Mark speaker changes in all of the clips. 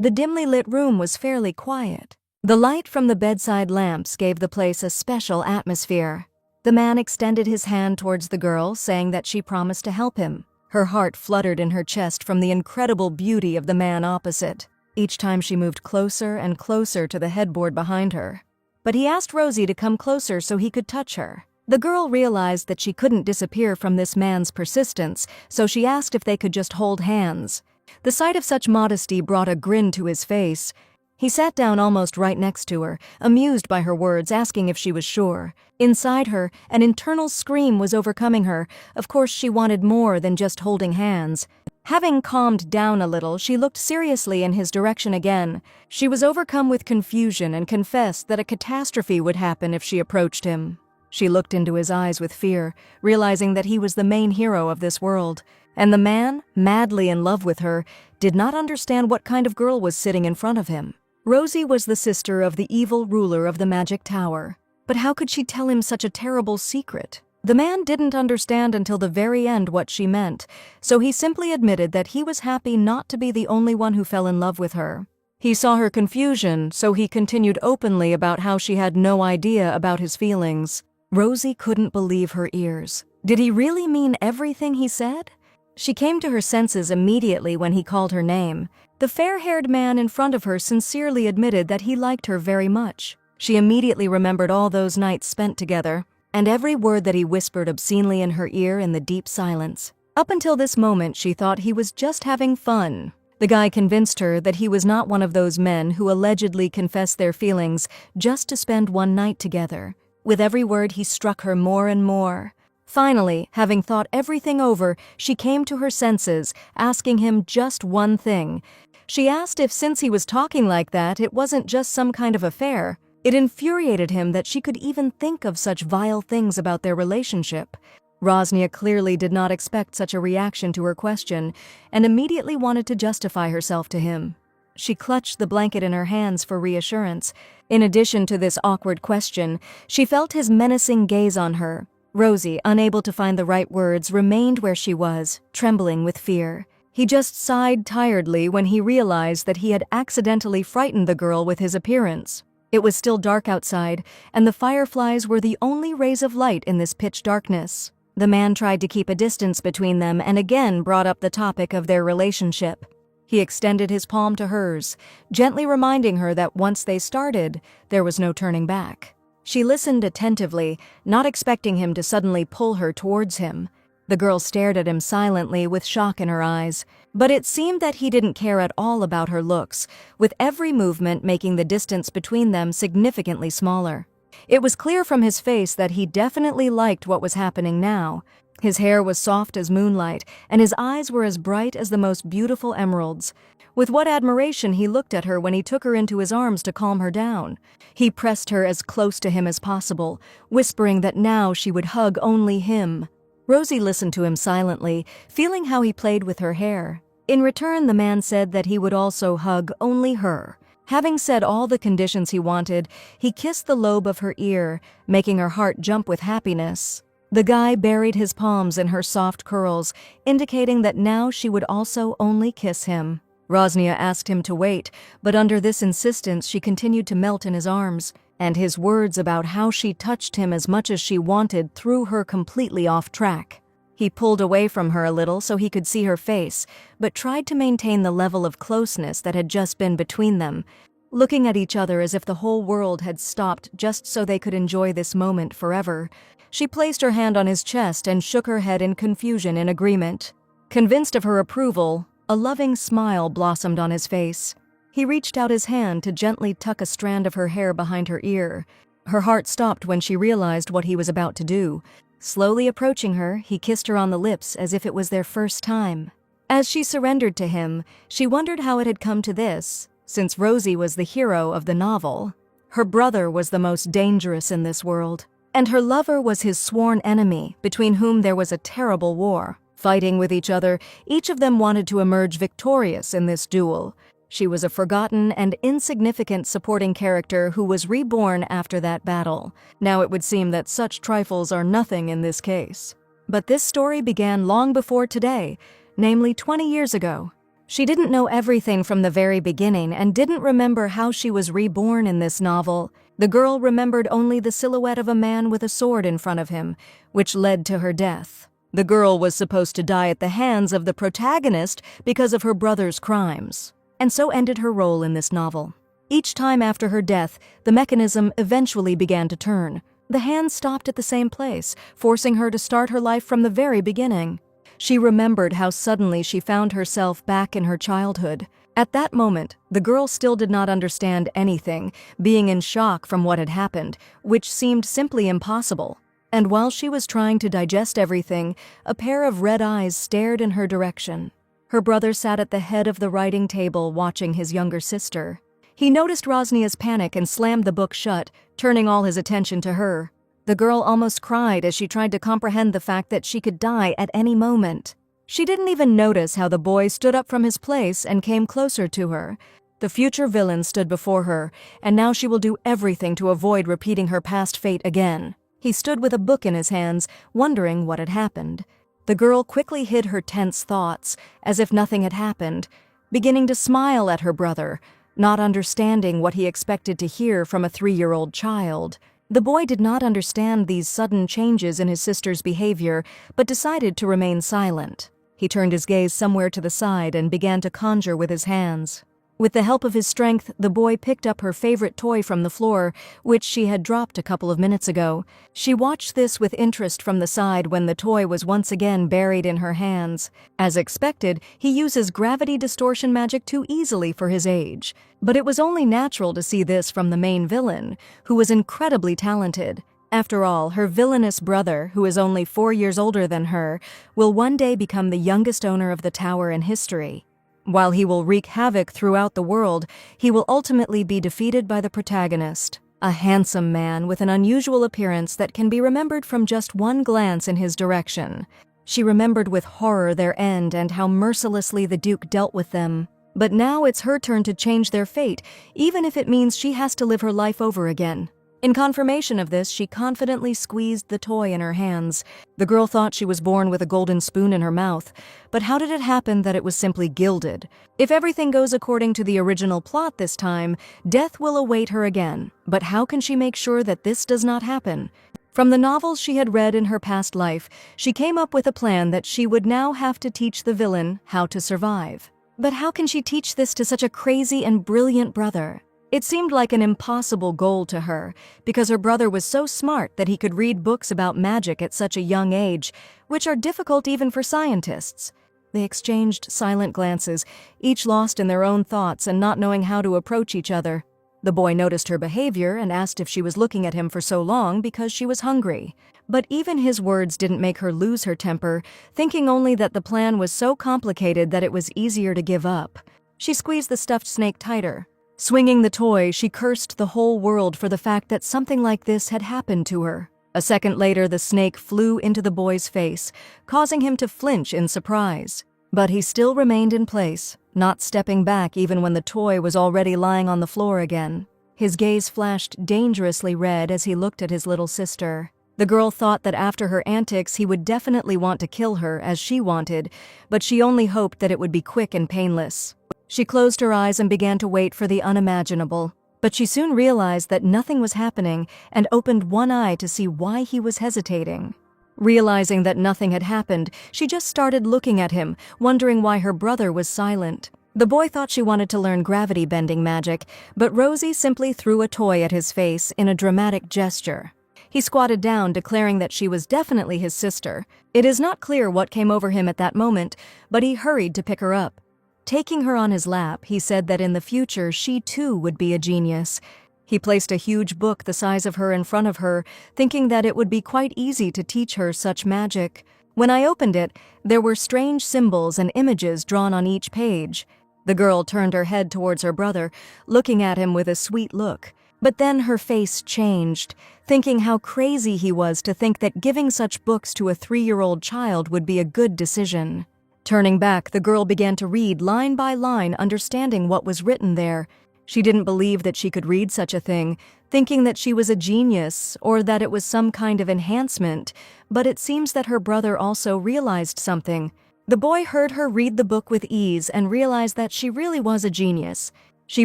Speaker 1: The dimly lit room was fairly quiet. The light from the bedside lamps gave the place a special atmosphere. The man extended his hand towards the girl, saying that she promised to help him. Her heart fluttered in her chest from the incredible beauty of the man opposite, each time she moved closer and closer to the headboard behind her. But he asked Rosie to come closer so he could touch her. The girl realized that she couldn't disappear from this man's persistence, so she asked if they could just hold hands. The sight of such modesty brought a grin to his face. He sat down almost right next to her, amused by her words, asking if she was sure. Inside her, an internal scream was overcoming her. Of course, she wanted more than just holding hands. Having calmed down a little, she looked seriously in his direction again. She was overcome with confusion and confessed that a catastrophe would happen if she approached him. She looked into his eyes with fear, realizing that he was the main hero of this world. And the man, madly in love with her, did not understand what kind of girl was sitting in front of him. Rosie was the sister of the evil ruler of the magic tower. But how could she tell him such a terrible secret? The man didn't understand until the very end what she meant, so he simply admitted that he was happy not to be the only one who fell in love with her. He saw her confusion, so he continued openly about how she had no idea about his feelings. Rosie couldn't believe her ears. Did he really mean everything he said? She came to her senses immediately when he called her name. The fair-haired man in front of her sincerely admitted that he liked her very much. She immediately remembered all those nights spent together, and every word that he whispered obscenely in her ear in the deep silence. Up until this moment, she thought he was just having fun. The guy convinced her that he was not one of those men who allegedly confess their feelings just to spend one night together. With every word, he struck her more and more. Finally, having thought everything over, she came to her senses, asking him just one thing. She asked if, since he was talking like that, it wasn't just some kind of affair. It infuriated him that she could even think of such vile things about their relationship. Rosnia clearly did not expect such a reaction to her question, and immediately wanted to justify herself to him. She clutched the blanket in her hands for reassurance. In addition to this awkward question, she felt his menacing gaze on her. Rosie, unable to find the right words, remained where she was, trembling with fear. He just sighed tiredly when he realized that he had accidentally frightened the girl with his appearance. It was still dark outside, and the fireflies were the only rays of light in this pitch darkness. The man tried to keep a distance between them and again brought up the topic of their relationship. He extended his palm to hers, gently reminding her that once they started, there was no turning back. She listened attentively, not expecting him to suddenly pull her towards him. The girl stared at him silently with shock in her eyes, but it seemed that he didn't care at all about her looks, with every movement making the distance between them significantly smaller. It was clear from his face that he definitely liked what was happening now. His hair was soft as moonlight, and his eyes were as bright as the most beautiful emeralds. With what admiration he looked at her when he took her into his arms to calm her down. He pressed her as close to him as possible, whispering that now she would hug only him. Rosie listened to him silently, feeling how he played with her hair. In return, the man said that he would also hug only her. Having said all the conditions he wanted, he kissed the lobe of her ear, making her heart jump with happiness. The guy buried his palms in her soft curls, indicating that now she would also only kiss him. Rosnia asked him to wait, but under this insistence she continued to melt in his arms, and his words about how she touched him as much as she wanted threw her completely off track. He pulled away from her a little so he could see her face, but tried to maintain the level of closeness that had just been between them, looking at each other as if the whole world had stopped just so they could enjoy this moment forever. She placed her hand on his chest and shook her head in confusion in agreement. Convinced of her approval, a loving smile blossomed on his face. He reached out his hand to gently tuck a strand of her hair behind her ear. Her heart stopped when she realized what he was about to do. Slowly approaching her, he kissed her on the lips as if it was their first time. As she surrendered to him, she wondered how it had come to this, since Rosie was the hero of the novel. Her brother was the most dangerous in this world, and her lover was his sworn enemy, between whom there was a terrible war. Fighting with each other, each of them wanted to emerge victorious in this duel. She was a forgotten and insignificant supporting character who was reborn after that battle. Now it would seem that such trifles are nothing in this case. But this story began long before today, namely 20 years ago. She didn't know everything from the very beginning and didn't remember how she was reborn in this novel. The girl remembered only the silhouette of a man with a sword in front of him, which led to her death. The girl was supposed to die at the hands of the protagonist because of her brother's crimes, and so ended her role in this novel. Each time after her death, the mechanism eventually began to turn. The hand stopped at the same place, forcing her to start her life from the very beginning. She remembered how suddenly she found herself back in her childhood. At that moment, the girl still did not understand anything, being in shock from what had happened, which seemed simply impossible. And while she was trying to digest everything, a pair of red eyes stared in her direction. Her brother sat at the head of the writing table watching his younger sister. He noticed Rosnia's panic and slammed the book shut, turning all his attention to her. The girl almost cried as she tried to comprehend the fact that she could die at any moment. She didn't even notice how the boy stood up from his place and came closer to her. The future villain stood before her, and now she will do everything to avoid repeating her past fate again. He stood with a book in his hands, wondering what had happened. The girl quickly hid her tense thoughts, as if nothing had happened, beginning to smile at her brother, not understanding what he expected to hear from a 3-year-old child. The boy did not understand these sudden changes in his sister's behavior, but decided to remain silent. He turned his gaze somewhere to the side and began to conjure with his hands. With the help of his strength, the boy picked up her favorite toy from the floor, which she had dropped a couple of minutes ago. She watched this with interest from the side when the toy was once again buried in her hands. As expected, he uses gravity distortion magic too easily for his age. But it was only natural to see this from the main villain, who was incredibly talented. After all, her villainous brother, who is only 4 years older than her, will one day become the youngest owner of the tower in history. While he will wreak havoc throughout the world, he will ultimately be defeated by the protagonist, a handsome man with an unusual appearance that can be remembered from just one glance in his direction. She remembered with horror their end and how mercilessly the Duke dealt with them. But now it's her turn to change their fate, even if it means she has to live her life over again. In confirmation of this, she confidently squeezed the toy in her hands. The girl thought she was born with a golden spoon in her mouth, but how did it happen that it was simply gilded? If everything goes according to the original plot this time, death will await her again. But how can she make sure that this does not happen? From the novels she had read in her past life, she came up with a plan that she would now have to teach the villain how to survive. But how can she teach this to such a crazy and brilliant brother? It seemed like an impossible goal to her, because her brother was so smart that he could read books about magic at such a young age, which are difficult even for scientists. They exchanged silent glances, each lost in their own thoughts and not knowing how to approach each other. The boy noticed her behavior and asked if she was looking at him for so long because she was hungry. But even his words didn't make her lose her temper, thinking only that the plan was so complicated that it was easier to give up. She squeezed the stuffed snake tighter. Swinging the toy, she cursed the whole world for the fact that something like this had happened to her. A second later, the snake flew into the boy's face, causing him to flinch in surprise. But he still remained in place, not stepping back even when the toy was already lying on the floor again. His gaze flashed dangerously red as he looked at his little sister. The girl thought that after her antics he would definitely want to kill her as she wanted, but she only hoped that it would be quick and painless. She closed her eyes and began to wait for the unimaginable, but she soon realized that nothing was happening and opened one eye to see why he was hesitating. Realizing that nothing had happened, she just started looking at him, wondering why her brother was silent. The boy thought she wanted to learn gravity-bending magic, but Rosie simply threw a toy at his face in a dramatic gesture. He squatted down, declaring that she was definitely his sister. It is not clear what came over him at that moment, but he hurried to pick her up. Taking her on his lap, he said that in the future she too would be a genius. He placed a huge book the size of her in front of her, thinking that it would be quite easy to teach her such magic. When I opened it, there were strange symbols and images drawn on each page. The girl turned her head towards her brother, looking at him with a sweet look. But then her face changed, thinking how crazy he was to think that giving such books to a 3-year-old child would be a good decision. Turning back, the girl began to read line by line, understanding what was written there. She didn't believe that she could read such a thing, thinking that she was a genius or that it was some kind of enhancement, but it seems that her brother also realized something. The boy heard her read the book with ease and realized that she really was a genius. She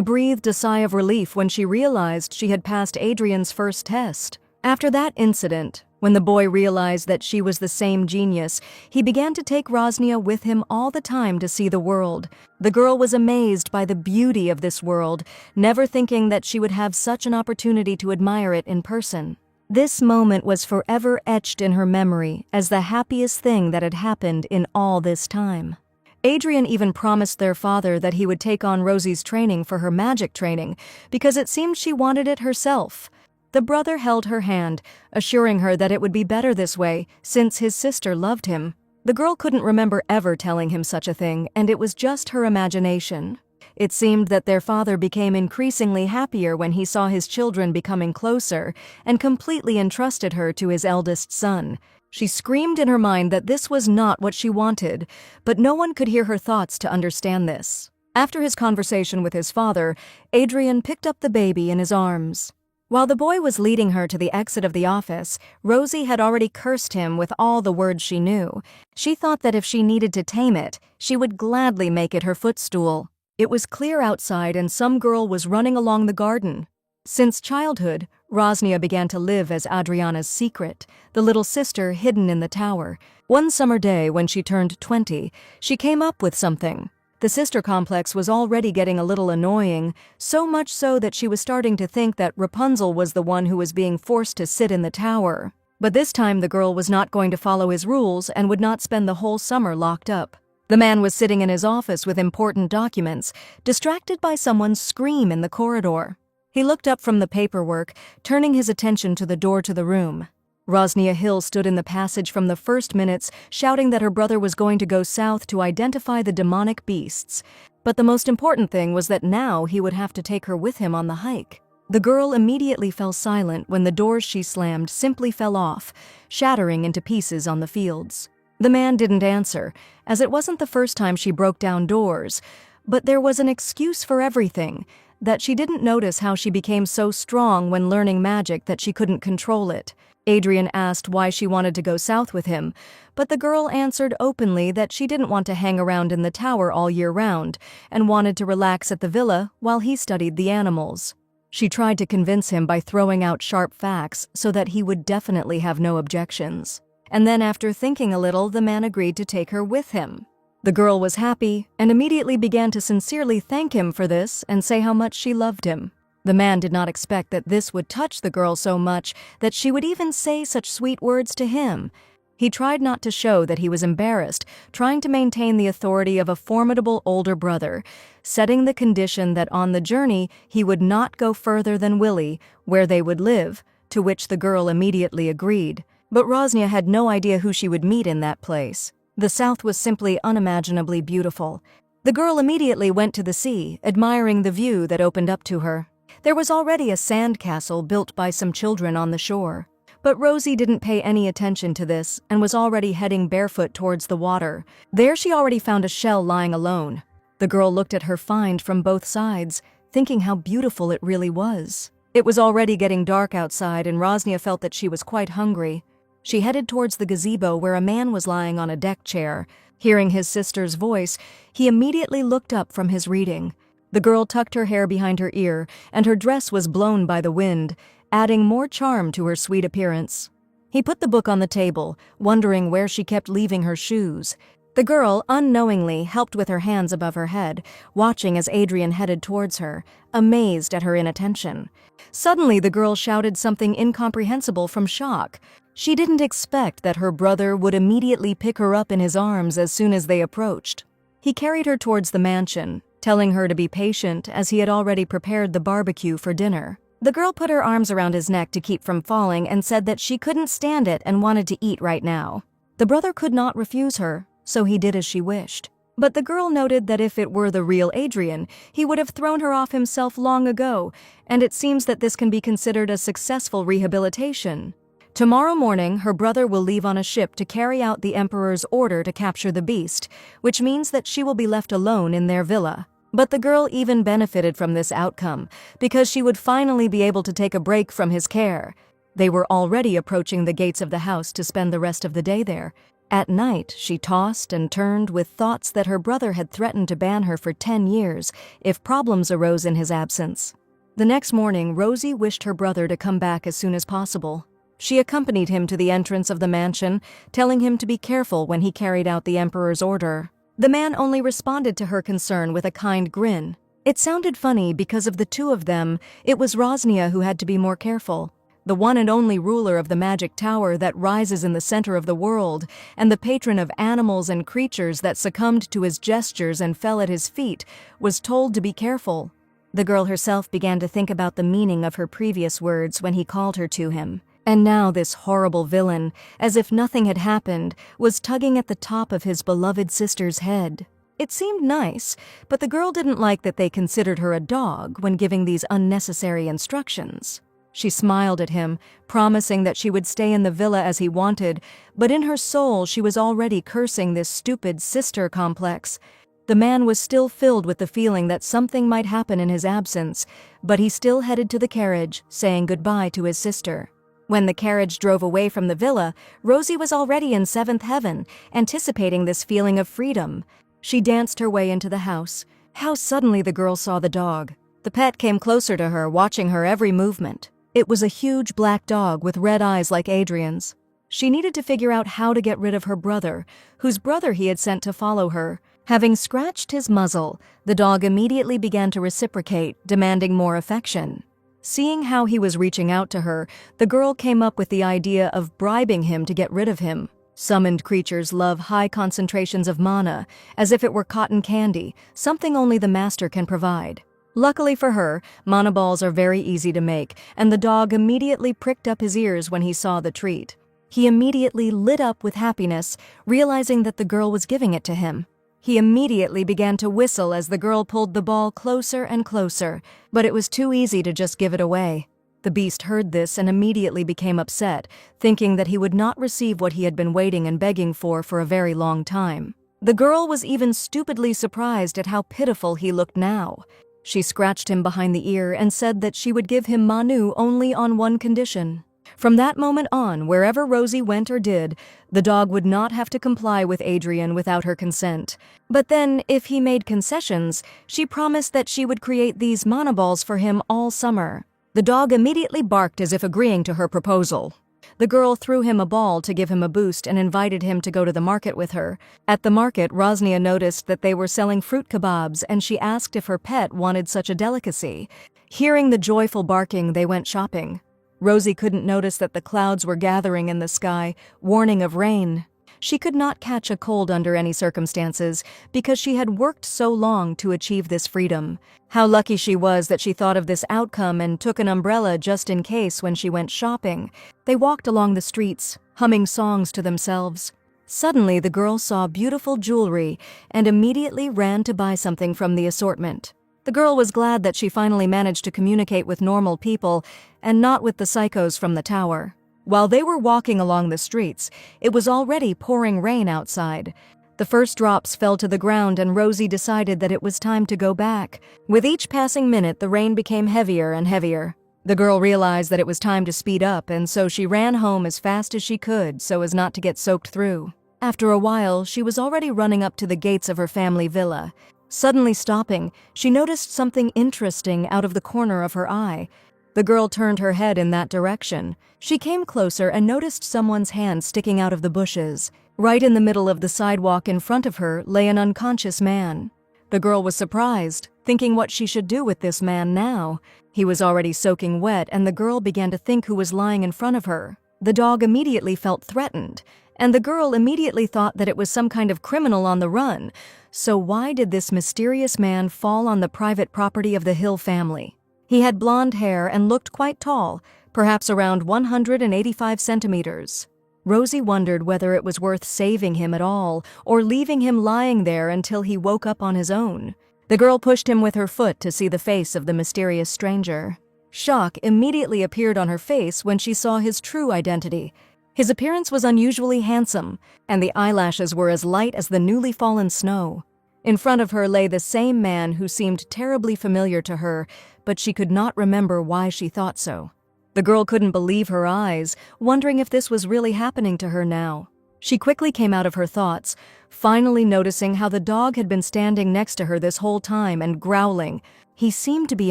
Speaker 1: breathed a sigh of relief when she realized she had passed Adrian's first test. After that incident, when the boy realized that she was the same genius, he began to take Rosnia with him all the time to see the world. The girl was amazed by the beauty of this world, never thinking that she would have such an opportunity to admire it in person. This moment was forever etched in her memory as the happiest thing that had happened in all this time. Adrian even promised their father that he would take on Rosie's training for her magic training because it seemed she wanted it herself. The brother held her hand, assuring her that it would be better this way since his sister loved him. The girl couldn't remember ever telling him such a thing, and it was just her imagination. It seemed that their father became increasingly happier when he saw his children becoming closer and completely entrusted her to his eldest son. She screamed in her mind that this was not what she wanted, but no one could hear her thoughts to understand this. After his conversation with his father, Adrian picked up the baby in his arms. While the boy was leading her to the exit of the office, Rosie had already cursed him with all the words she knew. She thought that if she needed to tame it, she would gladly make it her footstool. It was clear outside and some girl was running along the garden. Since childhood, Rosnia began to live as Adriana's secret, the little sister hidden in the tower. One summer day when she turned 20, she came up with something. The sister complex was already getting a little annoying, so much so that she was starting to think that Rapunzel was the one who was being forced to sit in the tower. But this time the girl was not going to follow his rules and would not spend the whole summer locked up. The man was sitting in his office with important documents, distracted by someone's scream in the corridor. He looked up from the paperwork, turning his attention to the door to the room. Rosnia Hill stood in the passage from the first minutes, shouting that her brother was going to go south to identify the demonic beasts. But the most important thing was that now he would have to take her with him on the hike. The girl immediately fell silent when the doors she slammed simply fell off, shattering into pieces on the fields. The man didn't answer, as it wasn't the first time she broke down doors, but there was an excuse for everything, that she didn't notice how she became so strong when learning magic that she couldn't control it. Adrian asked why she wanted to go south with him, but the girl answered openly that she didn't want to hang around in the tower all year round and wanted to relax at the villa while he studied the animals. She tried to convince him by throwing out sharp facts so that he would definitely have no objections. And then after thinking a little, the man agreed to take her with him. The girl was happy and immediately began to sincerely thank him for this and say how much she loved him. The man did not expect that this would touch the girl so much that she would even say such sweet words to him. He tried not to show that he was embarrassed, trying to maintain the authority of a formidable older brother, setting the condition that on the journey he would not go further than Willie, where they would live, to which the girl immediately agreed. But Rosnia had no idea who she would meet in that place. The south was simply unimaginably beautiful. The girl immediately went to the sea, admiring the view that opened up to her. There was already a sand castle built by some children on the shore. But Rosie didn't pay any attention to this and was already heading barefoot towards the water. There she already found a shell lying alone. The girl looked at her find from both sides, thinking how beautiful it really was. It was already getting dark outside and Rosnia felt that she was quite hungry. She headed towards the gazebo where a man was lying on a deck chair. Hearing his sister's voice, he immediately looked up from his reading. The girl tucked her hair behind her ear, and her dress was blown by the wind, adding more charm to her sweet appearance. He put the book on the table, wondering where she kept leaving her shoes. The girl, unknowingly, helped with her hands above her head, watching as Adrian headed towards her, amazed at her inattention. Suddenly, the girl shouted something incomprehensible from shock. She didn't expect that her brother would immediately pick her up in his arms as soon as they approached. He carried her towards the mansion, telling her to be patient as he had already prepared the barbecue for dinner. The girl put her arms around his neck to keep from falling and said that she couldn't stand it and wanted to eat right now. The brother could not refuse her, so he did as she wished. But the girl noted that if it were the real Adrian, he would have thrown her off himself long ago, and it seems that this can be considered a successful rehabilitation. Tomorrow morning, her brother will leave on a ship to carry out the Emperor's order to capture the beast, which means that she will be left alone in their villa. But the girl even benefited from this outcome, because she would finally be able to take a break from his care. They were already approaching the gates of the house to spend the rest of the day there. At night, she tossed and turned with thoughts that her brother had threatened to ban her for 10 years if problems arose in his absence. The next morning, Rosie wished her brother to come back as soon as possible. She accompanied him to the entrance of the mansion, telling him to be careful when he carried out the Emperor's order. The man only responded to her concern with a kind grin. It sounded funny because of the two of them. It was Rosnia who had to be more careful. The one and only ruler of the magic tower that rises in the center of the world, and the patron of animals and creatures that succumbed to his gestures and fell at his feet, was told to be careful. The girl herself began to think about the meaning of her previous words when he called her to him. And now this horrible villain, as if nothing had happened, was tugging at the top of his beloved sister's head. It seemed nice, but the girl didn't like that they considered her a dog when giving these unnecessary instructions. She smiled at him, promising that she would stay in the villa as he wanted, but in her soul she was already cursing this stupid sister complex. The man was still filled with the feeling that something might happen in his absence, but he still headed to the carriage, saying goodbye to his sister. When the carriage drove away from the villa, Rosie was already in seventh heaven, anticipating this feeling of freedom. She danced her way into the house. How suddenly the girl saw the dog. The pet came closer to her, watching her every movement. It was a huge black dog with red eyes like Adrian's. She needed to figure out how to get rid of her brother, whose brother he had sent to follow her. Having scratched his muzzle, the dog immediately began to reciprocate, demanding more affection. Seeing how he was reaching out to her, the girl came up with the idea of bribing him to get rid of him. Summoned creatures love high concentrations of mana, as if it were cotton candy, something only the master can provide. Luckily for her, mana balls are very easy to make, and the dog immediately pricked up his ears when he saw the treat. He immediately lit up with happiness, realizing that the girl was giving it to him. He immediately began to whistle as the girl pulled the ball closer and closer, but it was too easy to just give it away. The beast heard this and immediately became upset, thinking that he would not receive what he had been waiting and begging for a very long time. The girl was even stupidly surprised at how pitiful he looked now. She scratched him behind the ear and said that she would give him Manu only on one condition. From that moment on, wherever Rosie went or did, the dog would not have to comply with Adrian without her consent. But then, if he made concessions, she promised that she would create these mana balls for him all summer. The dog immediately barked as if agreeing to her proposal. The girl threw him a ball to give him a boost and invited him to go to the market with her. At the market, Rosnia noticed that they were selling fruit kebabs, and she asked if her pet wanted such a delicacy. Hearing the joyful barking, they went shopping. Rosie couldn't notice that the clouds were gathering in the sky, warning of rain. She could not catch a cold under any circumstances because she had worked so long to achieve this freedom. How lucky she was that she thought of this outcome and took an umbrella just in case when she went shopping. They walked along the streets, humming songs to themselves. Suddenly, the girl saw beautiful jewelry and immediately ran to buy something from the assortment. The girl was glad that she finally managed to communicate with normal people and not with the psychos from the tower. While they were walking along the streets, it was already pouring rain outside. The first drops fell to the ground and Rosie decided that it was time to go back. With each passing minute, the rain became heavier and heavier. The girl realized that it was time to speed up, and so she ran home as fast as she could so as not to get soaked through. After a while, she was already running up to the gates of her family villa. Suddenly stopping, she noticed something interesting out of the corner of her eye. The girl turned her head in that direction. She came closer and noticed someone's hand sticking out of the bushes. Right in the middle of the sidewalk in front of her lay an unconscious man. The girl was surprised, thinking what she should do with this man now. He was already soaking wet, and the girl began to think who was lying in front of her. The dog immediately felt threatened, and the girl immediately thought that it was some kind of criminal on the run. So why did this mysterious man fall on the private property of the Hill family? He had blonde hair and looked quite tall, perhaps around 185 centimeters. Rosie wondered whether it was worth saving him at all or leaving him lying there until he woke up on his own. The girl pushed him with her foot to see the face of the mysterious stranger. Shock immediately appeared on her face when she saw his true identity. His appearance was unusually handsome, and the eyelashes were as light as the newly fallen snow. In front of her lay the same man who seemed terribly familiar to her, but she could not remember why she thought so. The girl couldn't believe her eyes, wondering if this was really happening to her now. She quickly came out of her thoughts, finally noticing how the dog had been standing next to her this whole time and growling. He seemed to be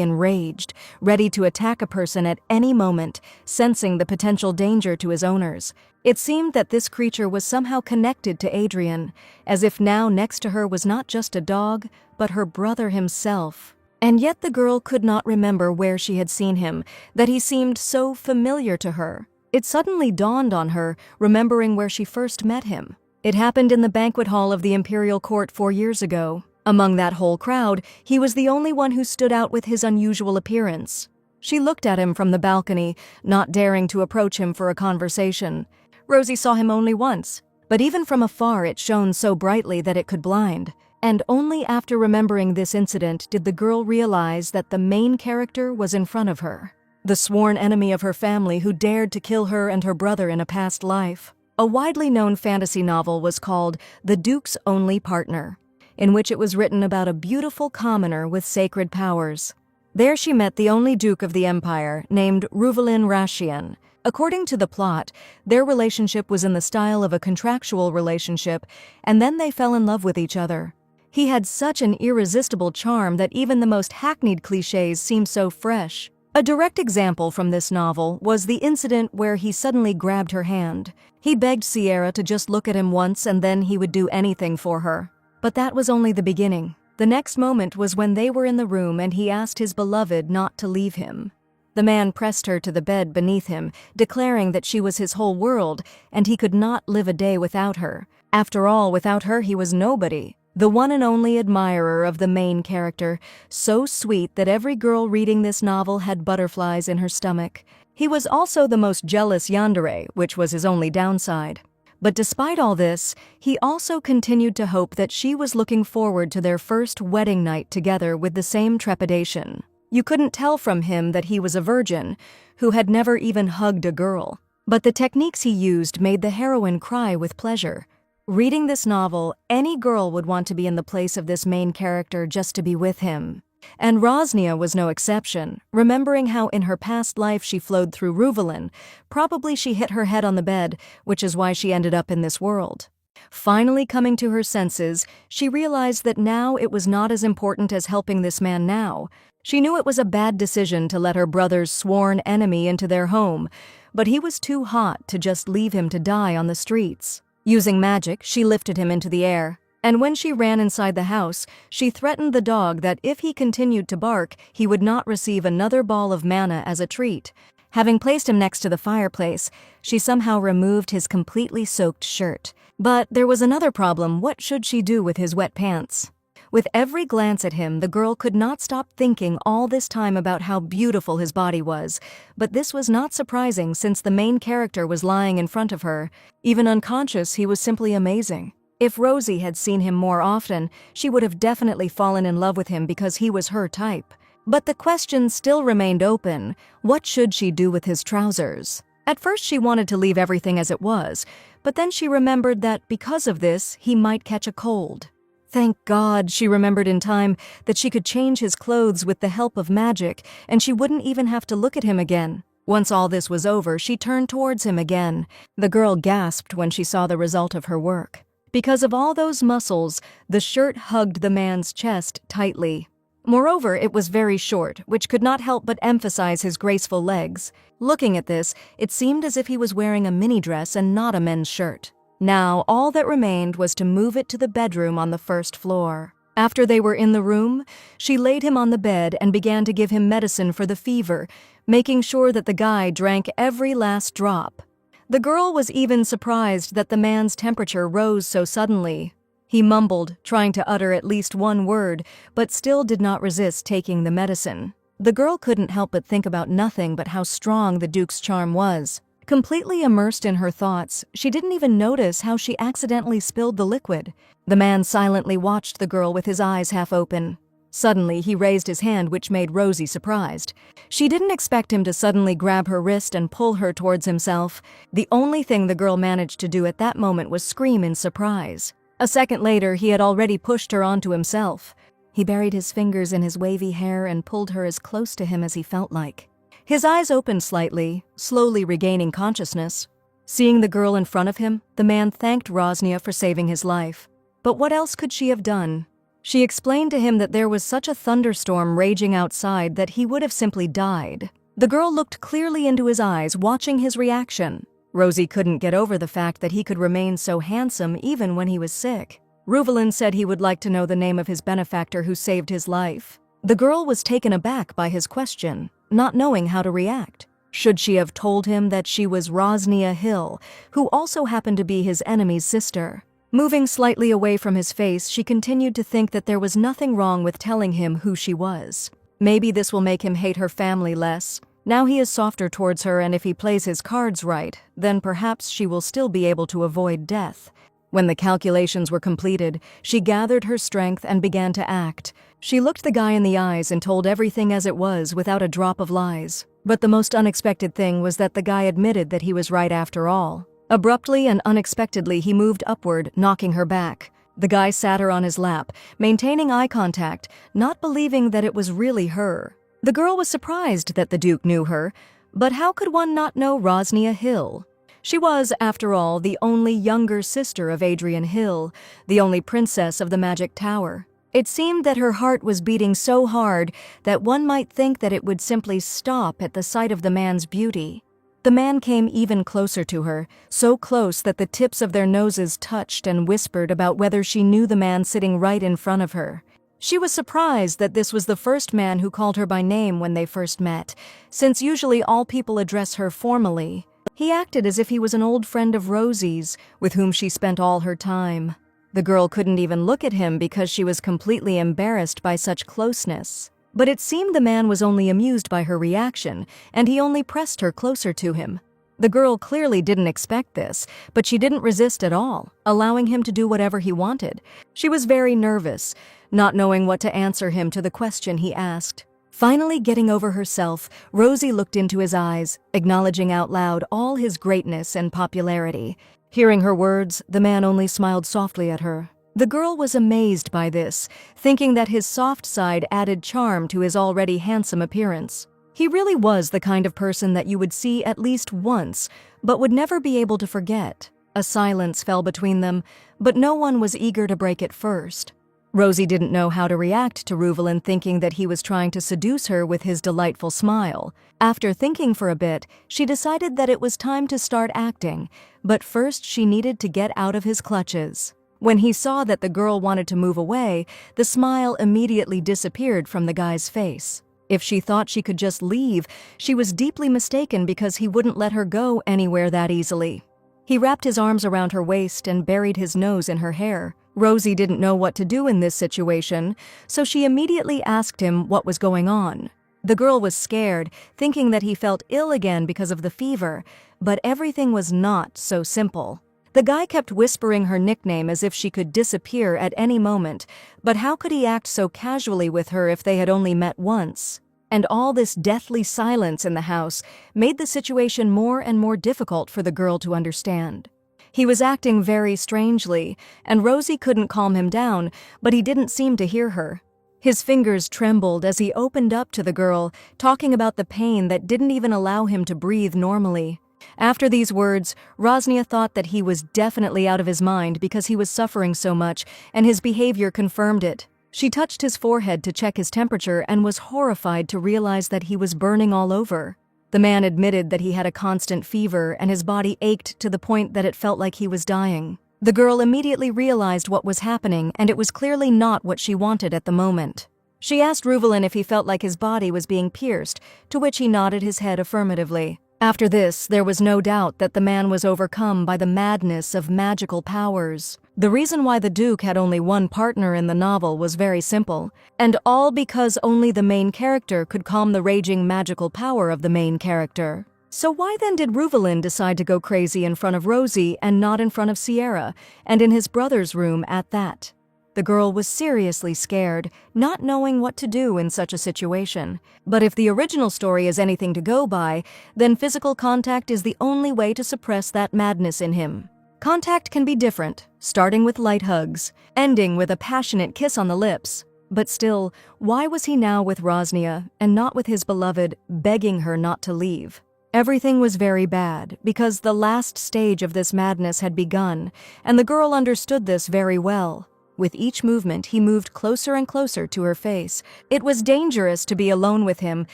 Speaker 1: enraged, ready to attack a person at any moment, sensing the potential danger to his owners. It seemed that this creature was somehow connected to Adrian, as if now next to her was not just a dog, but her brother himself. And yet the girl could not remember where she had seen him, that he seemed so familiar to her. It suddenly dawned on her, remembering where she first met him. It happened in the banquet hall of the Imperial Court 4 years ago. Among that whole crowd, he was the only one who stood out with his unusual appearance. She looked at him from the balcony, not daring to approach him for a conversation. Rosie saw him only once, but even from afar it shone so brightly that it could blind. And only after remembering this incident did the girl realize that the main character was in front of her. The sworn enemy of her family who dared to kill her and her brother in a past life. A widely known fantasy novel was called The Duke's Only Partner, in which it was written about a beautiful commoner with sacred powers. There she met the only duke of the empire, named Reincarnation. According to the plot, their relationship was in the style of a contractual relationship, and then they fell in love with each other. He had such an irresistible charm that even the most hackneyed clichés seemed so fresh. A direct example from this novel was the incident where he suddenly grabbed her hand. He begged Sierra to just look at him once and then he would do anything for her. But that was only the beginning. The next moment was when they were in the room and he asked his beloved not to leave him. The man pressed her to the bed beneath him, declaring that she was his whole world and he could not live a day without her. After all, without her he was nobody. The one and only admirer of the main character, so sweet that every girl reading this novel had butterflies in her stomach. He was also the most jealous Yandere, which was his only downside. But despite all this, he also continued to hope that she was looking forward to their first wedding night together with the same trepidation. You couldn't tell from him that he was a virgin, who had never even hugged a girl. But the techniques he used made the heroine cry with pleasure. Reading this novel, any girl would want to be in the place of this main character just to be with him. And Rosnia was no exception, remembering how in her past life she flowed through Ruvelin. Probably she hit her head on the bed, which is why she ended up in this world. Finally coming to her senses, she realized that now it was not as important as helping this man now. She knew it was a bad decision to let her brother's sworn enemy into their home, but he was too hot to just leave him to die on the streets. Using magic, she lifted him into the air, and when she ran inside the house, she threatened the dog that if he continued to bark, he would not receive another ball of mana as a treat. Having placed him next to the fireplace, she somehow removed his completely soaked shirt. But there was another problem. What should she do with his wet pants? With every glance at him, the girl could not stop thinking all this time about how beautiful his body was. But this was not surprising since the main character was lying in front of her. Even unconscious, he was simply amazing. If Rosie had seen him more often, she would have definitely fallen in love with him because he was her type. But the question still remained open. What should she do with his trousers? At first she wanted to leave everything as it was, but then she remembered that because of this, he might catch a cold. Thank God, she remembered in time, that she could change his clothes with the help of magic, and she wouldn't even have to look at him again. Once all this was over, she turned towards him again. The girl gasped when she saw the result of her work. Because of all those muscles, the shirt hugged the man's chest tightly. Moreover, it was very short, which could not help but emphasize his graceful legs. Looking at this, it seemed as if he was wearing a mini dress and not a men's shirt. Now, all that remained was to move it to the bedroom on the first floor. After they were in the room, she laid him on the bed and began to give him medicine for the fever, making sure that the guy drank every last drop. The girl was even surprised that the man's temperature rose so suddenly. He mumbled, trying to utter at least one word, but still did not resist taking the medicine. The girl couldn't help but think about nothing but how strong the Duke's charm was. Completely immersed in her thoughts, she didn't even notice how she accidentally spilled the liquid. The man silently watched the girl with his eyes half open. Suddenly, he raised his hand, which made Rosie surprised. She didn't expect him to suddenly grab her wrist and pull her towards himself. The only thing the girl managed to do at that moment was scream in surprise. A second later, he had already pushed her onto himself. He buried his fingers in his wavy hair and pulled her as close to him as he felt like. His eyes opened slightly, slowly regaining consciousness. Seeing the girl in front of him, the man thanked Rosnia for saving his life. But what else could she have done? She explained to him that there was such a thunderstorm raging outside that he would have simply died. The girl looked clearly into his eyes, watching his reaction. Rosie couldn't get over the fact that he could remain so handsome even when he was sick. Ruvalen said he would like to know the name of his benefactor who saved his life. The girl was taken aback by his question, not knowing how to react. Should she have told him that she was Rosnia Hill, who also happened to be his enemy's sister? Moving slightly away from his face, she continued to think that there was nothing wrong with telling him who she was. Maybe this will make him hate her family less. Now he is softer towards her, and if he plays his cards right, then perhaps she will still be able to avoid death. When the calculations were completed, she gathered her strength and began to act. She looked the guy in the eyes and told everything as it was without a drop of lies. But the most unexpected thing was that the guy admitted that he was right after all. Abruptly and unexpectedly, he moved upward, knocking her back. The guy sat her on his lap, maintaining eye contact, not believing that it was really her. The girl was surprised that the Duke knew her, but how could one not know Rosnia Hill? She was, after all, the only younger sister of Adrian Hill, the only princess of the Magic Tower. It seemed that her heart was beating so hard that one might think that it would simply stop at the sight of the man's beauty. The man came even closer to her, so close that the tips of their noses touched and whispered about whether she knew the man sitting right in front of her. She was surprised that this was the first man who called her by name when they first met, since usually all people address her formally. He acted as if he was an old friend of Rosie's, with whom she spent all her time. The girl couldn't even look at him because she was completely embarrassed by such closeness. But it seemed the man was only amused by her reaction, and he only pressed her closer to him. The girl clearly didn't expect this, but she didn't resist at all, allowing him to do whatever he wanted. She was very nervous, not knowing what to answer him to the question he asked. Finally getting over herself, Rosie looked into his eyes, acknowledging out loud all his greatness and popularity. Hearing her words, the man only smiled softly at her. The girl was amazed by this, thinking that his soft side added charm to his already handsome appearance. He really was the kind of person that you would see at least once, but would never be able to forget. A silence fell between them, but no one was eager to break it first. Rosie didn't know how to react to Ruvalen, thinking that he was trying to seduce her with his delightful smile. After thinking for a bit, she decided that it was time to start acting, but first she needed to get out of his clutches. When he saw that the girl wanted to move away, the smile immediately disappeared from the guy's face. If she thought she could just leave, she was deeply mistaken because he wouldn't let her go anywhere that easily. He wrapped his arms around her waist and buried his nose in her hair. Rosie didn't know what to do in this situation, so she immediately asked him what was going on. The girl was scared, thinking that he felt ill again because of the fever, but everything was not so simple. The guy kept whispering her nickname as if she could disappear at any moment, but how could he act so casually with her if they had only met once? And all this deathly silence in the house made the situation more and more difficult for the girl to understand. He was acting very strangely, and Rosie couldn't calm him down, but he didn't seem to hear her. His fingers trembled as he opened up to the girl, talking about the pain that didn't even allow him to breathe normally. After these words, Rosnia thought that he was definitely out of his mind because he was suffering so much, and his behavior confirmed it. She touched his forehead to check his temperature and was horrified to realize that he was burning all over. The man admitted that he had a constant fever and his body ached to the point that it felt like he was dying. The girl immediately realized what was happening, and it was clearly not what she wanted at the moment. She asked Ruvalen if he felt like his body was being pierced, to which he nodded his head affirmatively. After this, there was no doubt that the man was overcome by the madness of magical powers. The reason why the Duke had only one partner in the novel was very simple, and all because only the main character could calm the raging magical power of the main character. So why then did Ruvalen decide to go crazy in front of Rosie and not in front of Sierra, and in his brother's room at that? The girl was seriously scared, not knowing what to do in such a situation. But if the original story is anything to go by, then physical contact is the only way to suppress that madness in him. Contact can be different, starting with light hugs, ending with a passionate kiss on the lips. But still, why was he now with Rosnia and not with his beloved, begging her not to leave? Everything was very bad, because the last stage of this madness had begun, and the girl understood this very well. With each movement, he moved closer and closer to her face. It was dangerous to be alone with him,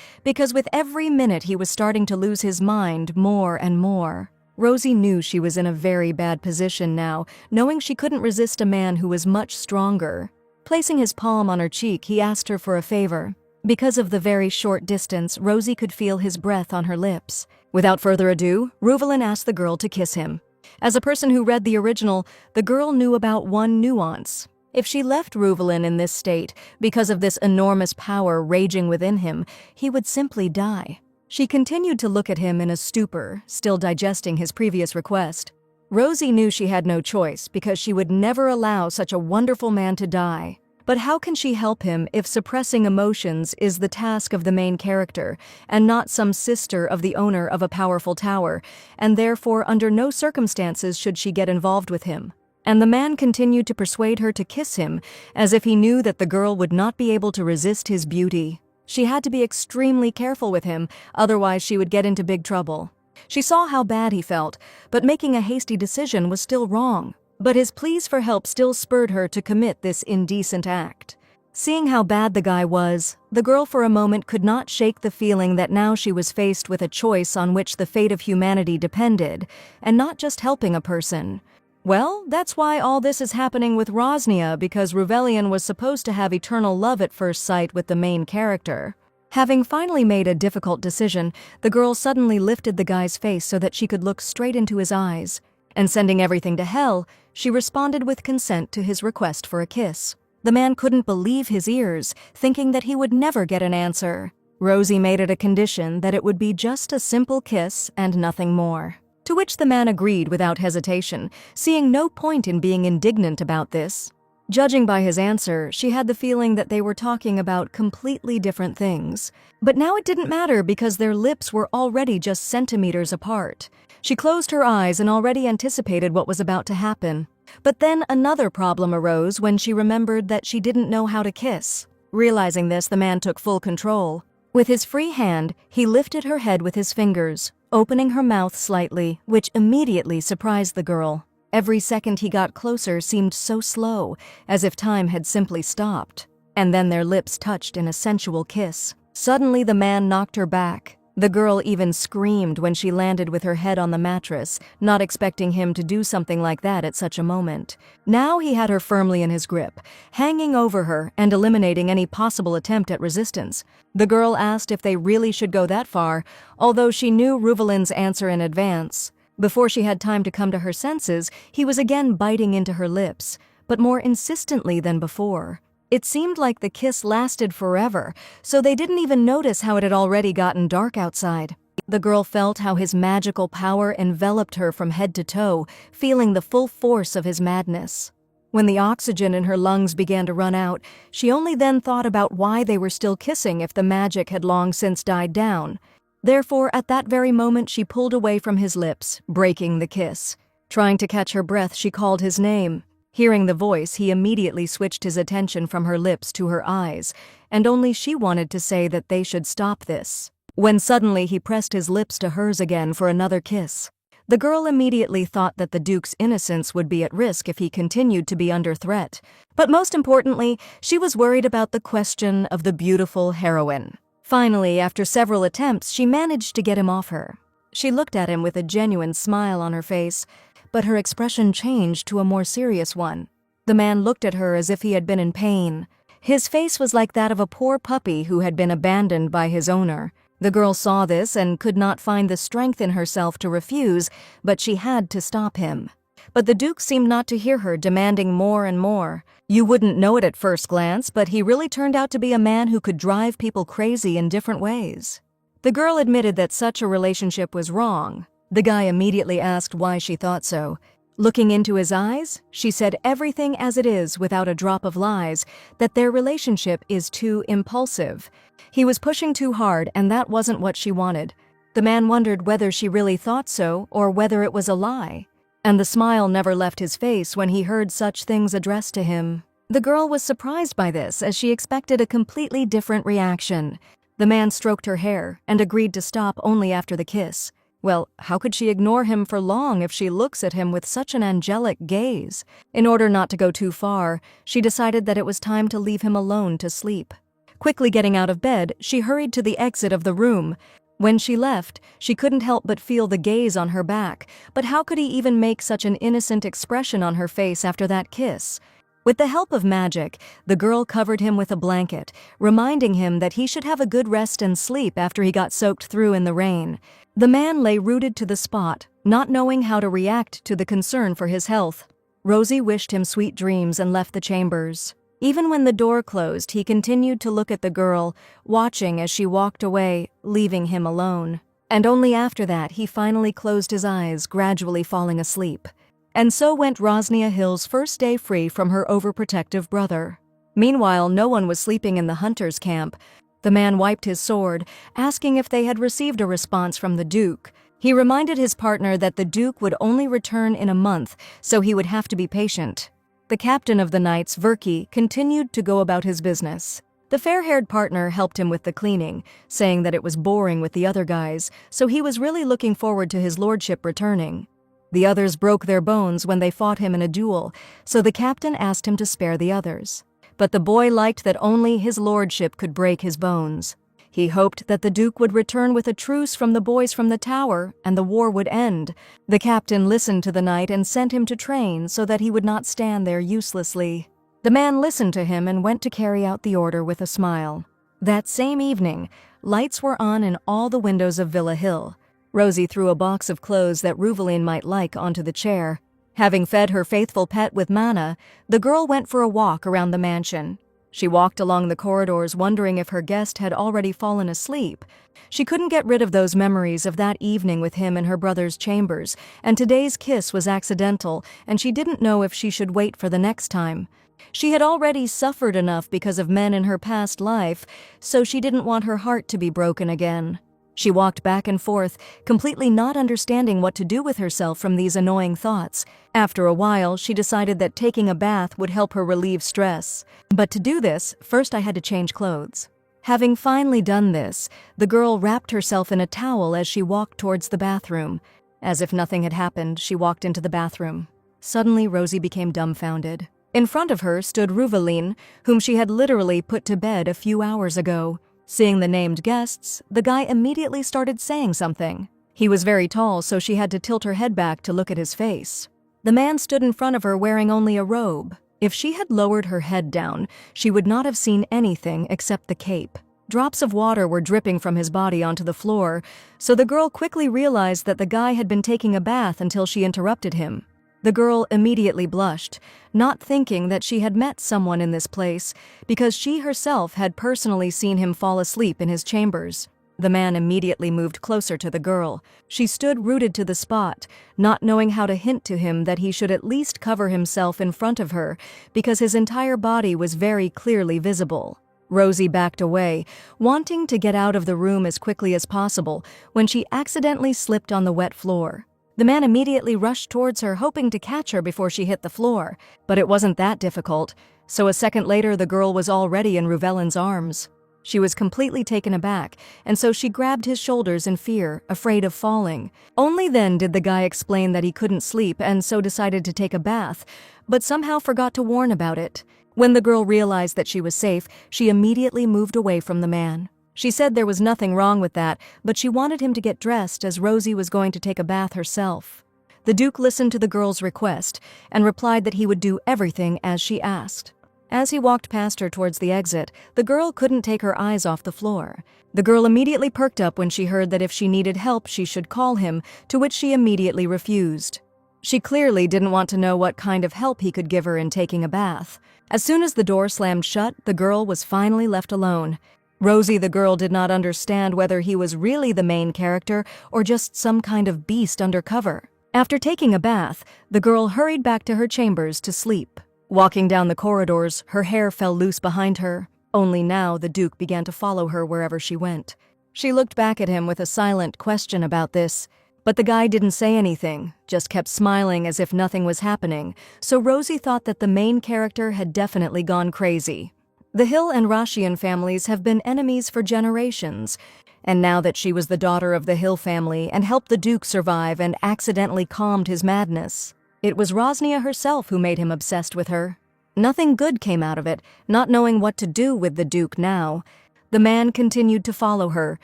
Speaker 1: because with every minute he was starting to lose his mind more and more. Rosie knew she was in a very bad position now, knowing she couldn't resist a man who was much stronger. Placing his palm on her cheek, he asked her for a favor. Because of the very short distance, Rosie could feel his breath on her lips. Without further ado, Reuvelin asked the girl to kiss him. As a person who read the original, the girl knew about one nuance. If she left Reuvelin in this state, because of this enormous power raging within him, he would simply die. She continued to look at him in a stupor, still digesting his previous request. Rosie knew she had no choice, because she would never allow such a wonderful man to die. But how can she help him if suppressing emotions is the task of the main character, and not some sister of the owner of a powerful tower, and therefore under no circumstances should she get involved with him? And the man continued to persuade her to kiss him, as if he knew that the girl would not be able to resist his beauty. She had to be extremely careful with him, otherwise she would get into big trouble. She saw how bad he felt, but making a hasty decision was still wrong. But his pleas for help still spurred her to commit this indecent act. Seeing how bad the guy was, the girl for a moment could not shake the feeling that now she was faced with a choice on which the fate of humanity depended, and not just helping a person. Well, that's why all this is happening with Rosnia, because Reuvelin was supposed to have eternal love at first sight with the main character. Having finally made a difficult decision, the girl suddenly lifted the guy's face so that she could look straight into his eyes. And sending everything to hell, she responded with consent to his request for a kiss. The man couldn't believe his ears, thinking that he would never get an answer. Rosie made it a condition that it would be just a simple kiss and nothing more. To which the man agreed without hesitation, seeing no point in being indignant about this. Judging by his answer, she had the feeling that they were talking about completely different things. But now it didn't matter because their lips were already just centimeters apart. She closed her eyes and already anticipated what was about to happen. But then another problem arose when she remembered that she didn't know how to kiss. Realizing this, the man took full control. With his free hand, he lifted her head with his fingers, opening her mouth slightly, which immediately surprised the girl. Every second he got closer seemed so slow, as if time had simply stopped. And then their lips touched in a sensual kiss. Suddenly the man knocked her back. The girl even screamed when she landed with her head on the mattress, not expecting him to do something like that at such a moment. Now he had her firmly in his grip, hanging over her and eliminating any possible attempt at resistance. The girl asked if they really should go that far, although she knew Reuvelin's answer in advance. Before she had time to come to her senses, he was again biting into her lips, but more insistently than before. It seemed like the kiss lasted forever, so they didn't even notice how it had already gotten dark outside. The girl felt how his magical power enveloped her from head to toe, feeling the full force of his madness. When the oxygen in her lungs began to run out, she only then thought about why they were still kissing if the magic had long since died down. Therefore, at that very moment, she pulled away from his lips, breaking the kiss. Trying to catch her breath, she called his name. Hearing the voice, he immediately switched his attention from her lips to her eyes, and only she wanted to say that they should stop this. When suddenly he pressed his lips to hers again for another kiss. The girl immediately thought that the Duke's innocence would be at risk if he continued to be under threat. But most importantly, she was worried about the question of the beautiful heroine. Finally, after several attempts, she managed to get him off her. She looked at him with a genuine smile on her face, but her expression changed to a more serious one. The man looked at her as if he had been in pain. His face was like that of a poor puppy who had been abandoned by his owner. The girl saw this and could not find the strength in herself to refuse, but she had to stop him. But the Duke seemed not to hear her, demanding more and more. You wouldn't know it at first glance, but he really turned out to be a man who could drive people crazy in different ways. The girl admitted that such a relationship was wrong. The guy immediately asked why she thought so. Looking into his eyes, she said everything as it is without a drop of lies, that their relationship is too impulsive. He was pushing too hard, and that wasn't what she wanted. The man wondered whether she really thought so or whether it was a lie. And the smile never left his face when he heard such things addressed to him. The girl was surprised by this, as she expected a completely different reaction. The man stroked her hair and agreed to stop only after the kiss. Well, how could she ignore him for long if she looks at him with such an angelic gaze? In order not to go too far, she decided that it was time to leave him alone to sleep. Quickly getting out of bed, she hurried to the exit of the room. When she left, she couldn't help but feel the gaze on her back, but how could he even make such an innocent expression on her face after that kiss? With the help of magic, the girl covered him with a blanket, reminding him that he should have a good rest and sleep after he got soaked through in the rain. The man lay rooted to the spot, not knowing how to react to the concern for his health. Rosie wished him sweet dreams and left the chambers. Even when the door closed, he continued to look at the girl, watching as she walked away, leaving him alone. And only after that, he finally closed his eyes, gradually falling asleep. And so went Rosnia Hill's first day free from her overprotective brother. Meanwhile, no one was sleeping in the hunter's camp. The man wiped his sword, asking if they had received a response from the Duke. He reminded his partner that the Duke would only return in a month, so he would have to be patient. The captain of the knights, Verki, continued to go about his business. The fair-haired partner helped him with the cleaning, saying that it was boring with the other guys, so he was really looking forward to his lordship returning. The others broke their bones when they fought him in a duel, so the captain asked him to spare the others. But the boy liked that only his lordship could break his bones. He hoped that the Duke would return with a truce from the boys from the tower, and the war would end. The captain listened to the knight and sent him to train so that he would not stand there uselessly. The man listened to him and went to carry out the order with a smile. That same evening, lights were on in all the windows of Villa Hill. Rosie threw a box of clothes that Ruveline might like onto the chair. Having fed her faithful pet with manna, the girl went for a walk around the mansion. She walked along the corridors wondering if her guest had already fallen asleep. She couldn't get rid of those memories of that evening with him in her brother's chambers, and today's kiss was accidental, and she didn't know if she should wait for the next time. She had already suffered enough because of men in her past life, so she didn't want her heart to be broken again. She walked back and forth, completely not understanding what to do with herself from these annoying thoughts. After a while, she decided that taking a bath would help her relieve stress. But to do this, first I had to change clothes. Having finally done this, the girl wrapped herself in a towel as she walked towards the bathroom. As if nothing had happened, she walked into the bathroom. Suddenly, Rosie became dumbfounded. In front of her stood Ruveline, whom she had literally put to bed a few hours ago. Seeing the named guests, the guy immediately started saying something. He was very tall, so she had to tilt her head back to look at his face. The man stood in front of her wearing only a robe. If she had lowered her head down, she would not have seen anything except the cape. Drops of water were dripping from his body onto the floor, so the girl quickly realized that the guy had been taking a bath until she interrupted him. The girl immediately blushed, not thinking that she had met someone in this place, because she herself had personally seen him fall asleep in his chambers. The man immediately moved closer to the girl. She stood rooted to the spot, not knowing how to hint to him that he should at least cover himself in front of her, because his entire body was very clearly visible. Rosie backed away, wanting to get out of the room as quickly as possible, when she accidentally slipped on the wet floor. The man immediately rushed towards her, hoping to catch her before she hit the floor. But it wasn't that difficult, so a second later the girl was already in Ruveline's arms. She was completely taken aback, and so she grabbed his shoulders in fear, afraid of falling. Only then did the guy explain that he couldn't sleep and so decided to take a bath, but somehow forgot to warn about it. When the girl realized that she was safe, she immediately moved away from the man. She said there was nothing wrong with that, but she wanted him to get dressed as Rosie was going to take a bath herself. The Duke listened to the girl's request and replied that he would do everything as she asked. As he walked past her towards the exit, the girl couldn't take her eyes off the floor. The girl immediately perked up when she heard that if she needed help, she should call him, to which she immediately refused. She clearly didn't want to know what kind of help he could give her in taking a bath. As soon as the door slammed shut, the girl was finally left alone. Rosie the girl did not understand whether he was really the main character or just some kind of beast undercover. After taking a bath, the girl hurried back to her chambers to sleep. Walking down the corridors, her hair fell loose behind her. Only now the Duke began to follow her wherever she went. She looked back at him with a silent question about this, but the guy didn't say anything, just kept smiling as if nothing was happening, so Rosie thought that the main character had definitely gone crazy. The Hill and Rashian families have been enemies for generations, and now that she was the daughter of the Hill family and helped the Duke survive and accidentally calmed his madness, it was Rosnia herself who made him obsessed with her. Nothing good came out of it, not knowing what to do with the Duke now. The man continued to follow her,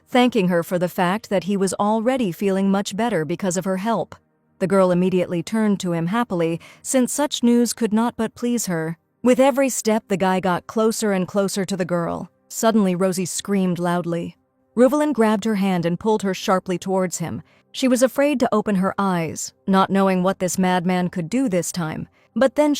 Speaker 1: thanking her for the fact that he was already feeling much better because of her help. The girl immediately turned to him happily, since such news could not but please her. With every step, the guy got closer and closer to the girl. Suddenly, Rosie screamed loudly. Reuvelin grabbed her hand and pulled her sharply towards him. She was afraid to open her eyes, not knowing what this madman could do this time. But then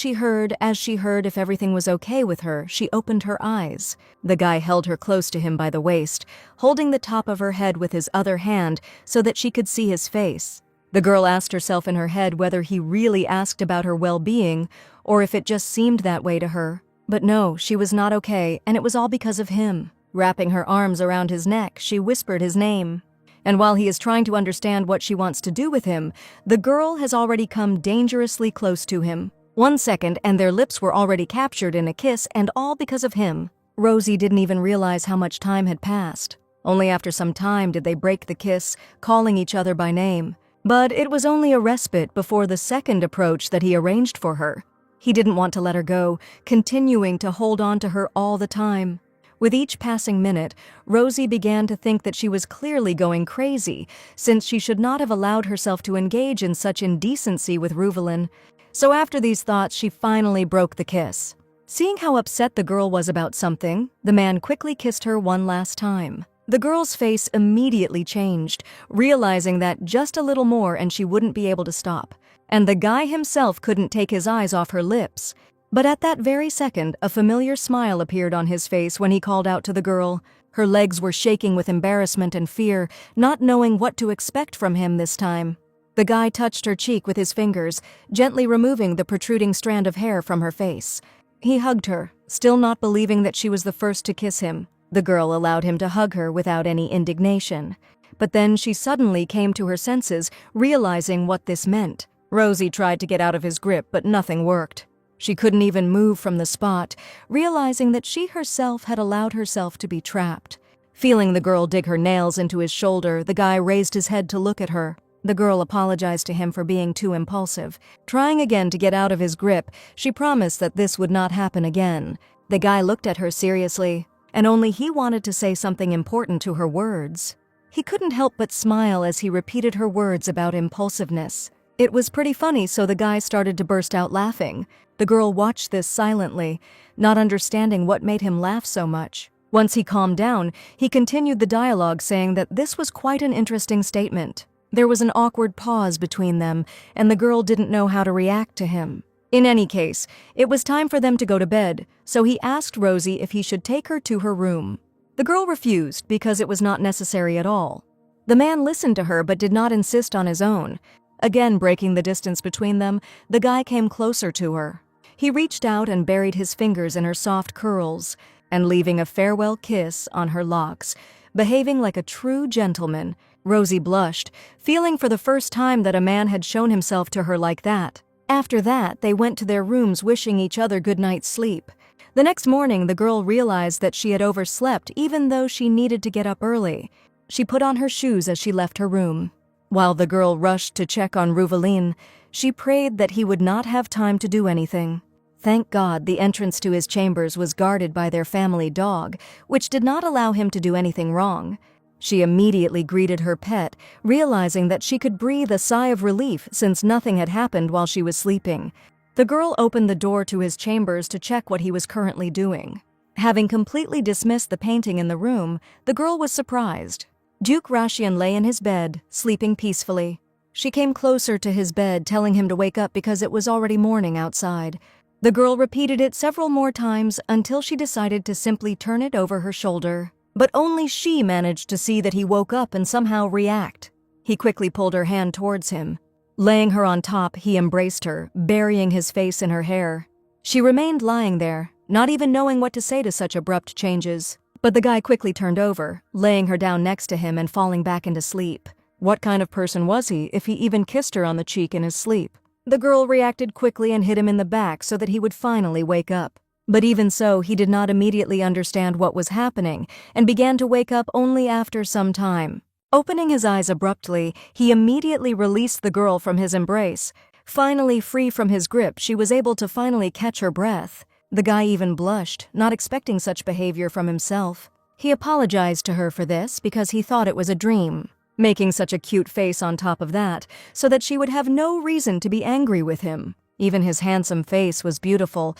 Speaker 1: as she heard if everything was okay with her, she opened her eyes. The guy held her close to him by the waist, holding the top of her head with his other hand so that she could see his face. The girl asked herself in her head whether he really asked about her well-being or if it just seemed that way to her. But no, she was not okay, and it was all because of him. Wrapping her arms around his neck, she whispered his name. And while he is trying to understand what she wants to do with him, the girl has already come dangerously close to him. 1 second, and their lips were already captured in a kiss, and all because of him. Rosie didn't even realize how much time had passed. Only after some time did they break the kiss, calling each other by name. But it was only a respite before the second approach that he arranged for her. He didn't want to let her go, continuing to hold on to her all the time. With each passing minute, Rosie began to think that she was clearly going crazy, since she should not have allowed herself to engage in such indecency with Reuvelin. So after these thoughts, she finally broke the kiss. Seeing how upset the girl was about something, the man quickly kissed her one last time. The girl's face immediately changed, realizing that just a little more and she wouldn't be able to stop. And the guy himself couldn't take his eyes off her lips. But at that very second, a familiar smile appeared on his face when he called out to the girl. Her legs were shaking with embarrassment and fear, not knowing what to expect from him this time. The guy touched her cheek with his fingers, gently removing the protruding strand of hair from her face. He hugged her, still not believing that she was the first to kiss him. The girl allowed him to hug her without any indignation. But then she suddenly came to her senses, realizing what this meant. Rosie tried to get out of his grip, but nothing worked. She couldn't even move from the spot, realizing that she herself had allowed herself to be trapped. Feeling the girl dig her nails into his shoulder, the guy raised his head to look at her. The girl apologized to him for being too impulsive. Trying again to get out of his grip, she promised that this would not happen again. The guy looked at her seriously, and only he wanted to say something important to her words. He couldn't help but smile as he repeated her words about impulsiveness. It was pretty funny, so the guy started to burst out laughing. The girl watched this silently, not understanding what made him laugh so much. Once he calmed down, he continued the dialogue, saying that this was quite an interesting statement. There was an awkward pause between them, and the girl didn't know how to react to him. In any case, it was time for them to go to bed, so he asked Rosie if he should take her to her room. The girl refused because it was not necessary at all. The man listened to her but did not insist on his own. Again breaking the distance between them, the guy came closer to her. He reached out and buried his fingers in her soft curls, and leaving a farewell kiss on her locks, behaving like a true gentleman. Rosie blushed, feeling for the first time that a man had shown himself to her like that. After that, they went to their rooms wishing each other good night's sleep. The next morning, the girl realized that she had overslept even though she needed to get up early. She put on her shoes as she left her room. While the girl rushed to check on Reuvelin, she prayed that he would not have time to do anything. Thank God the entrance to his chambers was guarded by their family dog, which did not allow him to do anything wrong. She immediately greeted her pet, realizing that she could breathe a sigh of relief since nothing had happened while she was sleeping. The girl opened the door to his chambers to check what he was currently doing. Having completely dismissed the painting in the room, the girl was surprised. Duke Rashian lay in his bed, sleeping peacefully. She came closer to his bed, telling him to wake up because it was already morning outside. The girl repeated it several more times until she decided to simply turn it over her shoulder. But only she managed to see that he woke up and somehow react. He quickly pulled her hand towards him. Laying her on top, he embraced her, burying his face in her hair. She remained lying there, not even knowing what to say to such abrupt changes. But the guy quickly turned over, laying her down next to him and falling back into sleep. What kind of person was he if he even kissed her on the cheek in his sleep? The girl reacted quickly and hit him in the back so that he would finally wake up. But even so, he did not immediately understand what was happening and began to wake up only after some time. Opening his eyes abruptly, he immediately released the girl from his embrace. Finally free from his grip, she was able to finally catch her breath. The guy even blushed, not expecting such behavior from himself. He apologized to her for this because he thought it was a dream, making such a cute face on top of that, so that she would have no reason to be angry with him. Even his handsome face was beautiful.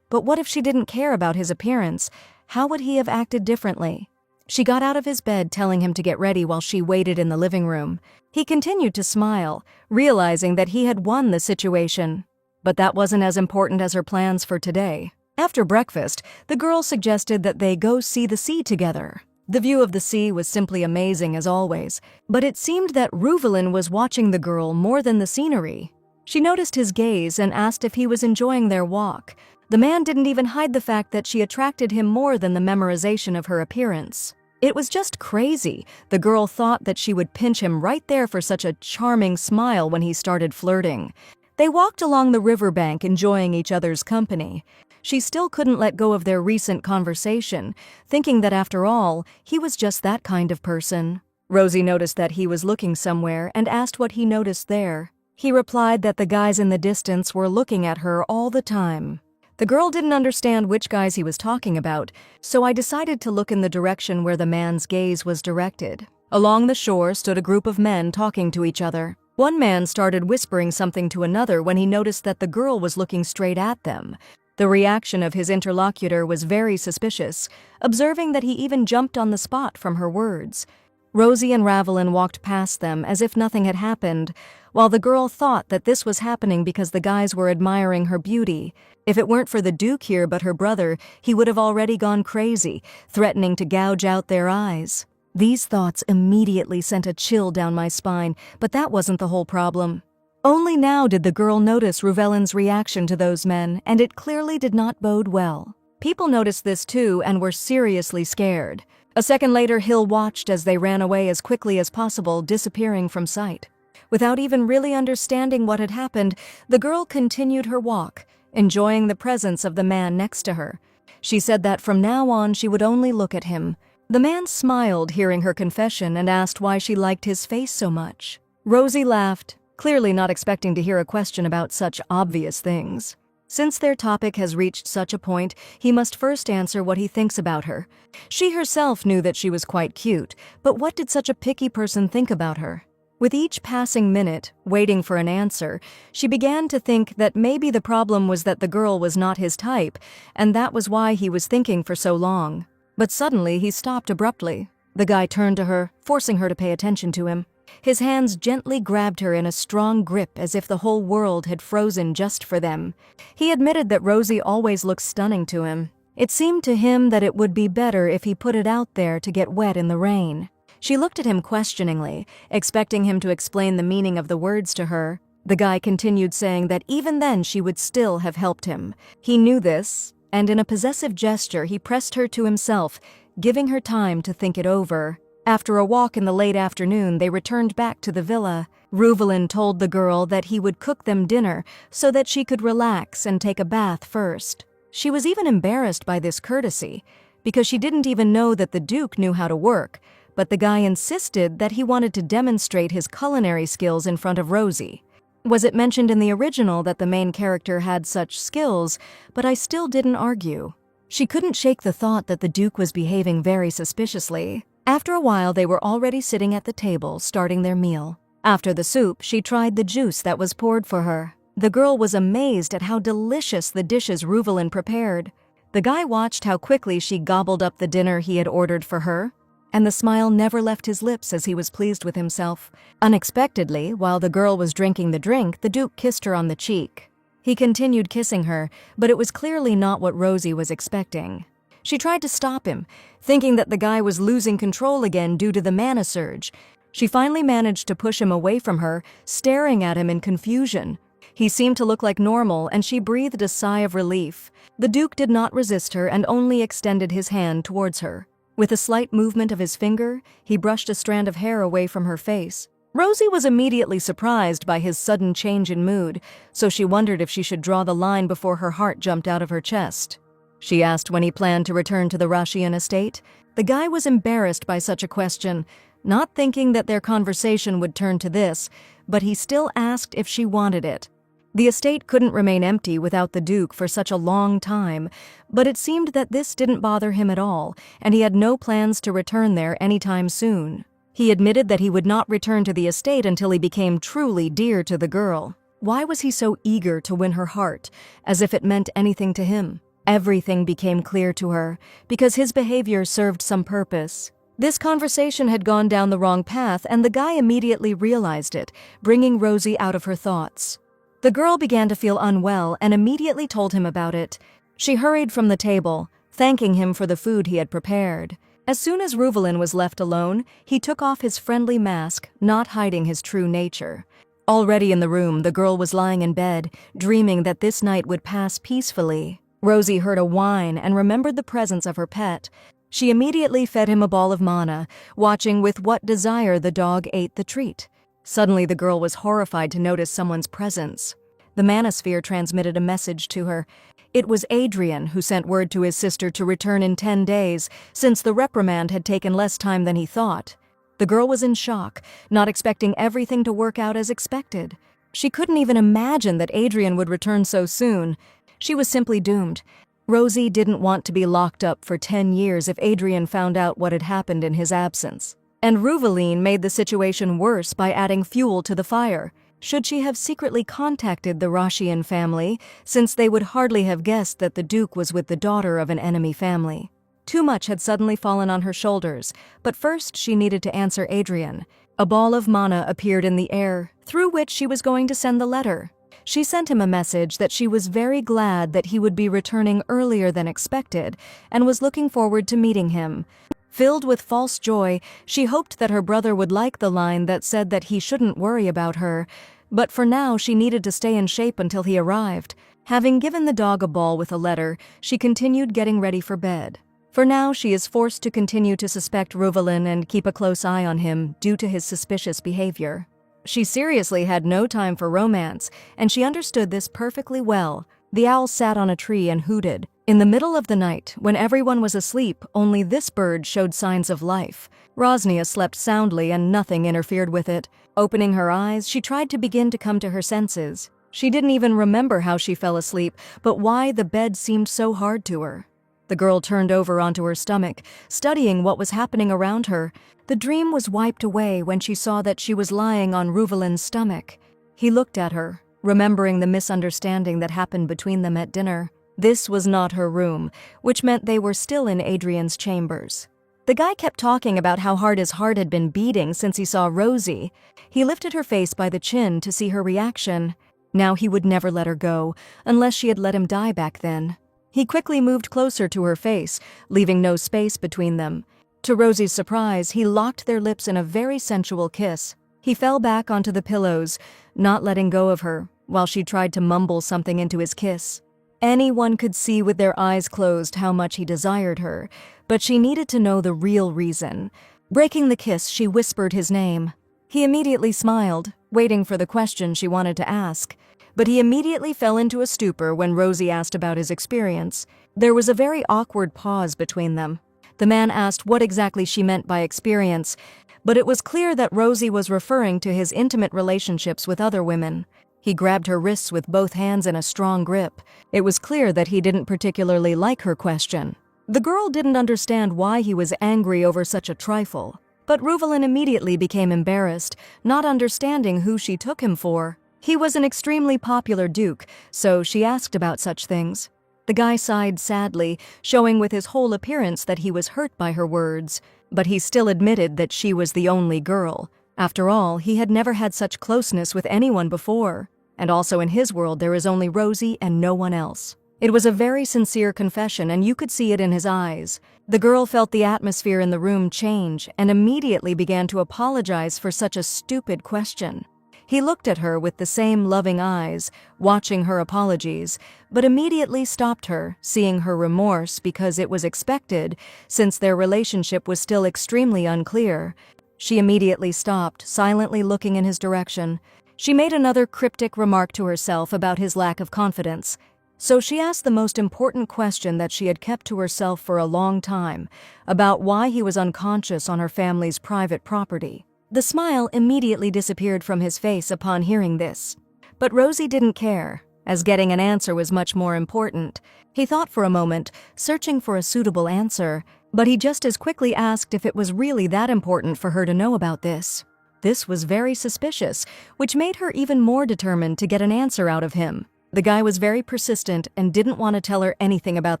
Speaker 1: But what if she didn't care about his appearance? How would he have acted differently? She got out of his bed, telling him to get ready while she waited in the living room. He continued to smile, realizing that he had won the situation. But that wasn't as important as her plans for today. After breakfast, the girl suggested that they go see the sea together. The view of the sea was simply amazing as always, but it seemed that Reuvelin was watching the girl more than the scenery. She noticed his gaze and asked if he was enjoying their walk. The man didn't even hide the fact that she attracted him more than the memorization of her appearance. It was just crazy. The girl thought that she would pinch him right there for such a charming smile when he started flirting. They walked along the riverbank, enjoying each other's company. She still couldn't let go of their recent conversation, thinking that after all, he was just that kind of person. Rosie noticed that he was looking somewhere and asked what he noticed there. He replied that the guys in the distance were looking at her all the time. The girl didn't understand which guys he was talking about, so I decided to look in the direction where the man's gaze was directed. Along the shore stood a group of men talking to each other. One man started whispering something to another when he noticed that the girl was looking straight at them. The reaction of his interlocutor was very suspicious, observing that he even jumped on the spot from her words. Rosie and Reuvelin walked past them as if nothing had happened, while the girl thought that this was happening because the guys were admiring her beauty. If it weren't for the Duke here but her brother, he would have already gone crazy, threatening to gouge out their eyes. These thoughts immediately sent a chill down my spine, but that wasn't the whole problem. Only now did the girl notice Reuvelin's reaction to those men, and it clearly did not bode well. People noticed this too and were seriously scared. A second later, Hill watched as they ran away as quickly as possible, disappearing from sight. Without even really understanding what had happened, the girl continued her walk, enjoying the presence of the man next to her. She said that from now on she would only look at him. The man smiled, hearing her confession, and asked why she liked his face so much. Rosie laughed, clearly not expecting to hear a question about such obvious things. Since their topic has reached such a point, he must first answer what he thinks about her. She herself knew that she was quite cute, but what did such a picky person think about her? With each passing minute, waiting for an answer, she began to think that maybe the problem was that the girl was not his type, and that was why he was thinking for so long. But suddenly he stopped abruptly. The guy turned to her, forcing her to pay attention to him. His hands gently grabbed her in a strong grip as if the whole world had frozen just for them. He admitted that Rosie always looked stunning to him. It seemed to him that it would be better if he put it out there to get wet in the rain. She looked at him questioningly, expecting him to explain the meaning of the words to her. The guy continued saying that even then she would still have helped him. He knew this, and in a possessive gesture he pressed her to himself, giving her time to think it over. After a walk in the late afternoon, they returned back to the villa. Reuvelin told the girl that he would cook them dinner so that she could relax and take a bath first. She was even embarrassed by this courtesy, because she didn't even know that the Duke knew how to work, but the guy insisted that he wanted to demonstrate his culinary skills in front of Rosie. Was it mentioned in the original that the main character had such skills, but I still didn't argue. She couldn't shake the thought that the Duke was behaving very suspiciously. After a while, they were already sitting at the table, starting their meal. After the soup, she tried the juice that was poured for her. The girl was amazed at how delicious the dishes Reuvelin prepared. The guy watched how quickly she gobbled up the dinner he had ordered for her, and the smile never left his lips as he was pleased with himself. Unexpectedly, while the girl was drinking the drink, the Duke kissed her on the cheek. He continued kissing her, but it was clearly not what Rosie was expecting. She tried to stop him, thinking that the guy was losing control again due to the mana surge. She finally managed to push him away from her, staring at him in confusion. He seemed to look like normal, and she breathed a sigh of relief. The Duke did not resist her and only extended his hand towards her. With a slight movement of his finger, he brushed a strand of hair away from her face. Rosie was immediately surprised by his sudden change in mood, so she wondered if she should draw the line before her heart jumped out of her chest. she asked when he planned to return to the Rashian estate. The guy was embarrassed by such a question, not thinking that their conversation would turn to this, but he still asked if she wanted it. The estate couldn't remain empty without the Duke for such a long time, but it seemed that this didn't bother him at all, and he had no plans to return there anytime soon. He admitted that he would not return to the estate until he became truly dear to the girl. Why was he so eager to win her heart, as if it meant anything to him? Everything became clear to her, because his behavior served some purpose. This conversation had gone down the wrong path, and the guy immediately realized it, bringing Rosie out of her thoughts. The girl began to feel unwell and immediately told him about it. She hurried from the table, thanking him for the food he had prepared. As soon as Reuvelin was left alone, he took off his friendly mask, not hiding his true nature. Already in the room, the girl was lying in bed, dreaming that this night would pass peacefully. Rosie heard a whine and remembered the presence of her pet. She immediately fed him a ball of mana, watching with what desire the dog ate the treat. Suddenly, the girl was horrified to notice someone's presence. The manosphere transmitted a message to her. It was Adrian who sent word to his sister to return in 10 days, since the reprimand had taken less time than he thought. The girl was in shock, not expecting everything to work out as expected. She couldn't even imagine that Adrian would return so soon. She was simply doomed. Rosie didn't want to be locked up for 10 years if Adrian found out what had happened in his absence. And Reuvelin made the situation worse by adding fuel to the fire. Should she have secretly contacted the Rashian family, since they would hardly have guessed that the Duke was with the daughter of an enemy family? Too much had suddenly fallen on her shoulders, but first she needed to answer Adrian. A ball of mana appeared in the air, through which she was going to send the letter. She sent him a message that she was very glad that he would be returning earlier than expected, and was looking forward to meeting him. Filled with false joy, she hoped that her brother would like the line that said that he shouldn't worry about her, but for now she needed to stay in shape until he arrived. Having given the dog a ball with a letter, she continued getting ready for bed. For now, she is forced to continue to suspect Reuvelin and keep a close eye on him due to his suspicious behavior. She seriously had no time for romance, and she understood this perfectly well. The owl sat on a tree and hooted. In the middle of the night, when everyone was asleep, only this bird showed signs of life. Rosnia slept soundly and nothing interfered with it. Opening her eyes, she tried to begin to come to her senses. She didn't even remember how she fell asleep, but why the bed seemed so hard to her. The girl turned over onto her stomach, studying what was happening around her. The dream was wiped away when she saw that she was lying on Reuvelin's stomach. He looked at her, remembering the misunderstanding that happened between them at dinner. This was not her room, which meant they were still in Adrian's chambers. The guy kept talking about how hard his heart had been beating since he saw Rosie. He lifted her face by the chin to see her reaction. Now he would never let her go, unless she had let him die back then. He quickly moved closer to her face, leaving no space between them. To Rosie's surprise, he locked their lips in a very sensual kiss. He fell back onto the pillows, not letting go of her, while she tried to mumble something into his kiss. Anyone could see with their eyes closed how much he desired her, but she needed to know the real reason. Breaking the kiss, she whispered his name. He immediately smiled, waiting for the question she wanted to ask. But he immediately fell into a stupor when Rosie asked about his experience. There was a very awkward pause between them. The man asked what exactly she meant by experience, but it was clear that Rosie was referring to his intimate relationships with other women. He grabbed her wrists with both hands in a strong grip. It was clear that he didn't particularly like her question. The girl didn't understand why he was angry over such a trifle, but Reuvelin immediately became embarrassed, not understanding who she took him for. He was an extremely popular duke, so she asked about such things. The guy sighed sadly, showing with his whole appearance that he was hurt by her words, but he still admitted that she was the only girl. After all, he had never had such closeness with anyone before, and also in his world there is only Rosie and no one else. It was a very sincere confession, and you could see it in his eyes. The girl felt the atmosphere in the room change and immediately began to apologize for such a stupid question. He looked at her with the same loving eyes, watching her apologies, but immediately stopped her, seeing her remorse because it was expected, since their relationship was still extremely unclear. She immediately stopped, silently looking in his direction. She made another cryptic remark to herself about his lack of confidence. So she asked the most important question that she had kept to herself for a long time, about why he was unconscious on her family's private property. The smile immediately disappeared from his face upon hearing this. But Rosie didn't care, as getting an answer was much more important. He thought for a moment, searching for a suitable answer, but he just as quickly asked if it was really that important for her to know about this. This was very suspicious, which made her even more determined to get an answer out of him. The guy was very persistent and didn't want to tell her anything about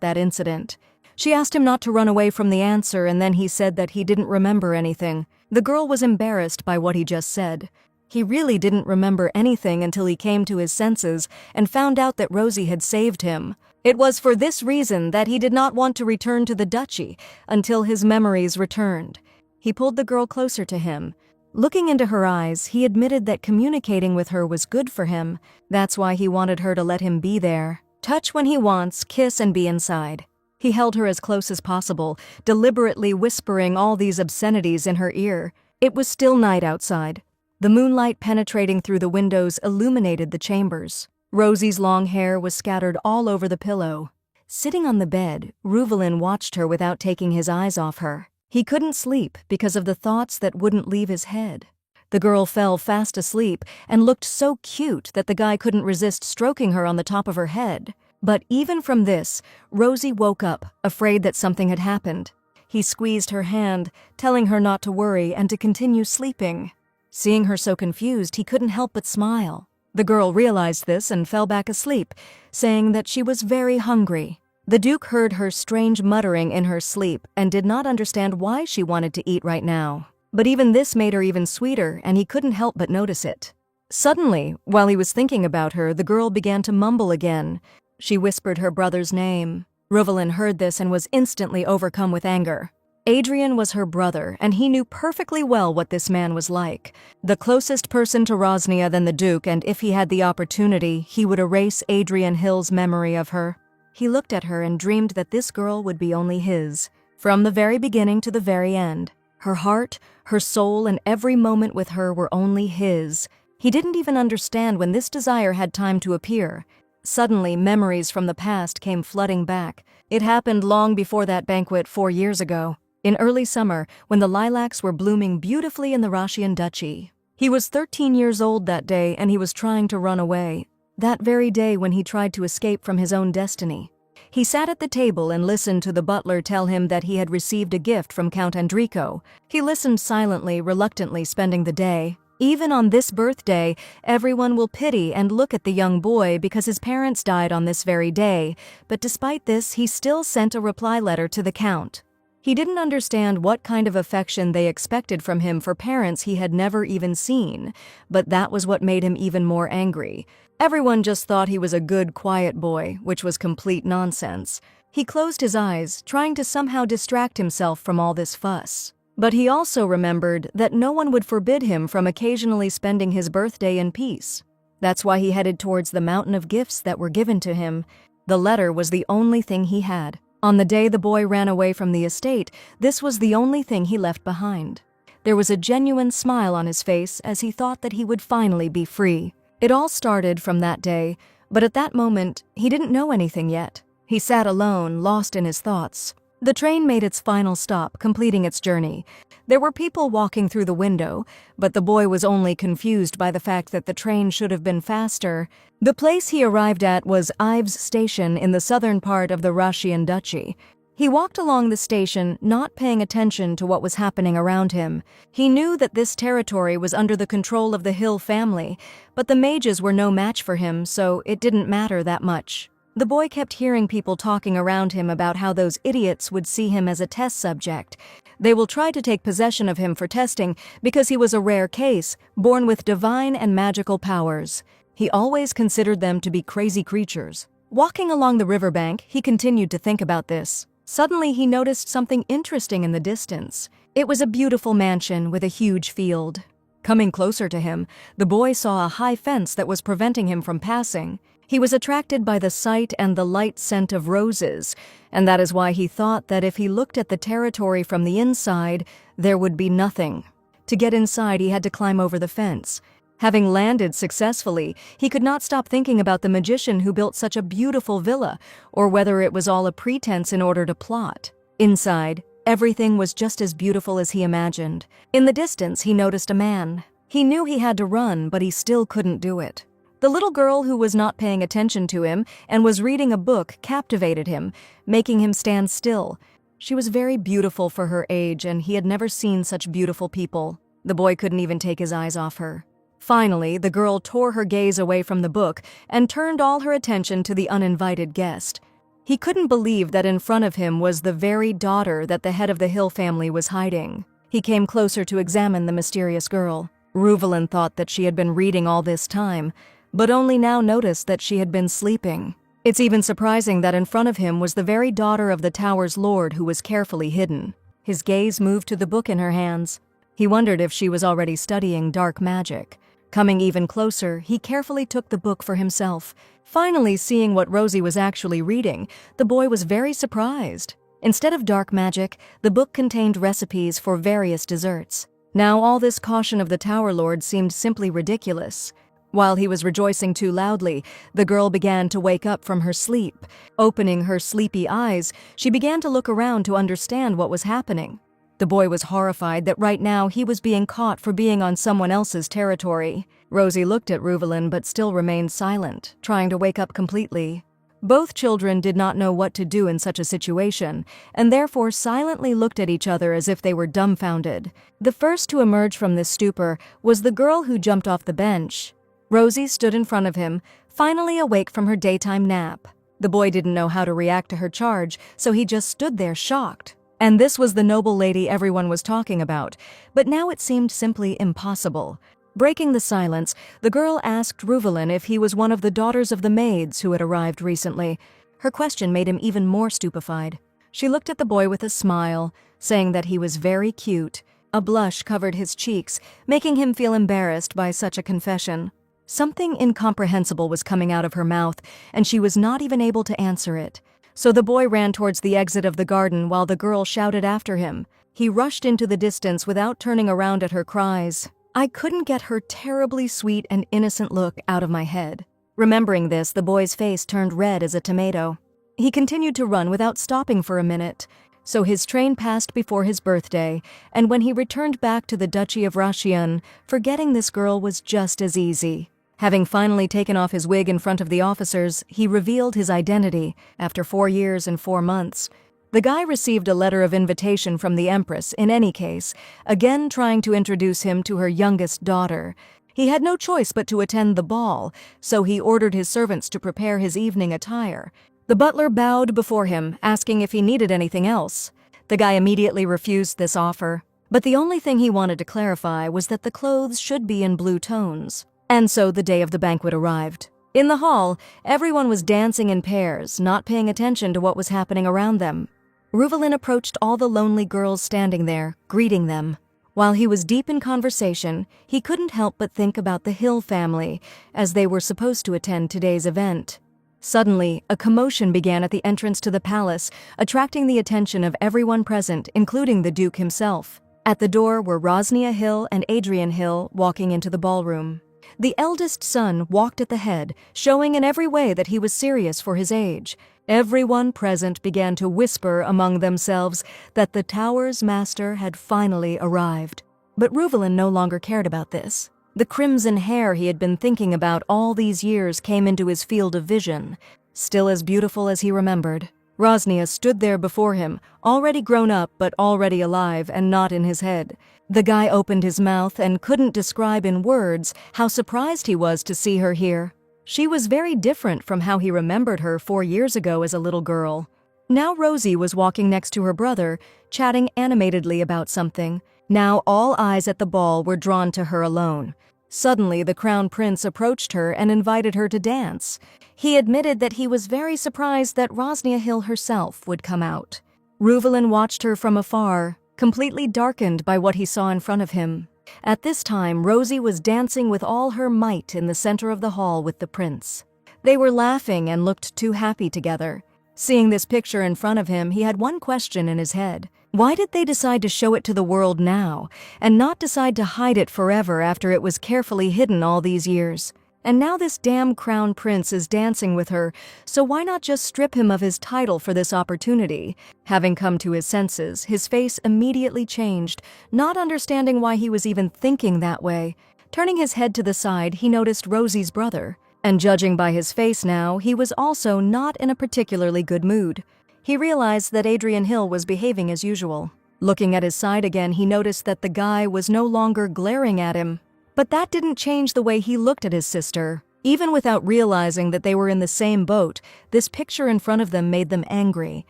Speaker 1: that incident. She asked him not to run away from the answer, and then he said that he didn't remember anything. The girl was embarrassed by what he just said. He really didn't remember anything until he came to his senses and found out that Rosie had saved him. It was for this reason that he did not want to return to the duchy until his memories returned. He pulled the girl closer to him. Looking into her eyes, he admitted that communicating with her was good for him. That's why he wanted her to let him be there. Touch when he wants, kiss and be inside. He held her as close as possible, deliberately whispering all these obscenities in her ear. It was still night outside. The moonlight penetrating through the windows illuminated the chambers. Rosie's long hair was scattered all over the pillow. Sitting on the bed, Reuvelin watched her without taking his eyes off her. He couldn't sleep because of the thoughts that wouldn't leave his head. The girl fell fast asleep and looked so cute that the guy couldn't resist stroking her on the top of her head. But even from this, Rosie woke up, afraid that something had happened. He squeezed her hand, telling her not to worry and to continue sleeping. Seeing her so confused, he couldn't help but smile. The girl realized this and fell back asleep, saying that she was very hungry. The Duke heard her strange muttering in her sleep and did not understand why she wanted to eat right now. But even this made her even sweeter, and he couldn't help but notice it. Suddenly, while he was thinking about her, the girl began to mumble again. She whispered her brother's name. Reuvelin heard this and was instantly overcome with anger. Adrian was her brother, and he knew perfectly well what this man was like. The closest person to Rosnia than the Duke, and if he had the opportunity, he would erase Adrian Hill's memory of her. He looked at her and dreamed that this girl would be only his, from the very beginning to the very end. Her heart, her soul, and every moment with her were only his. He didn't even understand when this desire had time to appear. Suddenly, memories from the past came flooding back. It happened long before that banquet 4 years ago, in early summer, when the lilacs were blooming beautifully in the Russian duchy. He was 13 years old that day, and he was trying to run away. That very day when he tried to escape from his own destiny. He sat at the table and listened to the butler tell him that he had received a gift from Count Andrico. He listened silently, reluctantly spending the day. Even on this birthday, everyone will pity and look at the young boy because his parents died on this very day, but despite this, he still sent a reply letter to the Count. He didn't understand what kind of affection they expected from him for parents he had never even seen, but that was what made him even more angry. Everyone just thought he was a good, quiet boy, which was complete nonsense. He closed his eyes, trying to somehow distract himself from all this fuss. But he also remembered that no one would forbid him from occasionally spending his birthday in peace. That's why he headed towards the mountain of gifts that were given to him. The letter was the only thing he had. On the day the boy ran away from the estate, this was the only thing he left behind. There was a genuine smile on his face as he thought that he would finally be free. It all started from that day, but at that moment, he didn't know anything yet. He sat alone, lost in his thoughts. The train made its final stop, completing its journey. There were people walking through the window, but the boy was only confused by the fact that the train should have been faster. The place he arrived at was Ives Station in the southern part of the Russian duchy. He walked along the station, not paying attention to what was happening around him. He knew that this territory was under the control of the Hill family, but the mages were no match for him, so it didn't matter that much. The boy kept hearing people talking around him about how those idiots would see him as a test subject. They will try to take possession of him for testing because he was a rare case, born with divine and magical powers. He always considered them to be crazy creatures. Walking along the riverbank, he continued to think about this. Suddenly, he noticed something interesting in the distance. It was a beautiful mansion with a huge field. Coming closer to him, the boy saw a high fence that was preventing him from passing. He was attracted by the sight and the light scent of roses, and that is why he thought that if he looked at the territory from the inside, there would be nothing. To get inside, he had to climb over the fence. Having landed successfully, he could not stop thinking about the magician who built such a beautiful villa, or whether it was all a pretense in order to plot. Inside, everything was just as beautiful as he imagined. In the distance, he noticed a man. He knew he had to run, but he still couldn't do it. The little girl who was not paying attention to him and was reading a book captivated him, making him stand still. She was very beautiful for her age, and he had never seen such beautiful people. The boy couldn't even take his eyes off her. Finally, the girl tore her gaze away from the book and turned all her attention to the uninvited guest. He couldn't believe that in front of him was the very daughter that the head of the Hill family was hiding. He came closer to examine the mysterious girl. Reuvelin thought that she had been reading all this time, but only now noticed that she had been sleeping. It's even surprising that in front of him was the very daughter of the tower's lord who was carefully hidden. His gaze moved to the book in her hands. He wondered if she was already studying dark magic. Coming even closer, he carefully took the book for himself. Finally, seeing what Rosie was actually reading, the boy was very surprised. Instead of dark magic, the book contained recipes for various desserts. Now all this caution of the Tower Lord seemed simply ridiculous. While he was rejoicing too loudly, the girl began to wake up from her sleep. Opening her sleepy eyes, she began to look around to understand what was happening. The boy was horrified that right now he was being caught for being on someone else's territory. Rosie looked at Reuvelin but still remained silent, trying to wake up completely. Both children did not know what to do in such a situation, and therefore silently looked at each other as if they were dumbfounded. The first to emerge from this stupor was the girl who jumped off the bench. Rosie stood in front of him, finally awake from her daytime nap. The boy didn't know how to react to her charge, so he just stood there shocked. And this was the noble lady everyone was talking about, but now it seemed simply impossible. Breaking the silence, the girl asked Reuvelin if he was one of the daughters of the maids who had arrived recently. Her question made him even more stupefied. She looked at the boy with a smile, saying that he was very cute. A blush covered his cheeks, making him feel embarrassed by such a confession. Something incomprehensible was coming out of her mouth, and she was not even able to answer it. So the boy ran towards the exit of the garden while the girl shouted after him. He rushed into the distance without turning around at her cries. I couldn't get her terribly sweet and innocent look out of my head. Remembering this, the boy's face turned red as a tomato. He continued to run without stopping for a minute. So his train passed before his birthday, and when he returned back to the Duchy of Rashian, forgetting this girl was just as easy. Having finally taken off his wig in front of the officers, he revealed his identity after 4 years and 4 months. The guy received a letter of invitation from the Empress in any case, again trying to introduce him to her youngest daughter. He had no choice but to attend the ball, so he ordered his servants to prepare his evening attire. The butler bowed before him, asking if he needed anything else. The guy immediately refused this offer, but the only thing he wanted to clarify was that the clothes should be in blue tones. And so the day of the banquet arrived. In the hall, everyone was dancing in pairs, not paying attention to what was happening around them. Reuvelin approached all the lonely girls standing there, greeting them. While he was deep in conversation, he couldn't help but think about the Hill family, as they were supposed to attend today's event. Suddenly, a commotion began at the entrance to the palace, attracting the attention of everyone present, including the Duke himself. At the door were Rosnia Hill and Adrian Hill walking into the ballroom. The eldest son walked at the head, showing in every way that he was serious for his age. Everyone present began to whisper among themselves that the tower's master had finally arrived. But Reuvelin no longer cared about this. The crimson hair he had been thinking about all these years came into his field of vision, still as beautiful as he remembered. Rosnia stood there before him, already grown up but already alive and not in his head. The guy opened his mouth and couldn't describe in words how surprised he was to see her here. She was very different from how he remembered her 4 years ago as a little girl. Now Rosie was walking next to her brother, chatting animatedly about something. Now all eyes at the ball were drawn to her alone. Suddenly, the crown prince approached her and invited her to dance. He admitted that he was very surprised that Rosnia Hill herself would come out. Reuvelin watched her from afar, completely darkened by what he saw in front of him. At this time, Rosie was dancing with all her might in the center of the hall with the prince. They were laughing and looked too happy together. Seeing this picture in front of him, he had one question in his head. Why did they decide to show it to the world now, and not decide to hide it forever after it was carefully hidden all these years? And now this damn crown prince is dancing with her, so why not just strip him of his title for this opportunity? Having come to his senses, his face immediately changed, not understanding why he was even thinking that way. Turning his head to the side, he noticed Rosie's brother, and judging by his face now, he was also not in a particularly good mood. He realized that Adrian Hill was behaving as usual. Looking at his side again, he noticed that the guy was no longer glaring at him. But that didn't change the way he looked at his sister. Even without realizing that they were in the same boat, this picture in front of them made them angry.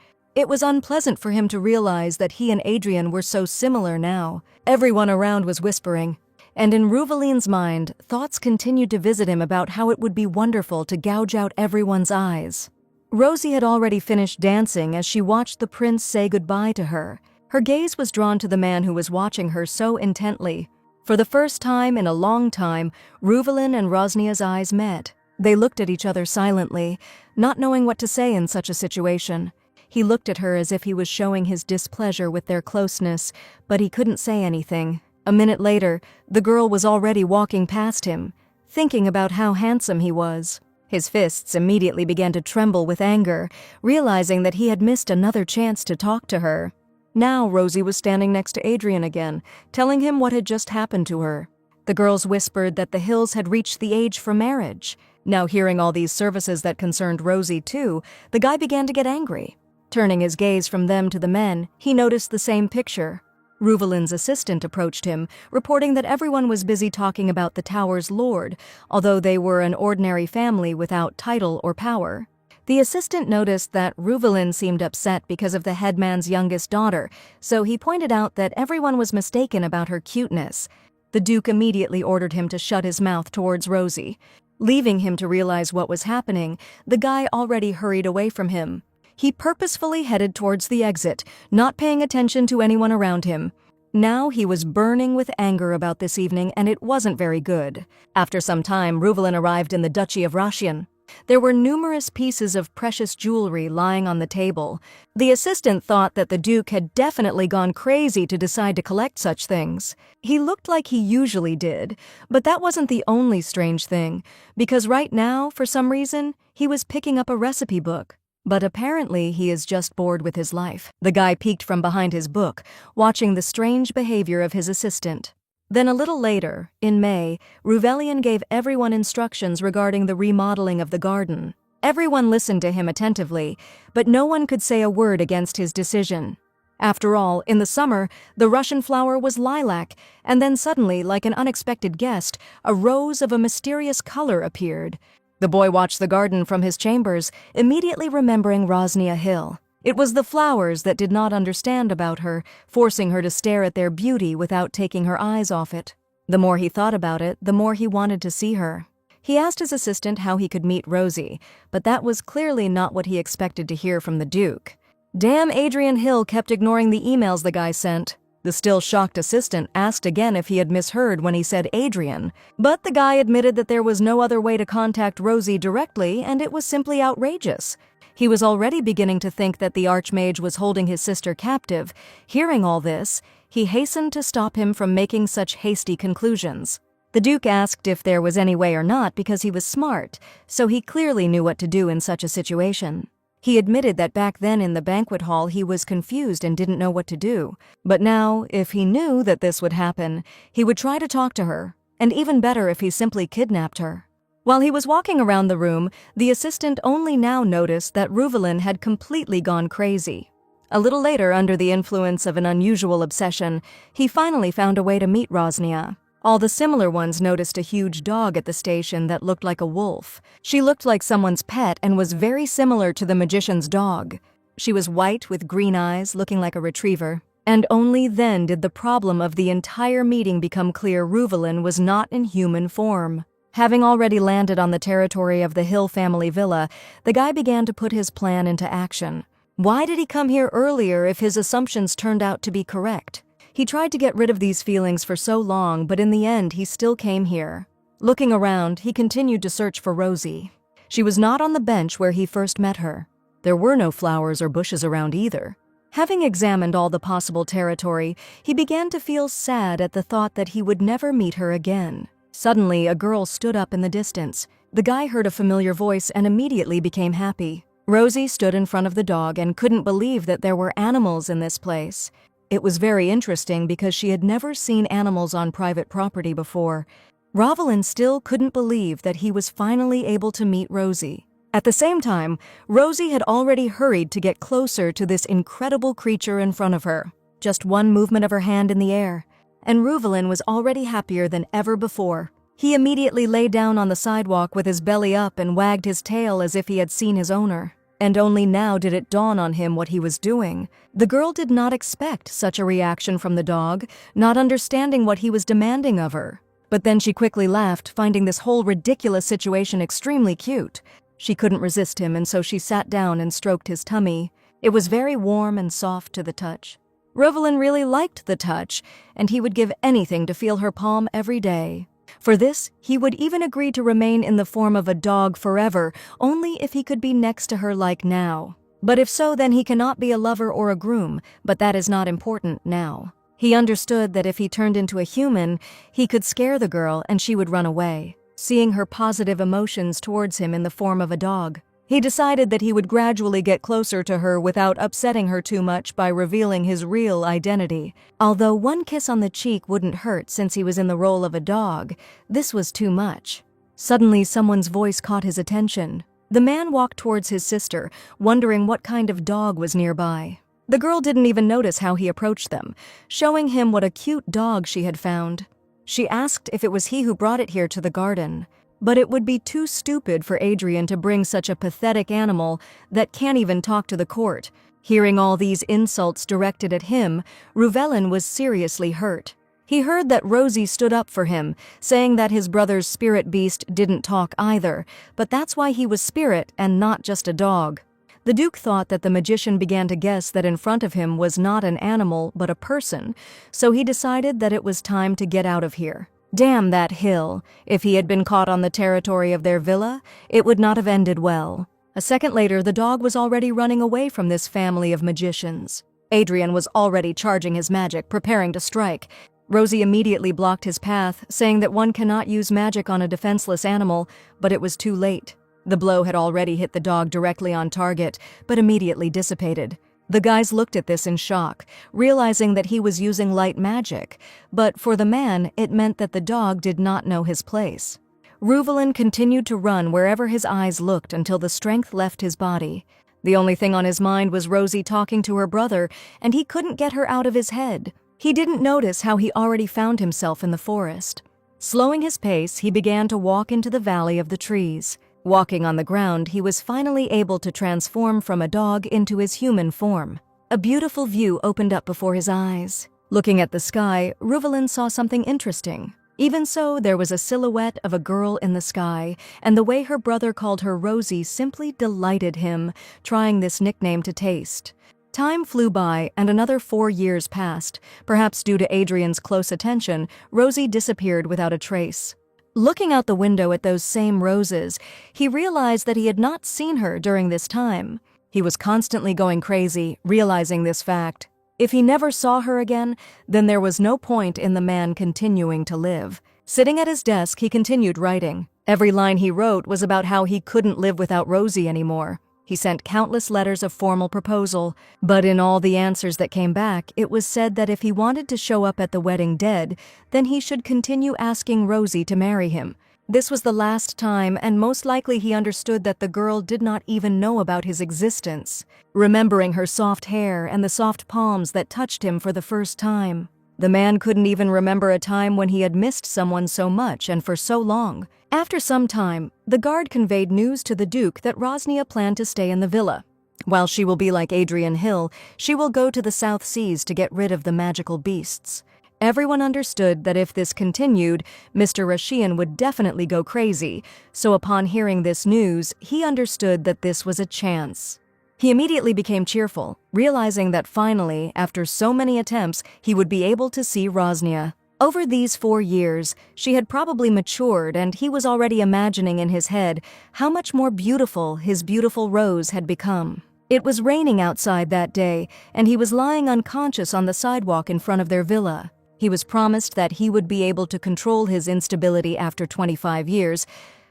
Speaker 1: It was unpleasant for him to realize that he and Adrian were so similar now. Everyone around was whispering. And in Ruveline's mind, thoughts continued to visit him about how it would be wonderful to gouge out everyone's eyes. Rosie had already finished dancing as she watched the prince say goodbye to her. Her gaze was drawn to the man who was watching her so intently. For the first time in a long time, Ruvelin and Rosnia's eyes met. They looked at each other silently, not knowing what to say in such a situation. He looked at her as if he was showing his displeasure with their closeness, but he couldn't say anything. A minute later, the girl was already walking past him, thinking about how handsome he was. His fists immediately began to tremble with anger, realizing that he had missed another chance to talk to her. Now Rosie was standing next to Adrian again, telling him what had just happened to her. The girls whispered that the Hills had reached the age for marriage. Now hearing all these services that concerned Rosie too, the guy began to get angry. Turning his gaze from them to the men, he noticed the same picture. Ruvelin's assistant approached him, reporting that everyone was busy talking about the tower's lord, although they were an ordinary family without title or power. The assistant noticed that Ruvelin seemed upset because of the headman's youngest daughter, so he pointed out that everyone was mistaken about her cuteness. The Duke immediately ordered him to shut his mouth towards Rosie. Leaving him to realize what was happening, the guy already hurried away from him. He purposefully headed towards the exit, not paying attention to anyone around him. Now he was burning with anger about this evening, and it wasn't very good. After some time, Ruvelin arrived in the Duchy of Rashian. There were numerous pieces of precious jewelry lying on the table. The assistant thought that the Duke had definitely gone crazy to decide to collect such things. He looked like he usually did, but that wasn't the only strange thing, because right now, for some reason, he was picking up a recipe book. But apparently he is just bored with his life. The guy peeked from behind his book, watching the strange behavior of his assistant. Then a little later, in May, Ruvelian gave everyone instructions regarding the remodeling of the garden. Everyone listened to him attentively, but no one could say a word against his decision. After all, in the summer, the Russian flower was lilac, and then suddenly, like an unexpected guest, a rose of a mysterious color appeared. The boy watched the garden from his chambers, immediately remembering Rosnia Hill. It was the flowers that did not understand about her, forcing her to stare at their beauty without taking her eyes off it. The more he thought about it, the more he wanted to see her. He asked his assistant how he could meet Rosie, but that was clearly not what he expected to hear from the Duke. Damn, Adrian Hill kept ignoring the emails the guy sent. The still shocked assistant asked again if he had misheard when he said Adrian, but the guy admitted that there was no other way to contact Rosie directly, and it was simply outrageous. He was already beginning to think that the Archmage was holding his sister captive. Hearing all this, he hastened to stop him from making such hasty conclusions. The Duke asked if there was any way or not because he was smart, so he clearly knew what to do in such a situation. He admitted that back then in the banquet hall he was confused and didn't know what to do. But now, if he knew that this would happen, he would try to talk to her, and even better if he simply kidnapped her. While he was walking around the room, the assistant only now noticed that Ruvelin had completely gone crazy. A little later, under the influence of an unusual obsession, he finally found a way to meet Rosnia. All the similar ones noticed a huge dog at the station that looked like a wolf. She looked like someone's pet and was very similar to the magician's dog. She was white with green eyes, looking like a retriever. And only then did the problem of the entire meeting become clear: Ruvelin was not in human form. Having already landed on the territory of the Hill family villa, the guy began to put his plan into action. Why did he come here earlier if his assumptions turned out to be correct? He tried to get rid of these feelings for so long, but in the end he still came here. Looking around, he continued to search for Rosie. She was not on the bench where he first met her. There were no flowers or bushes around either. Having examined all the possible territory, he began to feel sad at the thought that he would never meet her again. Suddenly, a girl stood up in the distance. The guy heard a familiar voice and immediately became happy. Rosie stood in front of the dog and couldn't believe that there were animals in this place. It was very interesting because she had never seen animals on private property before. Rosalind still couldn't believe that he was finally able to meet Rosie. At the same time, Rosie had already hurried to get closer to this incredible creature in front of her. Just one movement of her hand in the air, and Rosalind was already happier than ever before. He immediately lay down on the sidewalk with his belly up and wagged his tail as if he had seen his owner. And only now did it dawn on him what he was doing. The girl did not expect such a reaction from the dog, not understanding what he was demanding of her. But then she quickly laughed, finding this whole ridiculous situation extremely cute. She couldn't resist him, and so she sat down and stroked his tummy. It was very warm and soft to the touch. Rosalind really liked the touch, and he would give anything to feel her palm every day. For this, he would even agree to remain in the form of a dog forever, only if he could be next to her like now. But if so, then he cannot be a lover or a groom, but that is not important now. He understood that if he turned into a human, he could scare the girl and she would run away, seeing her positive emotions towards him in the form of a dog. He decided that he would gradually get closer to her without upsetting her too much by revealing his real identity. Although one kiss on the cheek wouldn't hurt since he was in the role of a dog, this was too much. Suddenly, someone's voice caught his attention. The man walked towards his sister, wondering what kind of dog was nearby. The girl didn't even notice how he approached them, showing him what a cute dog she had found. She asked if it was he who brought it here to the garden. But it would be too stupid for Adrian to bring such a pathetic animal that can't even talk to the court. Hearing all these insults directed at him, Rosalind was seriously hurt. He heard that Rosie stood up for him, saying that his brother's spirit beast didn't talk either, but that's why he was spirit and not just a dog. The Duke thought that the magician began to guess that in front of him was not an animal but a person, so he decided that it was time to get out of here. Damn that hill. If he had been caught on the territory of their villa, it would not have ended well. A second later, the dog was already running away from this family of magicians. Adrian was already charging his magic, preparing to strike. Rosie immediately blocked his path, saying that one cannot use magic on a defenseless animal, but it was too late. The blow had already hit the dog directly on target, but immediately dissipated. The guys looked at this in shock, realizing that he was using light magic, but for the man, it meant that the dog did not know his place. Rosalind continued to run wherever his eyes looked until the strength left his body. The only thing on his mind was Rosie talking to her brother, and he couldn't get her out of his head. He didn't notice how he already found himself in the forest. Slowing his pace, he began to walk into the valley of the trees. Walking on the ground, he was finally able to transform from a dog into his human form. A beautiful view opened up before his eyes. Looking at the sky, Rosalind saw something interesting. Even so, there was a silhouette of a girl in the sky, and the way her brother called her Rosie simply delighted him, trying this nickname to taste. Time flew by, and another 4 years passed. Perhaps due to Adrian's close attention, Rosie disappeared without a trace. Looking out the window at those same roses, he realized that he had not seen her during this time. He was constantly going crazy, realizing this fact. If he never saw her again, then there was no point in the man continuing to live. Sitting at his desk, he continued writing. Every line he wrote was about how he couldn't live without Rosie anymore. He sent countless letters of formal proposal, but in all the answers that came back, it was said that if he wanted to show up at the wedding dead, then he should continue asking Rosie to marry him. This was the last time, and most likely he understood that the girl did not even know about his existence, remembering her soft hair and the soft palms that touched him for the first time. The man couldn't even remember a time when he had missed someone so much and for so long. After some time, the guard conveyed news to the Duke that Rosnia planned to stay in the villa. While she will be like Adrian Hill, she will go to the South Seas to get rid of the magical beasts. Everyone understood that if this continued, Mr. Rashian would definitely go crazy, so upon hearing this news, he understood that this was a chance. He immediately became cheerful, realizing that finally, after so many attempts, he would be able to see Rosnia. Over these 4 years, she had probably matured, and he was already imagining in his head how much more beautiful his beautiful Rose had become. It was raining outside that day, and he was lying unconscious on the sidewalk in front of their villa. He was promised that he would be able to control his instability after 25 years,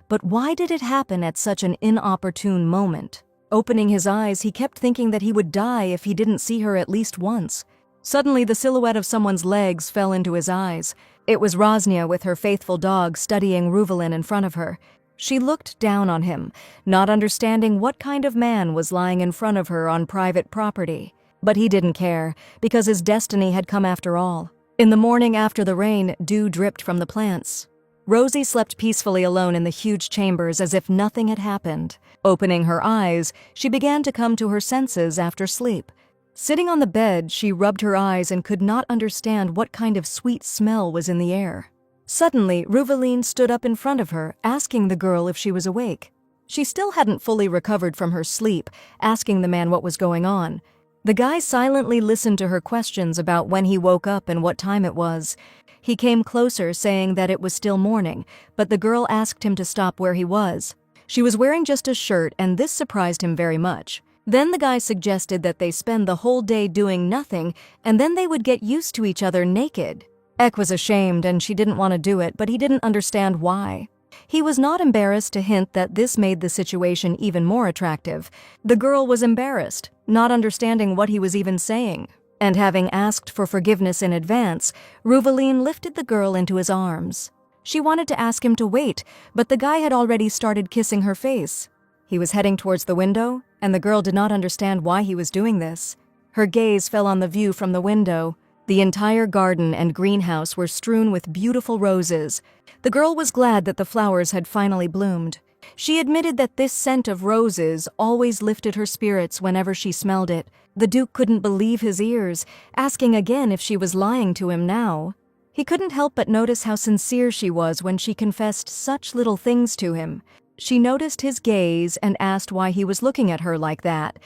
Speaker 1: but why did it happen at such an inopportune moment? Opening his eyes, he kept thinking that he would die if he didn't see her at least once. Suddenly, the silhouette of someone's legs fell into his eyes. It was Rosnia with her faithful dog studying Ruvelin in front of her. She looked down on him, not understanding what kind of man was lying in front of her on private property. But he didn't care, because his destiny had come after all. In the morning after the rain, dew dripped from the plants. Rosie slept peacefully alone in the huge chambers as if nothing had happened. Opening her eyes, she began to come to her senses after sleep. Sitting on the bed, she rubbed her eyes and could not understand what kind of sweet smell was in the air. Suddenly, Ruvelin stood up in front of her, asking the girl if she was awake. She still hadn't fully recovered from her sleep, asking the man what was going on. The guy silently listened to her questions about when he woke up and what time it was. He came closer, saying that it was still morning, but the girl asked him to stop where he was. She was wearing just a shirt, and this surprised him very much. Then the guy suggested that they spend the whole day doing nothing, and then they would get used to each other naked. Ek was ashamed, and she didn't want to do it, but he didn't understand why. He was not embarrassed to hint that this made the situation even more attractive. The girl was embarrassed, not understanding what he was even saying. And having asked for forgiveness in advance, Ruvelin lifted the girl into his arms. She wanted to ask him to wait, but the guy had already started kissing her face. He was heading towards the window, and the girl did not understand why he was doing this. Her gaze fell on the view from the window. The entire garden and greenhouse were strewn with beautiful roses. The girl was glad that the flowers had finally bloomed. She admitted that this scent of roses always lifted her spirits whenever she smelled it. The Duke couldn't believe his ears, asking again if she was lying to him now. He couldn't help but notice how sincere she was when she confessed such little things to him. She noticed his gaze and asked why he was looking at her like that.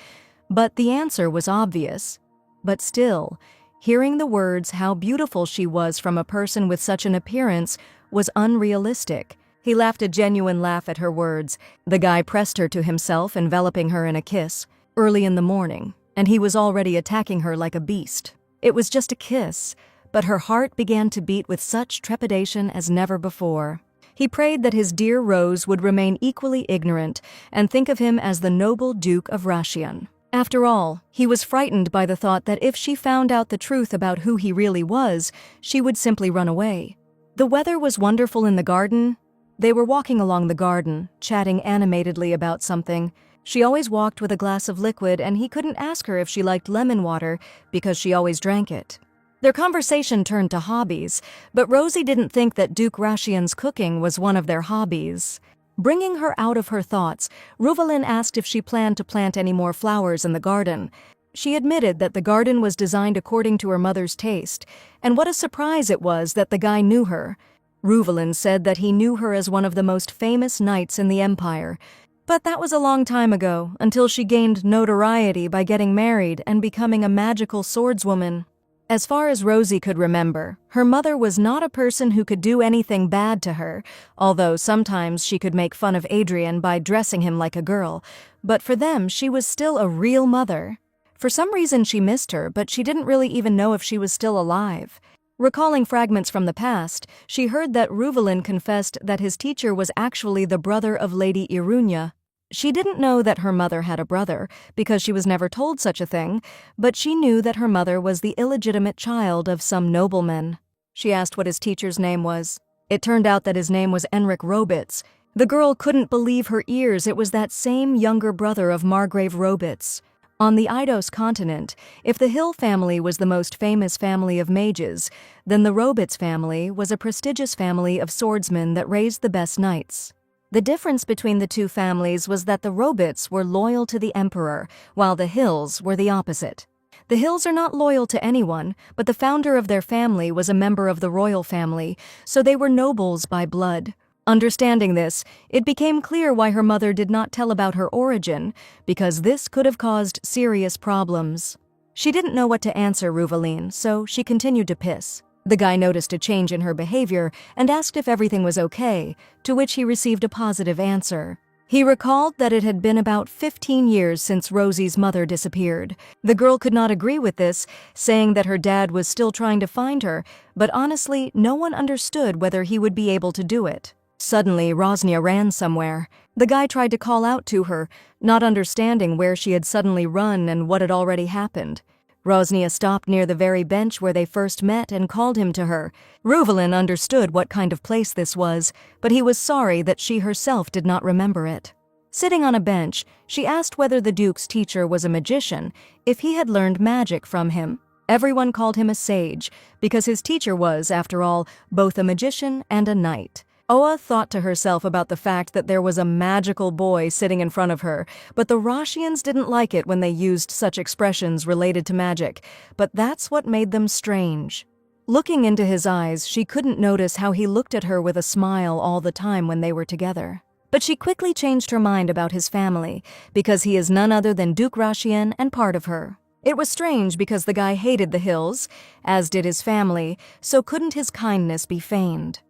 Speaker 1: But the answer was obvious. But still, hearing the words how beautiful she was from a person with such an appearance was unrealistic. He laughed a genuine laugh at her words. The guy pressed her to himself, enveloping her in a kiss, early in the morning, and he was already attacking her like a beast. It was just a kiss, but her heart began to beat with such trepidation as never before. He prayed that his dear Rose would remain equally ignorant and think of him as the noble Duke of Rashian. After all, he was frightened by the thought that if she found out the truth about who he really was, she would simply run away. The weather was wonderful in the garden. They were walking along the garden, chatting animatedly about something. She always walked with a glass of liquid, and he couldn't ask her if she liked lemon water because she always drank it. Their conversation turned to hobbies, but Rosie didn't think that Duke Rashian's cooking was one of their hobbies. Bringing her out of her thoughts, Ruvelin asked if she planned to plant any more flowers in the garden. She admitted that the garden was designed according to her mother's taste, and what a surprise it was that the guy knew her. Ruvelin said that he knew her as one of the most famous knights in the Empire, but that was a long time ago, until she gained notoriety by getting married and becoming a magical swordswoman. As far as Rosie could remember, her mother was not a person who could do anything bad to her, although sometimes she could make fun of Adrian by dressing him like a girl, but for them she was still a real mother. For some reason she missed her, but she didn't really even know if she was still alive. Recalling fragments from the past, she heard that Ruvelin confessed that his teacher was actually the brother of Lady Irunya. She didn't know that her mother had a brother, because she was never told such a thing, but she knew that her mother was the illegitimate child of some nobleman. She asked what his teacher's name was. It turned out that his name was Enric Robitz. The girl couldn't believe her ears. It was that same younger brother of Margrave Robitz. On the Eidos continent, if the Hill family was the most famous family of mages, then the Robitz family was a prestigious family of swordsmen that raised the best knights. The difference between the two families was that the Robitz were loyal to the emperor, while the Hills were the opposite. The Hills are not loyal to anyone, but the founder of their family was a member of the royal family, so they were nobles by blood. Understanding this, it became clear why her mother did not tell about her origin, because this could have caused serious problems. She didn't know what to answer Ruvelin, so she continued to piss. The guy noticed a change in her behavior and asked if everything was okay, to which he received a positive answer. He recalled that it had been about 15 years since Rosie's mother disappeared. The girl could not agree with this, saying that her dad was still trying to find her, but honestly, no one understood whether he would be able to do it. Suddenly, Rosnia ran somewhere. The guy tried to call out to her, not understanding where she had suddenly run and what had already happened. Rosnia stopped near the very bench where they first met and called him to her. Ruvelin understood what kind of place this was, but he was sorry that she herself did not remember it. Sitting on a bench, she asked whether the Duke's teacher was a magician, if he had learned magic from him. Everyone called him a sage, because his teacher was, after all, both a magician and a knight. Oa thought to herself about the fact that there was a magical boy sitting in front of her, but the Roshians didn't like it when they used such expressions related to magic, but that's what made them strange. Looking into his eyes, she couldn't notice how he looked at her with a smile all the time when they were together. But she quickly changed her mind about his family, because he is none other than Duke Roshian and part of her. It was strange because the guy hated the hills, as did his family, so couldn't his kindness be feigned?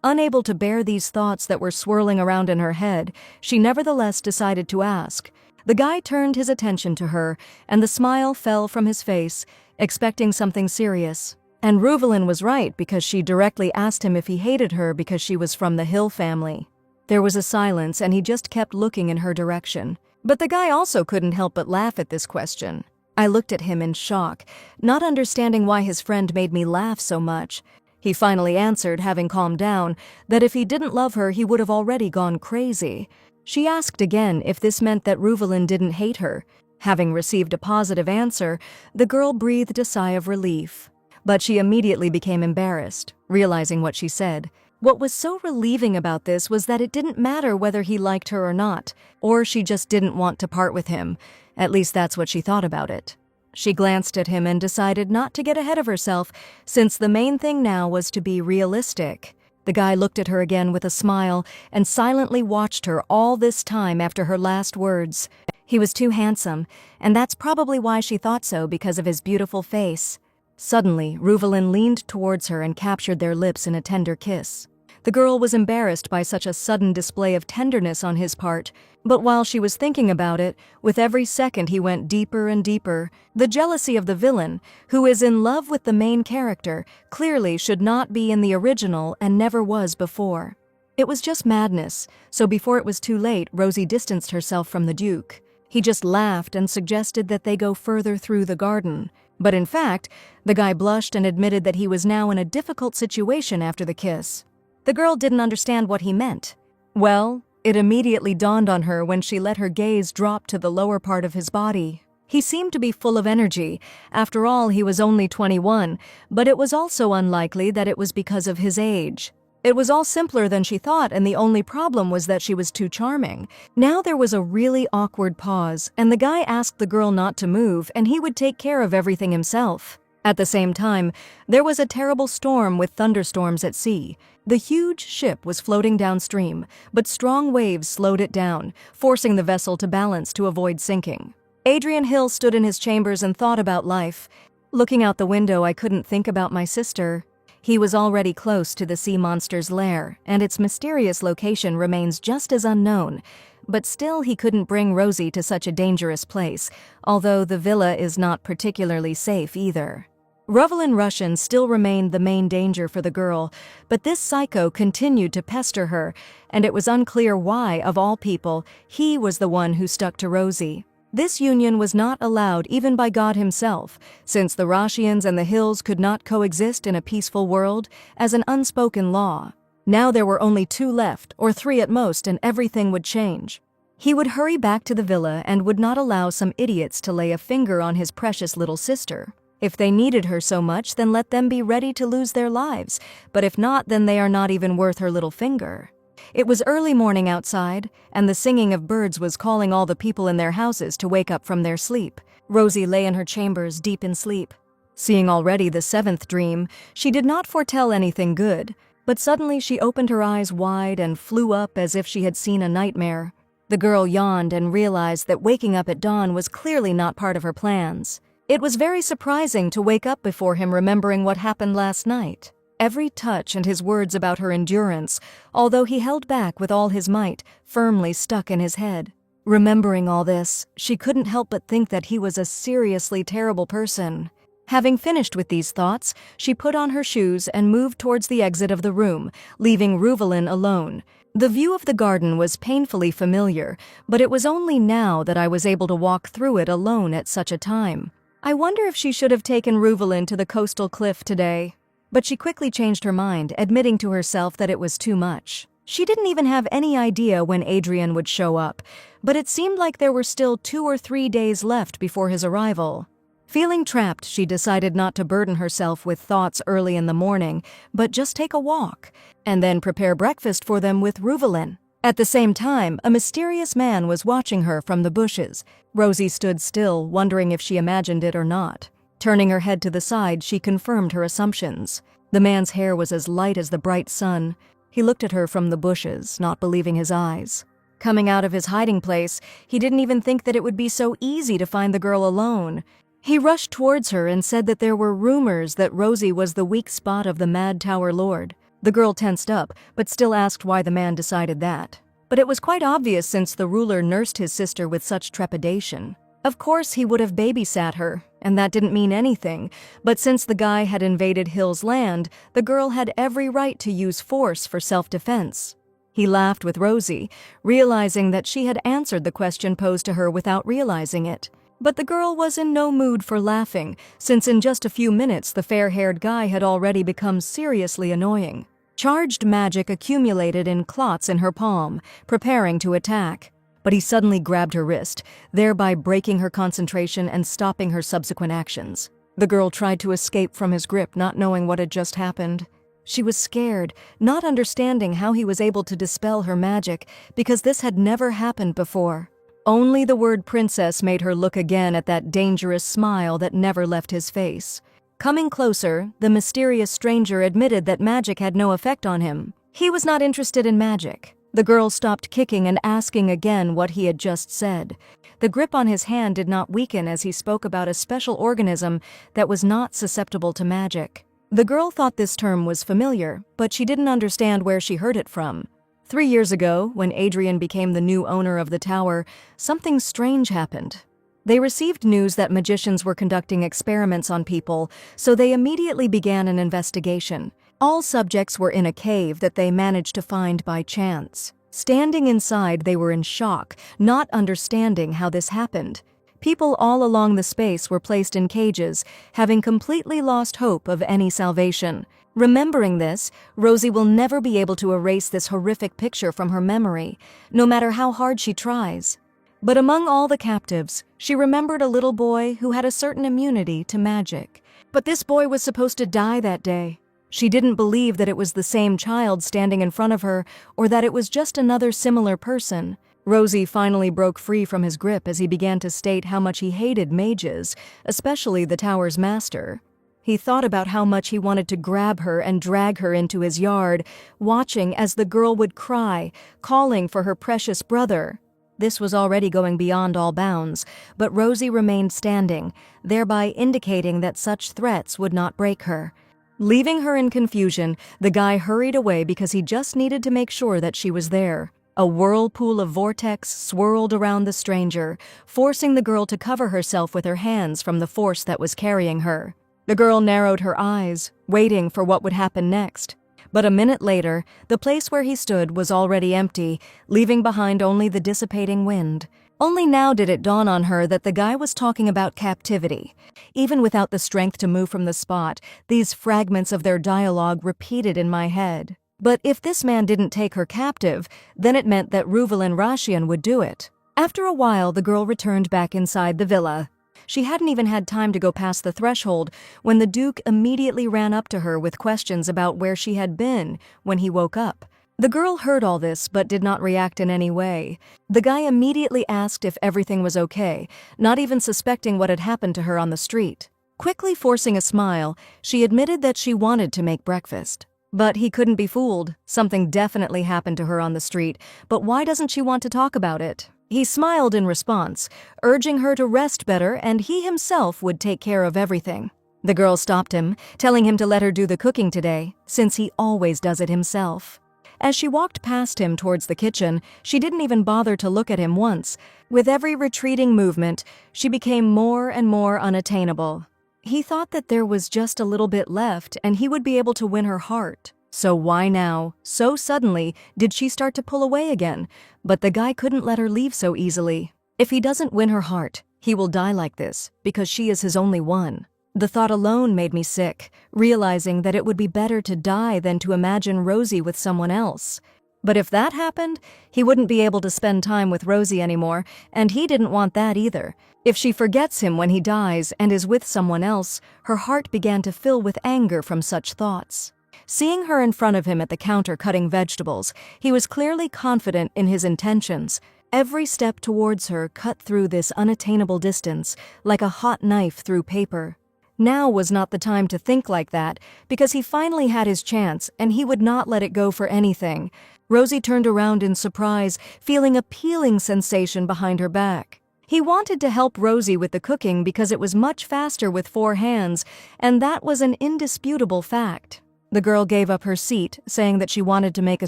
Speaker 1: Unable to bear these thoughts that were swirling around in her head, she nevertheless decided to ask. The guy turned his attention to her, and the smile fell from his face, expecting something serious. And Ruvelin was right because she directly asked him if he hated her because she was from the Hill family. There was a silence, and he just kept looking in her direction. But the guy also couldn't help but laugh at this question. I looked at him in shock, not understanding why his friend made me laugh so much. He finally answered, having calmed down, that if he didn't love her, he would have already gone crazy. She asked again if this meant that Ruvelin didn't hate her. Having received a positive answer, the girl breathed a sigh of relief. But she immediately became embarrassed, realizing what she said. What was so relieving about this was that it didn't matter whether he liked her or not, or she just didn't want to part with him. At least that's what she thought about it. She glanced at him and decided not to get ahead of herself, since the main thing now was to be realistic. The guy looked at her again with a smile and silently watched her all this time after her last words. He was too handsome, and that's probably why she thought so, because of his beautiful face. Suddenly, Ruvelin leaned towards her and captured their lips in a tender kiss. The girl was embarrassed by such a sudden display of tenderness on his part, but while she was thinking about it, with every second he went deeper and deeper. The jealousy of the villain, who is in love with the main character, clearly should not be in the original and never was before. It was just madness, so before it was too late, Rosie distanced herself from the Duke. He just laughed and suggested that they go further through the garden. But in fact, the guy blushed and admitted that he was now in a difficult situation after the kiss. The girl didn't understand what he meant. Well, it immediately dawned on her when she let her gaze drop to the lower part of his body. He seemed to be full of energy. After all, he was only 21, but it was also unlikely that it was because of his age. It was all simpler than she thought, and the only problem was that she was too charming. Now there was a really awkward pause, and the guy asked the girl not to move, and he would take care of everything himself. At the same time, there was a terrible storm with thunderstorms at sea. The huge ship was floating downstream, but strong waves slowed it down, forcing the vessel to balance to avoid sinking. Adrian Hill stood in his chambers and thought about life. Looking out the window, I couldn't think about my sister. He was already close to the sea monster's lair, and its mysterious location remains just as unknown. But still he couldn't bring Rosie to such a dangerous place, although the villa is not particularly safe either. Ruvelin Russian still remained the main danger for the girl, but this psycho continued to pester her, and it was unclear why, of all people, he was the one who stuck to Rosie. This union was not allowed even by God himself, since the Roshians and the Hills could not coexist in a peaceful world as an unspoken law. Now there were only 2 left, or 3 at most, and everything would change. He would hurry back to the villa and would not allow some idiots to lay a finger on his precious little sister. If they needed her so much, then let them be ready to lose their lives, but if not, then they are not even worth her little finger. It was early morning outside, and the singing of birds was calling all the people in their houses to wake up from their sleep. Rosie lay in her chambers, deep in sleep. Seeing already the 7th dream, she did not foretell anything good, but suddenly she opened her eyes wide and flew up as if she had seen a nightmare. The girl yawned and realized that waking up at dawn was clearly not part of her plans. It was very surprising to wake up before him remembering what happened last night. Every touch and his words about her endurance, although he held back with all his might, firmly stuck in his head. Remembering all this, she couldn't help but think that he was a seriously terrible person. Having finished with these thoughts, she put on her shoes and moved towards the exit of the room, leaving Reuvelin alone. The view of the garden was painfully familiar, but it was only now that I was able to walk through it alone at such a time. I wonder if she should have taken Reuvelin to the coastal cliff today. But she quickly changed her mind, admitting to herself that it was too much. She didn't even have any idea when Adrian would show up, but it seemed like there were still 2 or 3 days left before his arrival. Feeling trapped, she decided not to burden herself with thoughts early in the morning, but just take a walk, and then prepare breakfast for them with Reuvelin. At the same time, a mysterious man was watching her from the bushes. Rosie stood still, wondering if she imagined it or not. Turning her head to the side, she confirmed her assumptions. The man's hair was as light as the bright sun. He looked at her from the bushes, not believing his eyes. Coming out of his hiding place, he didn't even think that it would be so easy to find the girl alone. He rushed towards her and said that there were rumors that Rosie was the weak spot of the Mad Tower Lord. The girl tensed up, but still asked why the man decided that. But it was quite obvious since the ruler nursed his sister with such trepidation. Of course, he would have babysat her, and that didn't mean anything, but since the guy had invaded Hill's land, the girl had every right to use force for self-defense. He laughed with Rosie, realizing that she had answered the question posed to her without realizing it. But the girl was in no mood for laughing, since in just a few minutes the fair-haired guy had already become seriously annoying. Charged magic accumulated in clots in her palm, preparing to attack. But he suddenly grabbed her wrist, thereby breaking her concentration and stopping her subsequent actions. The girl tried to escape from his grip, not knowing what had just happened. She was scared, not understanding how he was able to dispel her magic, because this had never happened before. Only the word princess made her look again at that dangerous smile that never left his face. Coming closer, the mysterious stranger admitted that magic had no effect on him. He was not interested in magic. The girl stopped kicking and asking again what he had just said. The grip on his hand did not weaken as he spoke about a special organism that was not susceptible to magic. The girl thought this term was familiar, but she didn't understand where she heard it from. 3 years ago, when Adrian became the new owner of the tower, something strange happened. They received news that magicians were conducting experiments on people, so they immediately began an investigation. All subjects were in a cave that they managed to find by chance. Standing inside, they were in shock, not understanding how this happened. People all along the space were placed in cages, having completely lost hope of any salvation. Remembering this, Rosie will never be able to erase this horrific picture from her memory, no matter how hard she tries. But among all the captives, she remembered a little boy who had a certain immunity to magic. But this boy was supposed to die that day. She didn't believe that it was the same child standing in front of her, or that it was just another similar person. Rosie finally broke free from his grip as he began to state how much he hated mages, especially the tower's master. He thought about how much he wanted to grab her and drag her into his yard, watching as the girl would cry, calling for her precious brother. This was already going beyond all bounds, but Rosie remained standing, thereby indicating that such threats would not break her. Leaving her in confusion, the guy hurried away because he just needed to make sure that she was there. A whirlpool of vortex swirled around the stranger, forcing the girl to cover herself with her hands from the force that was carrying her. The girl narrowed her eyes, waiting for what would happen next. But a minute later, the place where he stood was already empty, leaving behind only the dissipating wind. Only now did it dawn on her that the guy was talking about captivity. Even without the strength to move from the spot, these fragments of their dialogue repeated in my head. But if this man didn't take her captive, then it meant that Reuvelin Rashian would do it. After a while, the girl returned back inside the villa. She hadn't even had time to go past the threshold when the Duke immediately ran up to her with questions about where she had been when he woke up. The girl heard all this but did not react in any way. The guy immediately asked if everything was okay, not even suspecting what had happened to her on the street. Quickly forcing a smile, she admitted that she wanted to make breakfast. But he couldn't be fooled. Something definitely happened to her on the street, but why doesn't she want to talk about it? He smiled in response, urging her to rest better and he himself would take care of everything. The girl stopped him, telling him to let her do the cooking today, since he always does it himself. As she walked past him towards the kitchen, she didn't even bother to look at him once. With every retreating movement, she became more and more unattainable. He thought that there was just a little bit left and he would be able to win her heart. So why now, so suddenly, did she start to pull away again? But the guy couldn't let her leave so easily. If he doesn't win her heart, he will die like this, because she is his only one. The thought alone made me sick, realizing that it would be better to die than to imagine Rosie with someone else. But if that happened, he wouldn't be able to spend time with Rosie anymore, and he didn't want that either. If she forgets him when he dies and is with someone else, her heart began to fill with anger from such thoughts. Seeing her in front of him at the counter cutting vegetables, he was clearly confident in his intentions. Every step towards her cut through this unattainable distance, like a hot knife through paper. Now was not the time to think like that, because he finally had his chance, and he would not let it go for anything. Rosie turned around in surprise, feeling a peeling sensation behind her back. He wanted to help Rosie with the cooking because it was much faster with 4 hands, and that was an indisputable fact. The girl gave up her seat, saying that she wanted to make a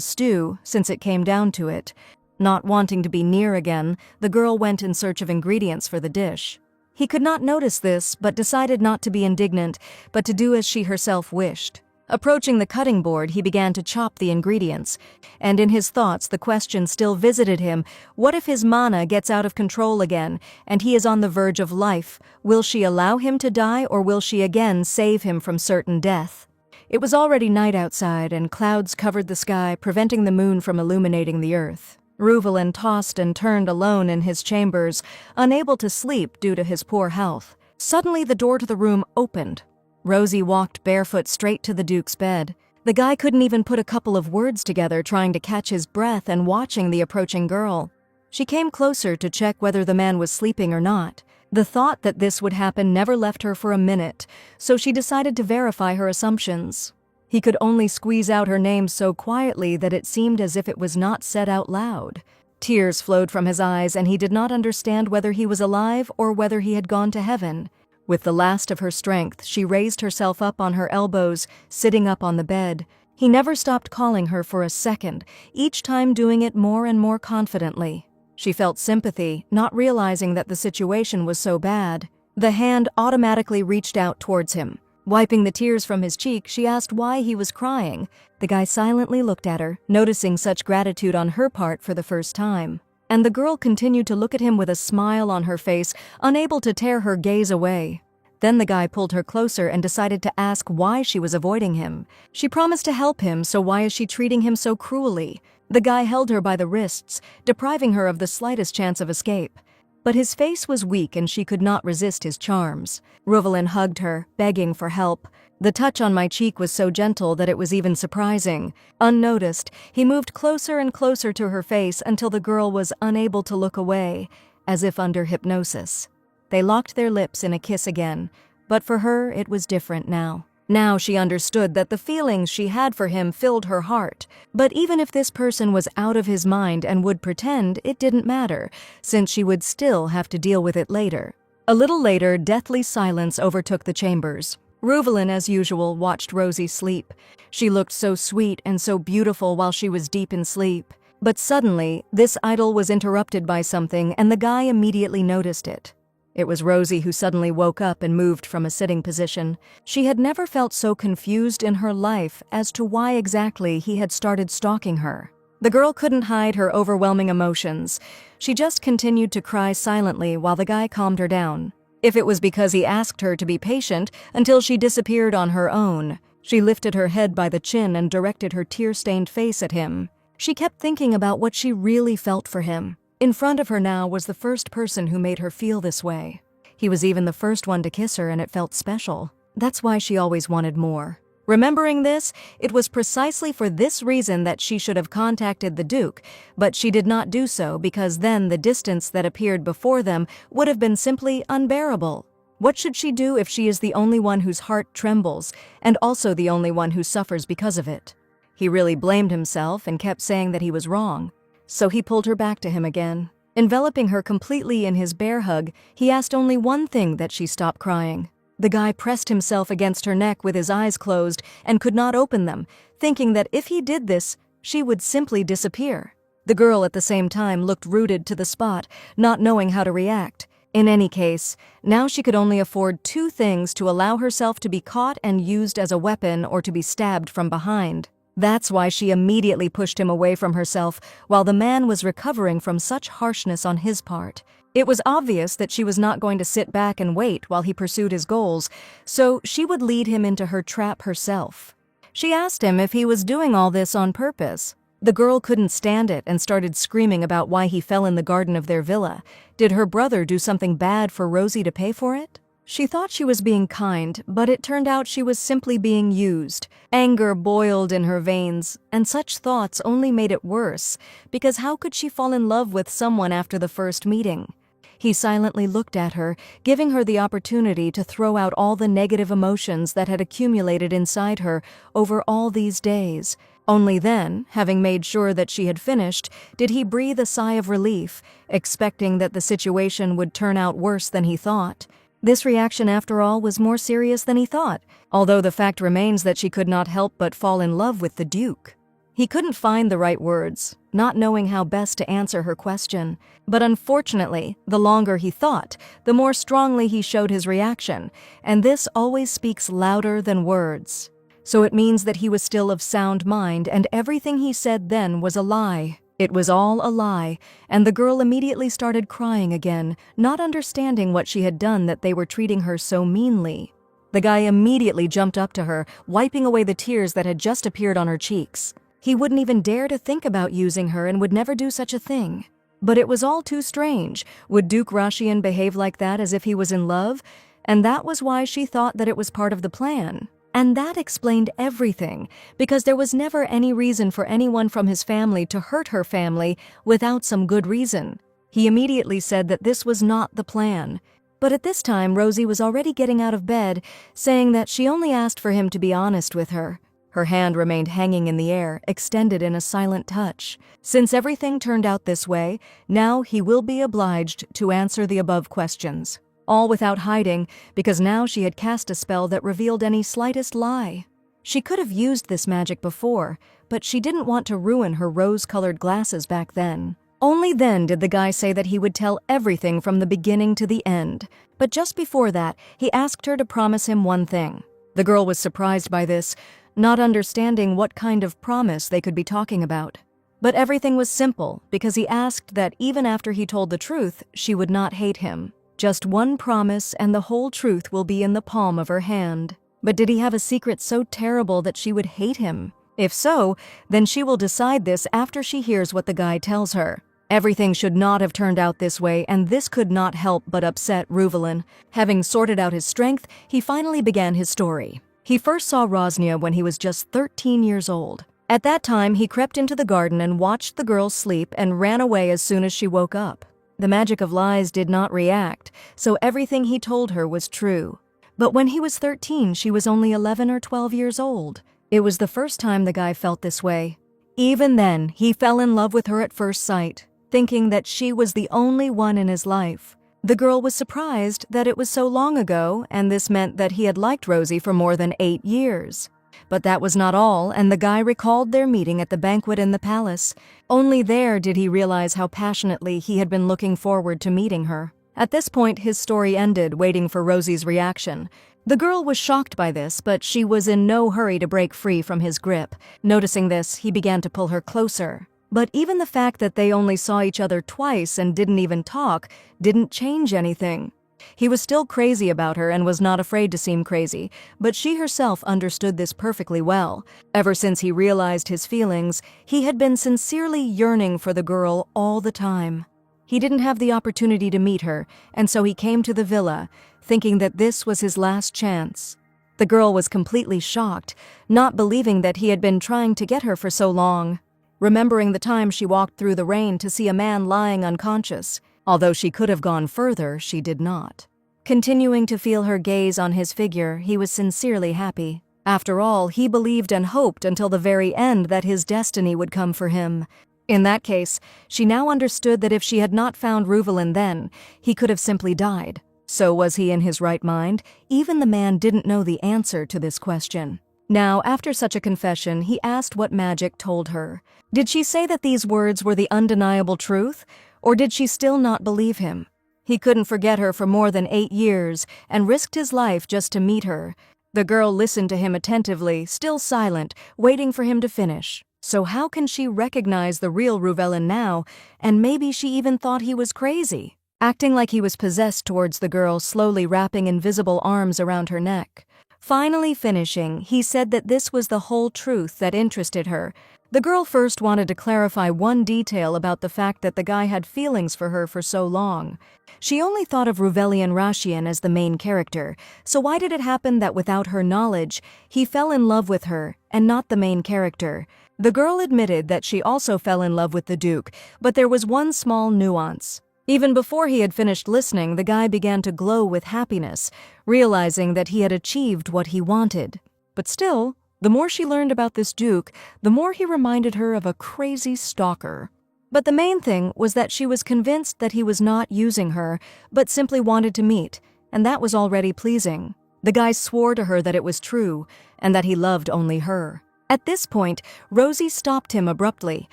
Speaker 1: stew, since it came down to it. Not wanting to be near again, the girl went in search of ingredients for the dish. He could not notice this, but decided not to be indignant, but to do as she herself wished. Approaching the cutting board, he began to chop the ingredients, and in his thoughts the question still visited him: what if his mana gets out of control again, and he is on the verge of life? Will she allow him to die, or will she again save him from certain death? It was already night outside, and clouds covered the sky, preventing the moon from illuminating the earth. Reuvelin tossed and turned alone in his chambers, unable to sleep due to his poor health. Suddenly the door to the room opened. Rosie walked barefoot straight to the Duke's bed. The guy couldn't even put a couple of words together, trying to catch his breath and watching the approaching girl. She came closer to check whether the man was sleeping or not. The thought that this would happen never left her for a minute, so she decided to verify her assumptions. He could only squeeze out her name so quietly that it seemed as if it was not said out loud. Tears flowed from his eyes, and he did not understand whether he was alive or whether he had gone to heaven. With the last of her strength, she raised herself up on her elbows, sitting up on the bed. He never stopped calling her for a second, each time doing it more and more confidently. She felt sympathy, not realizing that the situation was so bad. The hand automatically reached out towards him. Wiping the tears from his cheek, she asked why he was crying. The guy silently looked at her, noticing such gratitude on her part for the first time. And the girl continued to look at him with a smile on her face, unable to tear her gaze away. Then the guy pulled her closer and decided to ask why she was avoiding him. She promised to help him, so why is she treating him so cruelly? The guy held her by the wrists, depriving her of the slightest chance of escape. But his face was weak and she could not resist his charms. Reuvelin hugged her, begging for help. The touch on my cheek was so gentle that it was even surprising. Unnoticed, he moved closer and closer to her face until the girl was unable to look away, as if under hypnosis. They locked their lips in a kiss again, but for her it was different now. Now she understood that the feelings she had for him filled her heart. But even if this person was out of his mind and would pretend, it didn't matter, since she would still have to deal with it later. A little later, deathly silence overtook the chambers. Reuvelin, as usual, watched Rosie sleep. She looked so sweet and so beautiful while she was deep in sleep. But suddenly, this idyll was interrupted by something, and the guy immediately noticed it. It was Rosie who suddenly woke up and moved from a sitting position. She had never felt so confused in her life as to why exactly he had started stalking her. The girl couldn't hide her overwhelming emotions. She just continued to cry silently while the guy calmed her down. If it was because he asked her to be patient until she disappeared on her own, she lifted her head by the chin and directed her tear-stained face at him. She kept thinking about what she really felt for him. In front of her now was the first person who made her feel this way. He was even the first one to kiss her, and it felt special. That's why she always wanted more. Remembering this, it was precisely for this reason that she should have contacted the Duke, but she did not do so because then the distance that appeared before them would have been simply unbearable. What should she do if she is the only one whose heart trembles, and also the only one who suffers because of it? He really blamed himself and kept saying that he was wrong. So he pulled her back to him again. Enveloping her completely in his bear hug, he asked only one thing that she stop crying. The guy pressed himself against her neck with his eyes closed and could not open them, thinking that if he did this, she would simply disappear. The girl at the same time looked rooted to the spot, not knowing how to react. In any case, now she could only afford two things: to allow herself to be caught and used as a weapon or to be stabbed from behind. That's why she immediately pushed him away from herself while the man was recovering from such harshness on his part. It was obvious that she was not going to sit back and wait while he pursued his goals, so she would lead him into her trap herself. She asked him if he was doing all this on purpose. The girl couldn't stand it and started screaming about why he fell in the garden of their villa. Did her brother do something bad for Rosie to pay for it? She thought she was being kind, but it turned out she was simply being used. Anger boiled in her veins, and such thoughts only made it worse, because how could she fall in love with someone after the first meeting? He silently looked at her, giving her the opportunity to throw out all the negative emotions that had accumulated inside her over all these days. Only then, having made sure that she had finished, did he breathe a sigh of relief, expecting that the situation would turn out worse than he thought. This reaction, after all, was more serious than he thought, although the fact remains that she could not help but fall in love with the Duke. He couldn't find the right words, not knowing how best to answer her question. But unfortunately, the longer he thought, the more strongly he showed his reaction, and this always speaks louder than words. So it means that he was still of sound mind, and everything he said then was a lie. It was all a lie, and the girl immediately started crying again, not understanding what she had done that they were treating her so meanly. The guy immediately jumped up to her, wiping away the tears that had just appeared on her cheeks. He wouldn't even dare to think about using her and would never do such a thing. But it was all too strange. Would Duke Rashian behave like that as if he was in love? And that was why she thought that it was part of the plan. And that explained everything, because there was never any reason for anyone from his family to hurt her family without some good reason. He immediately said that this was not the plan. But at this time, Rosie was already getting out of bed, saying that she only asked for him to be honest with her. Her hand remained hanging in the air, extended in a silent touch. Since everything turned out this way, now he will be obliged to answer the above questions. All without hiding, because now she had cast a spell that revealed any slightest lie. She could have used this magic before, but she didn't want to ruin her rose-colored glasses back then. Only then did the guy say that he would tell everything from the beginning to the end. But just before that, he asked her to promise him one thing. The girl was surprised by this, not understanding what kind of promise they could be talking about. But everything was simple, because he asked that even after he told the truth, she would not hate him. Just one promise and the whole truth will be in the palm of her hand. But did he have a secret so terrible that she would hate him? If so, then she will decide this after she hears what the guy tells her. Everything should not have turned out this way, and this could not help but upset Ruvelin. Having sorted out his strength, he finally began his story. He first saw Rosnia when he was just 13 years old. At that time, he crept into the garden and watched the girl sleep and ran away as soon as she woke up. The magic of lies did not react, so everything he told her was true. But when he was 13, she was only 11 or 12 years old. It was the first time the guy felt this way. Even then, he fell in love with her at first sight, thinking that she was the only one in his life. The girl was surprised that it was so long ago, and this meant that he had liked Rosie for more than 8 years. But that was not all, and the guy recalled their meeting at the banquet in the palace. Only there did he realize how passionately he had been looking forward to meeting her. At this point, his story ended, waiting for Rosie's reaction. The girl was shocked by this, but she was in no hurry to break free from his grip. Noticing this, he began to pull her closer. But even the fact that they only saw each other twice and didn't even talk didn't change anything. He was still crazy about her and was not afraid to seem crazy, but she herself understood this perfectly well. Ever since he realized his feelings, he had been sincerely yearning for the girl all the time. He didn't have the opportunity to meet her, and so he came to the villa, thinking that this was his last chance. The girl was completely shocked, not believing that he had been trying to get her for so long. Remembering the time she walked through the rain to see a man lying unconscious. Although she could have gone further, she did not. Continuing to feel her gaze on his figure, he was sincerely happy. After all, he believed and hoped until the very end that his destiny would come for him. In that case, she now understood that if she had not found Ruvelin then, he could have simply died. So was he in his right mind? Even the man didn't know the answer to this question. Now, after such a confession, he asked what magic told her. Did she say that these words were the undeniable truth, or did she still not believe him? He couldn't forget her for more than 8 years and risked his life just to meet her. The girl listened to him attentively, still silent, waiting for him to finish. So how can she recognize the real Ruvellin now, and maybe she even thought he was crazy? Acting like he was possessed towards the girl, slowly wrapping invisible arms around her neck. Finally finishing, he said that this was the whole truth that interested her. The girl first wanted to clarify one detail about the fact that the guy had feelings for her for so long. She only thought of Reincarnation as the main character, so why did it happen that without her knowledge, he fell in love with her and not the main character? The girl admitted that she also fell in love with the Duke, but there was one small nuance. Even before he had finished listening, the guy began to glow with happiness, realizing that he had achieved what he wanted. But still, the more she learned about this Duke, the more he reminded her of a crazy stalker. But the main thing was that she was convinced that he was not using her, but simply wanted to meet, and that was already pleasing. The guy swore to her that it was true, and that he loved only her. At this point, Rosie stopped him abruptly,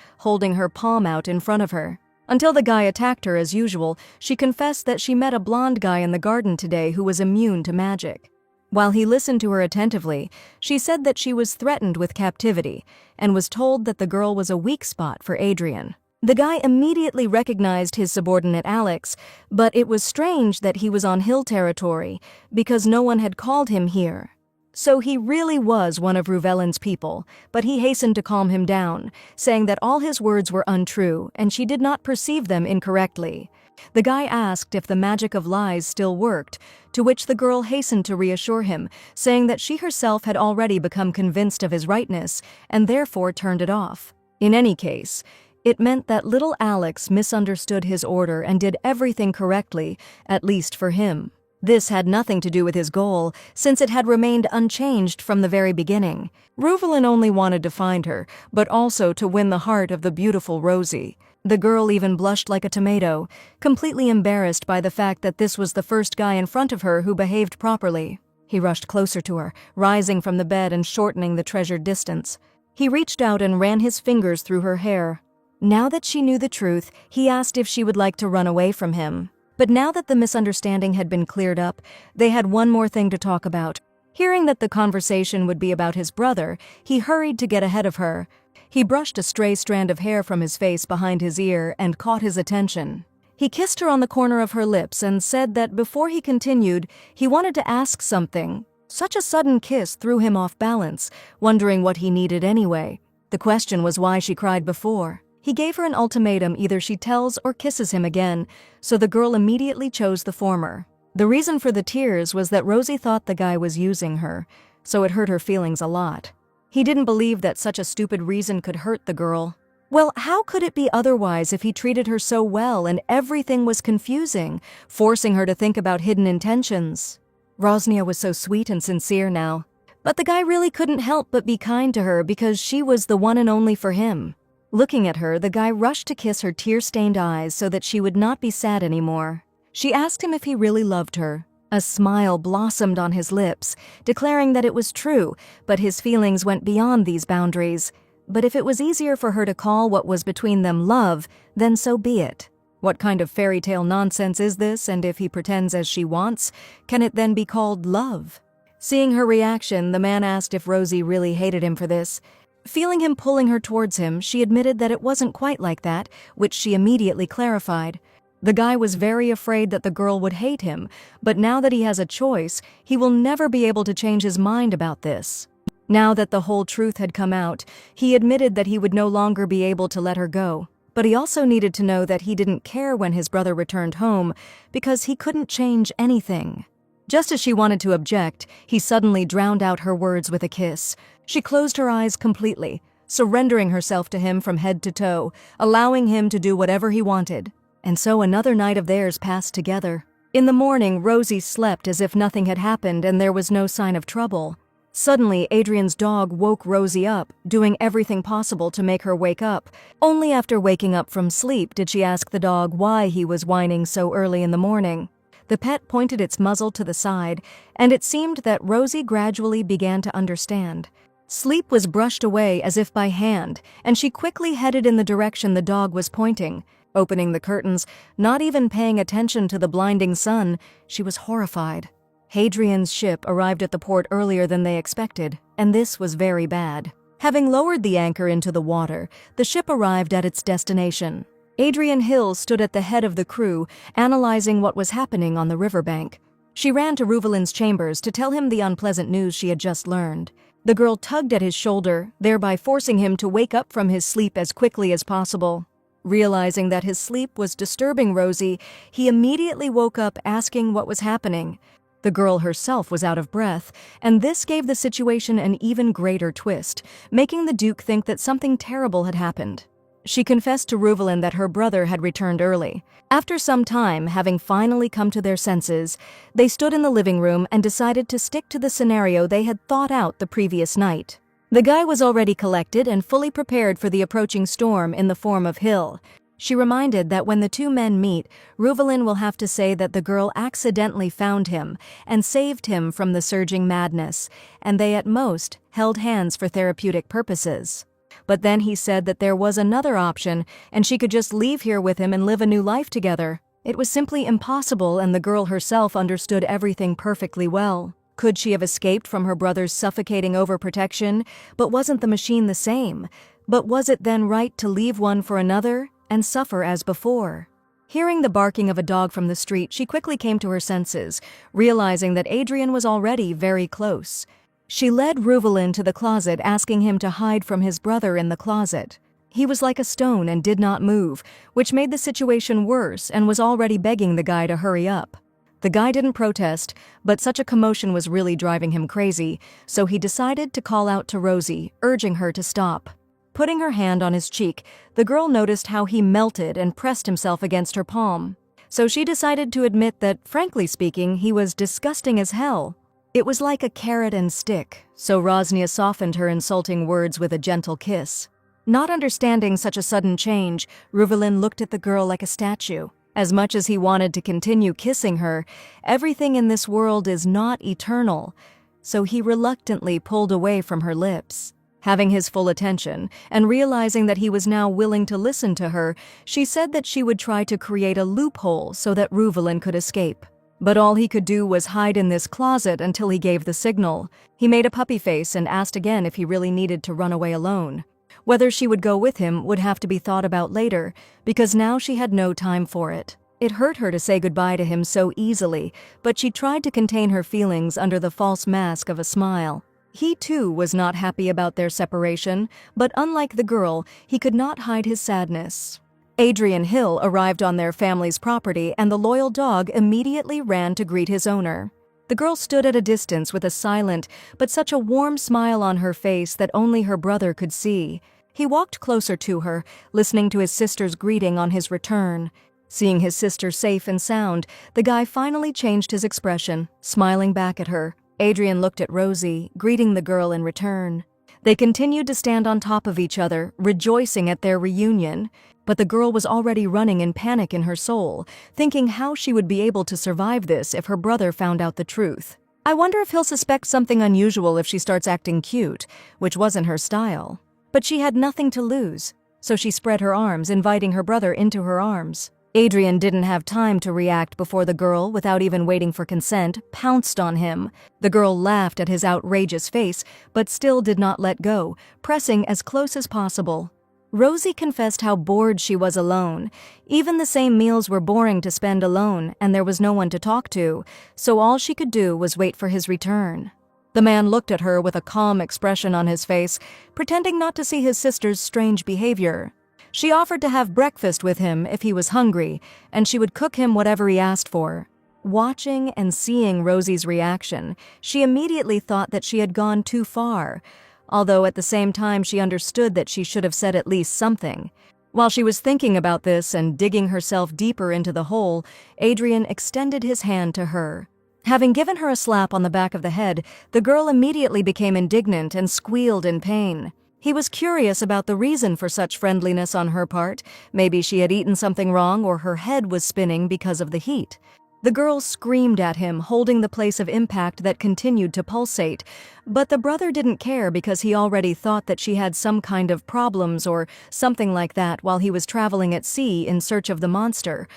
Speaker 1: holding her palm out in front of her. Until the guy attacked her as usual, she confessed that she met a blonde guy in the garden today who was immune to magic. While he listened to her attentively, she said that she was threatened with captivity and was told that the girl was a weak spot for Adrian. The guy immediately recognized his subordinate Alex, but it was strange that he was on hill territory because no one had called him here. So he really was one of Ruvellin's people, but he hastened to calm him down, saying that all his words were untrue and she did not perceive them incorrectly. The guy asked if the magic of lies still worked, to which the girl hastened to reassure him, saying that she herself had already become convinced of his rightness and therefore turned it off. In any case, it meant that little Alex misunderstood his order and did everything correctly, at least for him. This had nothing to do with his goal, since it had remained unchanged from the very beginning. Ruvellin only wanted to find her, but also to win the heart of the beautiful Rosie. The girl even blushed like a tomato, completely embarrassed by the fact that this was the first guy in front of her who behaved properly. He rushed closer to her, rising from the bed and shortening the treasured distance. He reached out and ran his fingers through her hair. Now that she knew the truth, he asked if she would like to run away from him. But now that the misunderstanding had been cleared up, they had one more thing to talk about. Hearing that the conversation would be about his brother, he hurried to get ahead of her. He brushed a stray strand of hair from his face behind his ear and caught his attention. He kissed her on the corner of her lips and said that before he continued, he wanted to ask something. Such a sudden kiss threw him off balance, wondering what he needed anyway. The question was why she cried before. He gave her an ultimatum: either she tells or kisses him again, so the girl immediately chose the former. The reason for the tears was that Rosie thought the guy was using her, so it hurt her feelings a lot. He didn't believe that such a stupid reason could hurt the girl. Well, how could it be otherwise if he treated her so well and everything was confusing, forcing her to think about hidden intentions? Rosnia was so sweet and sincere now. But the guy really couldn't help but be kind to her because she was the one and only for him. Looking at her, the guy rushed to kiss her tear-stained eyes so that she would not be sad anymore. She asked him if he really loved her. A smile blossomed on his lips, declaring that it was true, but his feelings went beyond these boundaries. But if it was easier for her to call what was between them love, then so be it. What kind of fairy tale nonsense is this, and if he pretends as she wants, can it then be called love? Seeing her reaction, the man asked if Rosie really hated him for this. Feeling him pulling her towards him, she admitted that it wasn't quite like that, which she immediately clarified. The guy was very afraid that the girl would hate him, but now that he has a choice, he will never be able to change his mind about this. Now that the whole truth had come out, he admitted that he would no longer be able to let her go. But he also needed to know that he didn't care when his brother returned home, because he couldn't change anything. Just as she wanted to object, he suddenly drowned out her words with a kiss. She closed her eyes completely, surrendering herself to him from head to toe, allowing him to do whatever he wanted. And so another night of theirs passed together. In the morning, Rosie slept as if nothing had happened and there was no sign of trouble. Suddenly, Adrian's dog woke Rosie up, doing everything possible to make her wake up. Only after waking up from sleep did she ask the dog why he was whining so early in the morning. The pet pointed its muzzle to the side, and it seemed that Rosie gradually began to understand. Sleep was brushed away as if by hand, and she quickly headed in the direction the dog was pointing. Opening the curtains, not even paying attention to the blinding sun, she was horrified. Hadrian's ship arrived at the port earlier than they expected, and this was very bad. Having lowered the anchor into the water, the ship arrived at its destination. Adrian Hill stood at the head of the crew, analyzing what was happening on the riverbank. She ran to Ruvelin's chambers to tell him the unpleasant news she had just learned. The girl tugged at his shoulder, thereby forcing him to wake up from his sleep as quickly as possible. Realizing that his sleep was disturbing Rosie, he immediately woke up asking what was happening. The girl herself was out of breath, and this gave the situation an even greater twist, making the Duke think that something terrible had happened. She confessed to Ruvelin that her brother had returned early. After some time, having finally come to their senses, they stood in the living room and decided to stick to the scenario they had thought out the previous night. The guy was already collected and fully prepared for the approaching storm in the form of Hill. She reminded that when the two men meet, Ruvelin will have to say that the girl accidentally found him and saved him from the surging madness, and they at most held hands for therapeutic purposes. But then he said that there was another option, and she could just leave here with him and live a new life together. It was simply impossible, and the girl herself understood everything perfectly well. Could she have escaped from her brother's suffocating overprotection? But wasn't the machine the same? But was it then right to leave one for another and suffer as before? Hearing the barking of a dog from the street, she quickly came to her senses, realizing that Adrian was already very close. She led Ruvelin to the closet, asking him to hide from his brother in the closet. He was like a stone and did not move, which made the situation worse and was already begging the guy to hurry up. The guy didn't protest, but such a commotion was really driving him crazy, so he decided to call out to Rosie, urging her to stop. Putting her hand on his cheek, the girl noticed how he melted and pressed himself against her palm. So she decided to admit that, frankly speaking, he was disgusting as hell. It was like a carrot and stick, so Rosnia softened her insulting words with a gentle kiss. Not understanding such a sudden change, Ruvelin looked at the girl like a statue. As much as he wanted to continue kissing her, everything in this world is not eternal, so he reluctantly pulled away from her lips. Having his full attention, and realizing that he was now willing to listen to her, she said that she would try to create a loophole so that Ruvelin could escape. But all he could do was hide in this closet until he gave the signal. He made a puppy face and asked again if he really needed to run away alone. Whether she would go with him would have to be thought about later, because now she had no time for it. It hurt her to say goodbye to him so easily, but she tried to contain her feelings under the false mask of a smile. He too was not happy about their separation, but unlike the girl, he could not hide his sadness. Adrian Hill arrived on their family's property, and the loyal dog immediately ran to greet his owner. The girl stood at a distance with a silent but such a warm smile on her face that only her brother could see. He walked closer to her, listening to his sister's greeting on his return. Seeing his sister safe and sound, the guy finally changed his expression, smiling back at her. Adrian looked at Rosie, greeting the girl in return. They continued to stand on top of each other, rejoicing at their reunion. But the girl was already running in panic in her soul, thinking how she would be able to survive this if her brother found out the truth. I wonder if he'll suspect something unusual if she starts acting cute, which wasn't her style. But she had nothing to lose, so she spread her arms, inviting her brother into her arms. Adrian didn't have time to react before the girl, without even waiting for consent, pounced on him. The girl laughed at his outrageous face, but still did not let go, pressing as close as possible. Rosie confessed how bored she was alone. Even the same meals were boring to spend alone, and there was no one to talk to, so all she could do was wait for his return. The man looked at her with a calm expression on his face, pretending not to see his sister's strange behavior. She offered to have breakfast with him if he was hungry, and she would cook him whatever he asked for. Watching and seeing Rosie's reaction, she immediately thought that she had gone too far, although at the same time she understood that she should have said at least something. While she was thinking about this and digging herself deeper into the hole, Adrian extended his hand to her. Having given her a slap on the back of the head, the girl immediately became indignant and squealed in pain. He was curious about the reason for such friendliness on her part. Maybe she had eaten something wrong or her head was spinning because of the heat. The girl screamed at him, holding the place of impact that continued to pulsate, but the brother didn't care because he already thought that she had some kind of problems or something like that while he was traveling at sea in search of the monster.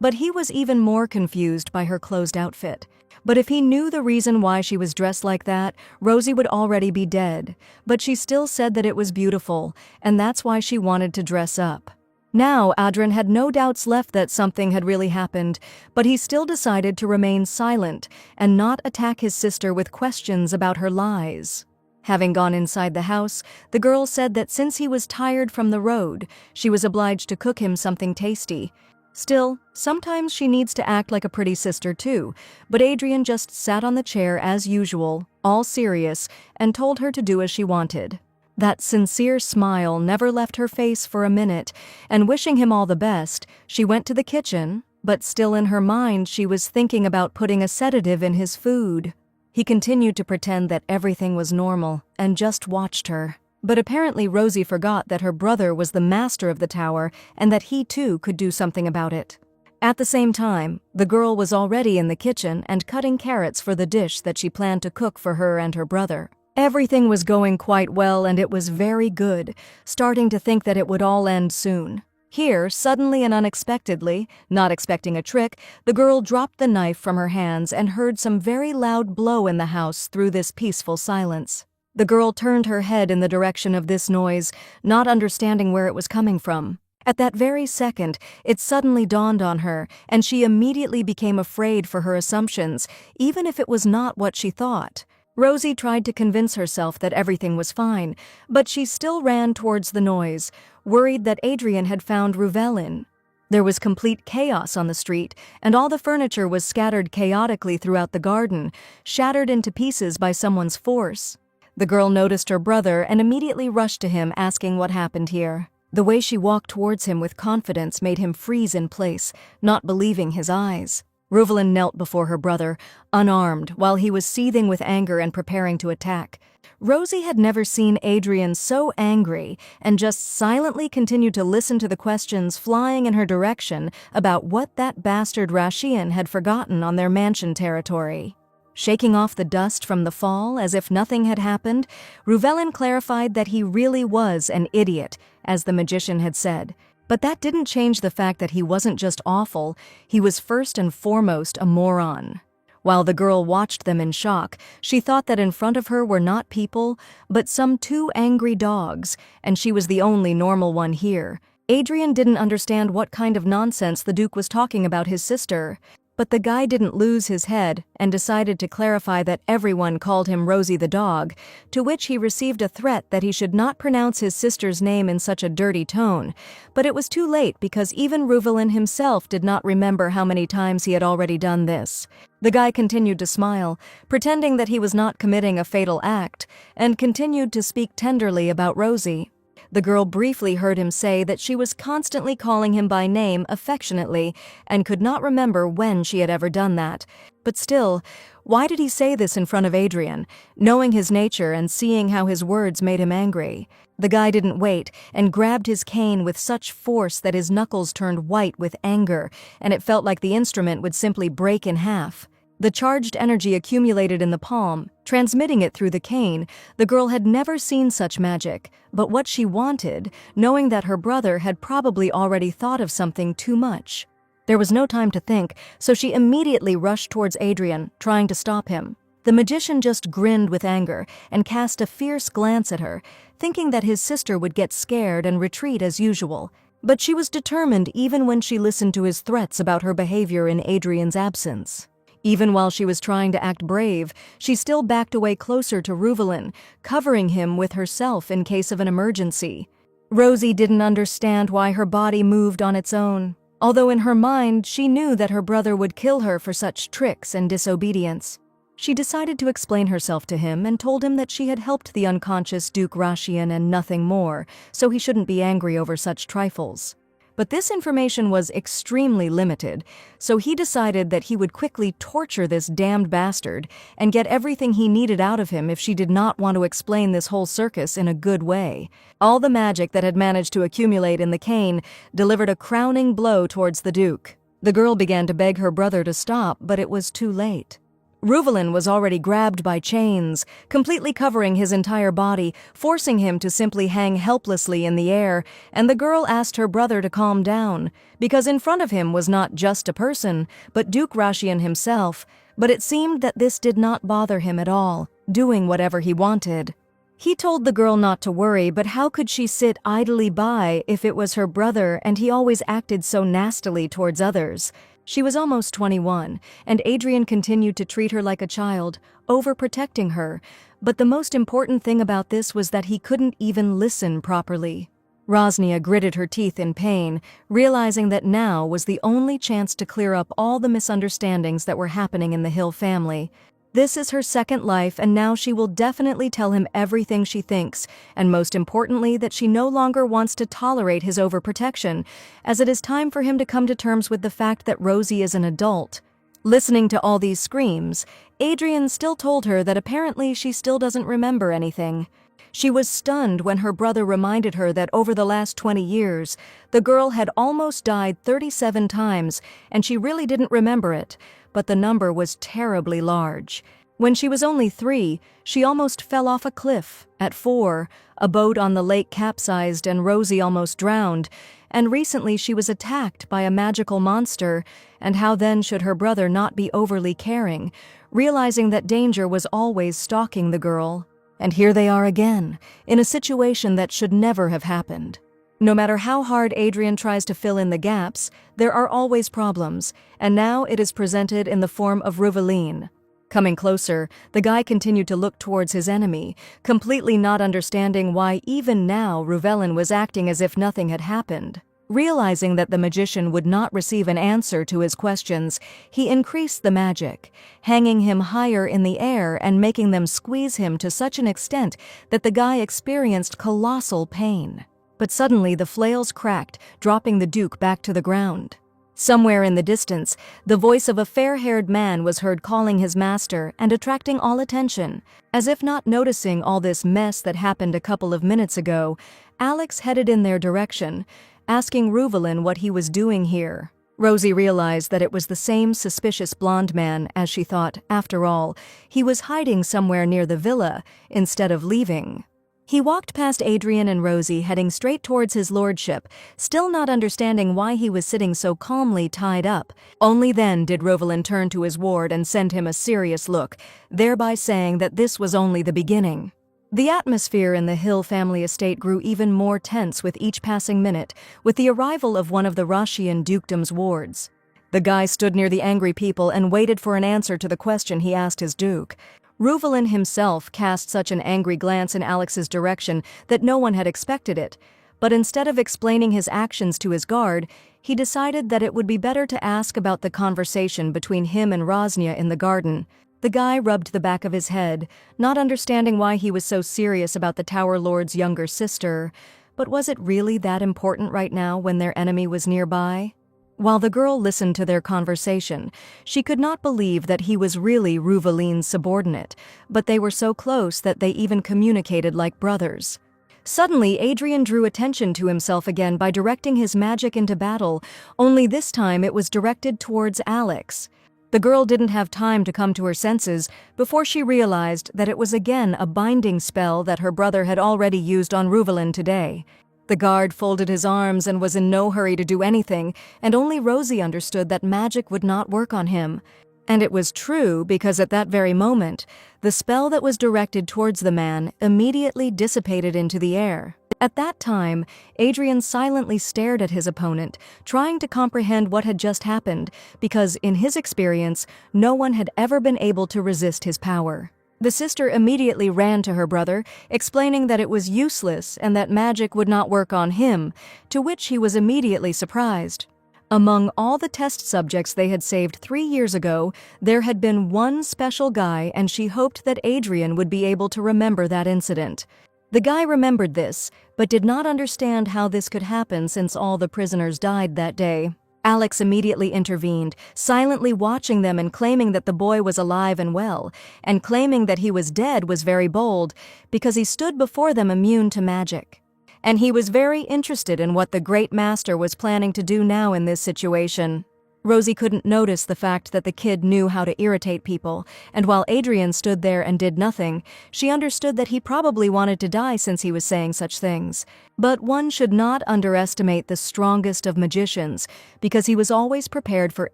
Speaker 1: But he was even more confused by her closed outfit. But if he knew the reason why she was dressed like that, Rosie would already be dead. But she still said that it was beautiful, and that's why she wanted to dress up. Now, Adrian had no doubts left that something had really happened, but he still decided to remain silent and not attack his sister with questions about her lies. Having gone inside the house, the girl said that since he was tired from the road, she was obliged to cook him something tasty. Still, sometimes she needs to act like a pretty sister too, but Adrian just sat on the chair as usual, all serious, and told her to do as she wanted. That sincere smile never left her face for a minute, and wishing him all the best, she went to the kitchen, but still in her mind she was thinking about putting a sedative in his food. He continued to pretend that everything was normal and just watched her. But apparently Rosie forgot that her brother was the master of the tower and that he too could do something about it. At the same time, the girl was already in the kitchen and cutting carrots for the dish that she planned to cook for her and her brother. Everything was going quite well and it was very good, starting to think that it would all end soon. Here, suddenly and unexpectedly, not expecting a trick, the girl dropped the knife from her hands and heard some very loud blow in the house through this peaceful silence. The girl turned her head in the direction of this noise, not understanding where it was coming from. At that very second, it suddenly dawned on her, and she immediately became afraid for her assumptions, even if it was not what she thought. Rosie tried to convince herself that everything was fine, but she still ran towards the noise, worried that Adrian had found Ruvelin. There was complete chaos on the street, and all the furniture was scattered chaotically throughout the garden, shattered into pieces by someone's force. The girl noticed her brother and immediately rushed to him, asking what happened here. The way she walked towards him with confidence made him freeze in place, not believing his eyes. Ruvelin knelt before her brother, unarmed, while he was seething with anger and preparing to attack. Rosie had never seen Adrian so angry and just silently continued to listen to the questions flying in her direction about what that bastard Rashian had forgotten on their mansion territory. Shaking off the dust from the fall as if nothing had happened, Ruvelin clarified that he really was an idiot, as the magician had said. But that didn't change the fact that he wasn't just awful, he was first and foremost a moron. While the girl watched them in shock, she thought that in front of her were not people, but some two angry dogs, and she was the only normal one here. Adrian didn't understand what kind of nonsense the Duke was talking about his sister. But the guy didn't lose his head and decided to clarify that everyone called him Rosie the dog, to which he received a threat that he should not pronounce his sister's name in such a dirty tone. But it was too late because even Ruvelin himself did not remember how many times he had already done this. The guy continued to smile, pretending that he was not committing a fatal act, and continued to speak tenderly about Rosie. The girl briefly heard him say that she was constantly calling him by name affectionately and could not remember when she had ever done that. But still, why did he say this in front of Adrian, knowing his nature and seeing how his words made him angry? The guy didn't wait and grabbed his cane with such force that his knuckles turned white with anger, and it felt like the instrument would simply break in half. The charged energy accumulated in the palm, transmitting it through the cane. The girl had never seen such magic, but what she wanted, knowing that her brother had probably already thought of something too much. There was no time to think, so she immediately rushed towards Adrian, trying to stop him. The magician just grinned with anger and cast a fierce glance at her, thinking that his sister would get scared and retreat as usual. But she was determined even when she listened to his threats about her behavior in Adrian's absence. Even while she was trying to act brave, she still backed away closer to Ruvelin, covering him with herself in case of an emergency. Rosie didn't understand why her body moved on its own, although in her mind she knew that her brother would kill her for such tricks and disobedience. She decided to explain herself to him and told him that she had helped the unconscious Duke Rashian and nothing more, so he shouldn't be angry over such trifles. But this information was extremely limited, so he decided that he would quickly torture this damned bastard and get everything he needed out of him if she did not want to explain this whole circus in a good way. All the magic that had managed to accumulate in the cane delivered a crowning blow towards the Duke. The girl began to beg her brother to stop, but it was too late. Reuvelin was already grabbed by chains, completely covering his entire body, forcing him to simply hang helplessly in the air, and the girl asked her brother to calm down, because in front of him was not just a person, but Duke Rashian himself, but it seemed that this did not bother him at all, doing whatever he wanted. He told the girl not to worry, but how could she sit idly by if it was her brother and he always acted so nastily towards others? She was almost 21, and Adrian continued to treat her like a child, overprotecting her, but the most important thing about this was that he couldn't even listen properly. Rosnia gritted her teeth in pain, realizing that now was the only chance to clear up all the misunderstandings that were happening in the Hill family. This is her second life, and now she will definitely tell him everything she thinks, and most importantly that she no longer wants to tolerate his overprotection, as it is time for him to come to terms with the fact that Rosie is an adult. Listening to all these screams, Adrian still told her that apparently she still doesn't remember anything. She was stunned when her brother reminded her that over the last 20 years, the girl had almost died 37 times, and she really didn't remember it, but the number was terribly large. When she was only 3, she almost fell off a cliff. At 4, a boat on the lake capsized and Rosie almost drowned, and recently she was attacked by a magical monster, and how then should her brother not be overly caring, realizing that danger was always stalking the girl? And here they are again, in a situation that should never have happened. No matter how hard Adrian tries to fill in the gaps, there are always problems, and now it is presented in the form of Reuvelin. Coming closer, the guy continued to look towards his enemy, completely not understanding why even now Reuvelin was acting as if nothing had happened. Realizing that the magician would not receive an answer to his questions, he increased the magic, hanging him higher in the air and making them squeeze him to such an extent that the guy experienced colossal pain. But suddenly the flails cracked, dropping the Duke back to the ground. Somewhere in the distance, the voice of a fair-haired man was heard calling his master and attracting all attention. As if not noticing all this mess that happened a couple of minutes ago, Alex headed in their direction, asking Reuvelin what he was doing here. Rosie realized that it was the same suspicious blonde man, as she thought, after all, he was hiding somewhere near the villa instead of leaving. He walked past Adrian and Rosie, heading straight towards his lordship, still not understanding why he was sitting so calmly tied up. Only then did Reuvelin turn to his ward and send him a serious look, thereby saying that this was only the beginning. The atmosphere in the Hill family estate grew even more tense with each passing minute, with the arrival of one of the Rashian dukedom's wards. The guy stood near the angry people and waited for an answer to the question he asked his duke. Reuvelin himself cast such an angry glance in Alex's direction that no one had expected it, but instead of explaining his actions to his guard, he decided that it would be better to ask about the conversation between him and Rosnia in the garden. The guy rubbed the back of his head, not understanding why he was so serious about the Tower Lord's younger sister, but was it really that important right now when their enemy was nearby? While the girl listened to their conversation, she could not believe that he was really Reuvelin's subordinate, but they were so close that they even communicated like brothers. Suddenly, Adrian drew attention to himself again by directing his magic into battle, only this time it was directed towards Alex. The girl didn't have time to come to her senses before she realized that it was again a binding spell that her brother had already used on Reuvelin today. The guard folded his arms and was in no hurry to do anything, and only Rosie understood that magic would not work on him. And it was true because at that very moment, the spell that was directed towards the man immediately dissipated into the air. At that time, Adrian silently stared at his opponent, trying to comprehend what had just happened, because in his experience, no one had ever been able to resist his power. The sister immediately ran to her brother, explaining that it was useless and that magic would not work on him, to which he was immediately surprised. Among all the test subjects they had saved 3 years ago, there had been one special guy, and she hoped that Adrian would be able to remember that incident. The guy remembered this, but did not understand how this could happen since all the prisoners died that day. Alex immediately intervened, silently watching them and claiming that the boy was alive and well, and claiming that he was dead was very bold, because he stood before them immune to magic. And he was very interested in what the great master was planning to do now in this situation. Rosie couldn't notice the fact that the kid knew how to irritate people, and while Adrian stood there and did nothing, she understood that he probably wanted to die since he was saying such things. But one should not underestimate the strongest of magicians, because he was always prepared for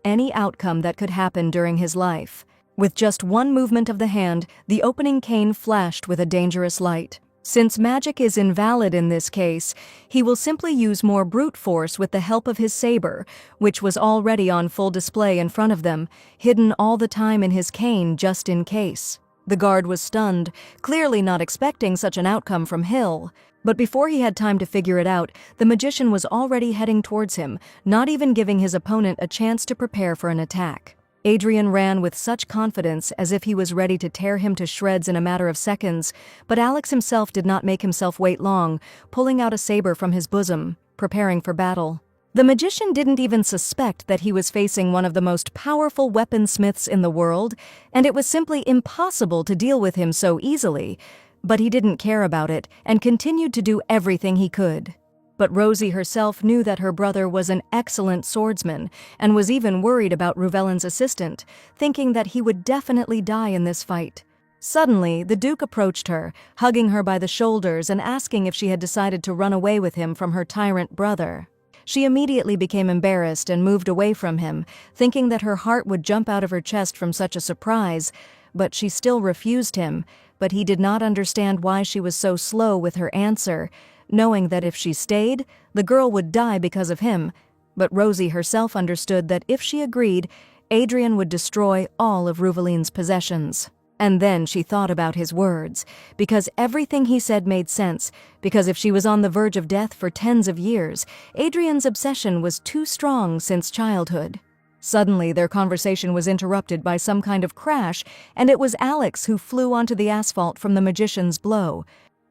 Speaker 1: any outcome that could happen during his life. With just one movement of the hand, the opening cane flashed with a dangerous light. Since magic is invalid in this case, he will simply use more brute force with the help of his saber, which was already on full display in front of them, hidden all the time in his cane just in case. The guard was stunned, clearly not expecting such an outcome from Hill. But before he had time to figure it out, the magician was already heading towards him, not even giving his opponent a chance to prepare for an attack. Adrian ran with such confidence as if he was ready to tear him to shreds in a matter of seconds, but Alex himself did not make himself wait long, pulling out a saber from his bosom, preparing for battle. The magician didn't even suspect that he was facing one of the most powerful weaponsmiths in the world, and it was simply impossible to deal with him so easily, but he didn't care about it and continued to do everything he could. But Rosie herself knew that her brother was an excellent swordsman and was even worried about Ruvelin's assistant, thinking that he would definitely die in this fight. Suddenly, the Duke approached her, hugging her by the shoulders and asking if she had decided to run away with him from her tyrant brother. She immediately became embarrassed and moved away from him, thinking that her heart would jump out of her chest from such a surprise, but she still refused him, but he did not understand why she was so slow with her answer, knowing that if she stayed, the girl would die because of him, but Rosie herself understood that if she agreed, Adrian would destroy all of Ruvelin's possessions. And then she thought about his words, because everything he said made sense, because if she was on the verge of death for tens of years, Adrian's obsession was too strong since childhood. Suddenly, their conversation was interrupted by some kind of crash, and it was Alex who flew onto the asphalt from the magician's blow.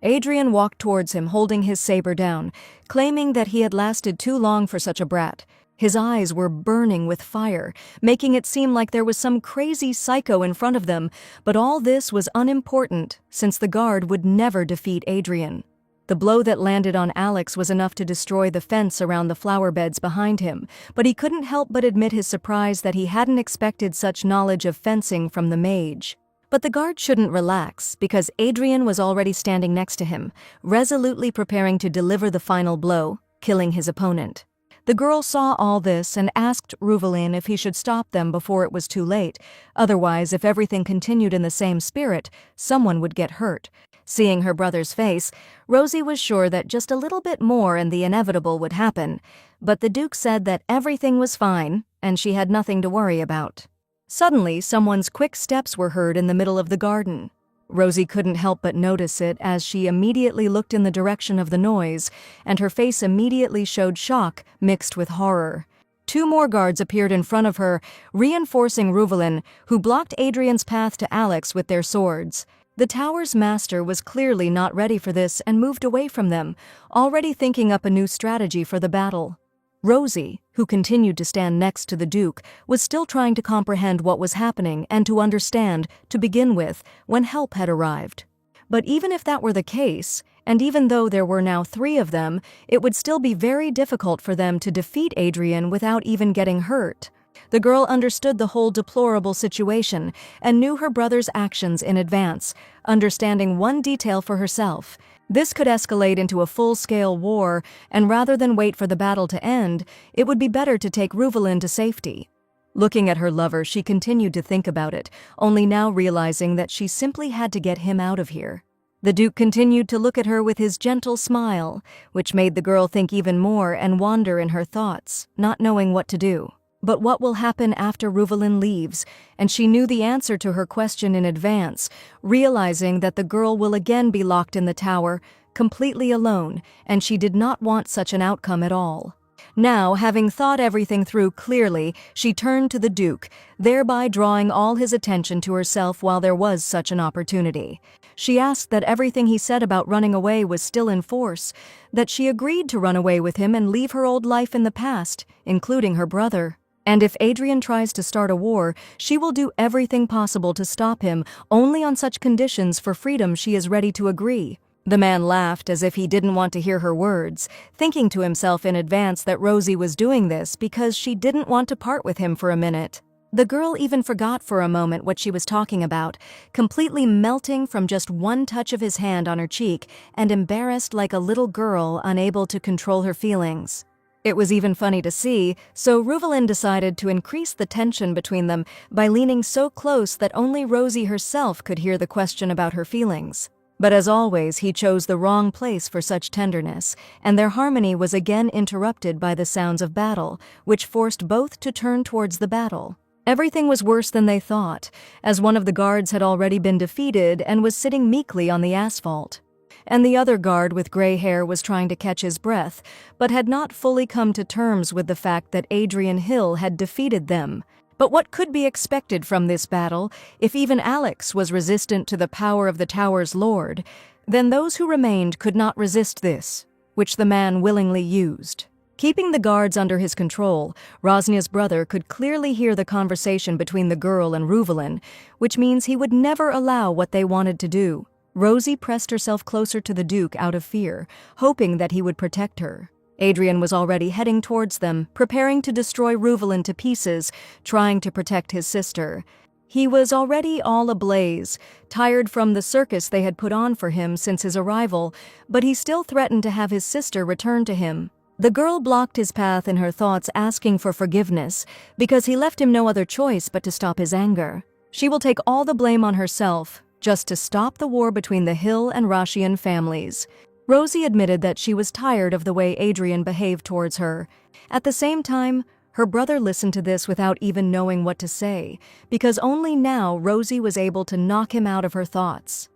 Speaker 1: Adrian walked towards him holding his saber down, claiming that he had lasted too long for such a brat. His eyes were burning with fire, making it seem like there was some crazy psycho in front of them, but all this was unimportant since the guard would never defeat Adrian. The blow that landed on Alex was enough to destroy the fence around the flower beds behind him, but he couldn't help but admit his surprise that he hadn't expected such knowledge of fencing from the mage. But the guard shouldn't relax, because Adrian was already standing next to him, resolutely preparing to deliver the final blow, killing his opponent. The girl saw all this and asked Ruvelin if he should stop them before it was too late. Otherwise, if everything continued in the same spirit, someone would get hurt. Seeing her brother's face, Rosie was sure that just a little bit more and the inevitable would happen, but the Duke said that everything was fine and she had nothing to worry about. Suddenly, someone's quick steps were heard in the middle of the garden. Rosie couldn't help but notice it as she immediately looked in the direction of the noise, and her face immediately showed shock mixed with horror. 2 more guards appeared in front of her, reinforcing Ruvelin, who blocked Adrian's path to Alex with their swords. The tower's master was clearly not ready for this and moved away from them, already thinking up a new strategy for the battle. Rosie, who continued to stand next to the Duke, was still trying to comprehend what was happening and to understand, to begin with, when help had arrived. But even if that were the case, and even though there were now 3 of them, it would still be very difficult for them to defeat Adrian without even getting hurt. The girl understood the whole deplorable situation and knew her brother's actions in advance, understanding one detail for herself. This could escalate into a full-scale war, and rather than wait for the battle to end, it would be better to take Ruvelin to safety. Looking at her lover, she continued to think about it, only now realizing that she simply had to get him out of here. The Duke continued to look at her with his gentle smile, which made the girl think even more and wander in her thoughts, not knowing what to do. But what will happen after Ruvelin leaves? And she knew the answer to her question in advance, realizing that the girl will again be locked in the tower, completely alone, and she did not want such an outcome at all. Now, having thought everything through clearly, she turned to the Duke, thereby drawing all his attention to herself while there was such an opportunity. She asked that everything he said about running away was still in force, that she agreed to run away with him and leave her old life in the past, including her brother. And if Adrian tries to start a war, she will do everything possible to stop him. Only on such conditions for freedom she is ready to agree. The man laughed as if he didn't want to hear her words, thinking to himself in advance that Rosie was doing this because she didn't want to part with him for a minute. The girl even forgot for a moment what she was talking about, completely melting from just one touch of his hand on her cheek and embarrassed like a little girl unable to control her feelings. It was even funny to see, so Reuvelin decided to increase the tension between them by leaning so close that only Rosie herself could hear the question about her feelings. But as always, he chose the wrong place for such tenderness, and their harmony was again interrupted by the sounds of battle, which forced both to turn towards the battle. Everything was worse than they thought, as one of the guards had already been defeated and was sitting meekly on the asphalt. And the other guard with gray hair was trying to catch his breath, but had not fully come to terms with the fact that Adrian Hill had defeated them. But what could be expected from this battle, if even Alex was resistant to the power of the tower's lord? Then those who remained could not resist this, which the man willingly used. Keeping the guards under his control, Rosnia's brother could clearly hear the conversation between the girl and Reuvelin, which means he would never allow what they wanted to do. Rosie pressed herself closer to the Duke out of fear, hoping that he would protect her. Adrian was already heading towards them, preparing to destroy Reuvelin to pieces, trying to protect his sister. He was already all ablaze, tired from the circus they had put on for him since his arrival, but he still threatened to have his sister return to him. The girl blocked his path in her thoughts, asking for forgiveness, because he left him no other choice but to stop his anger. She will take all the blame on herself, just to stop the war between the Hill and Rashian families. Rosie admitted that she was tired of the way Adrian behaved towards her. At the same time, her brother listened to this without even knowing what to say, because only now Rosie was able to knock him out of her thoughts.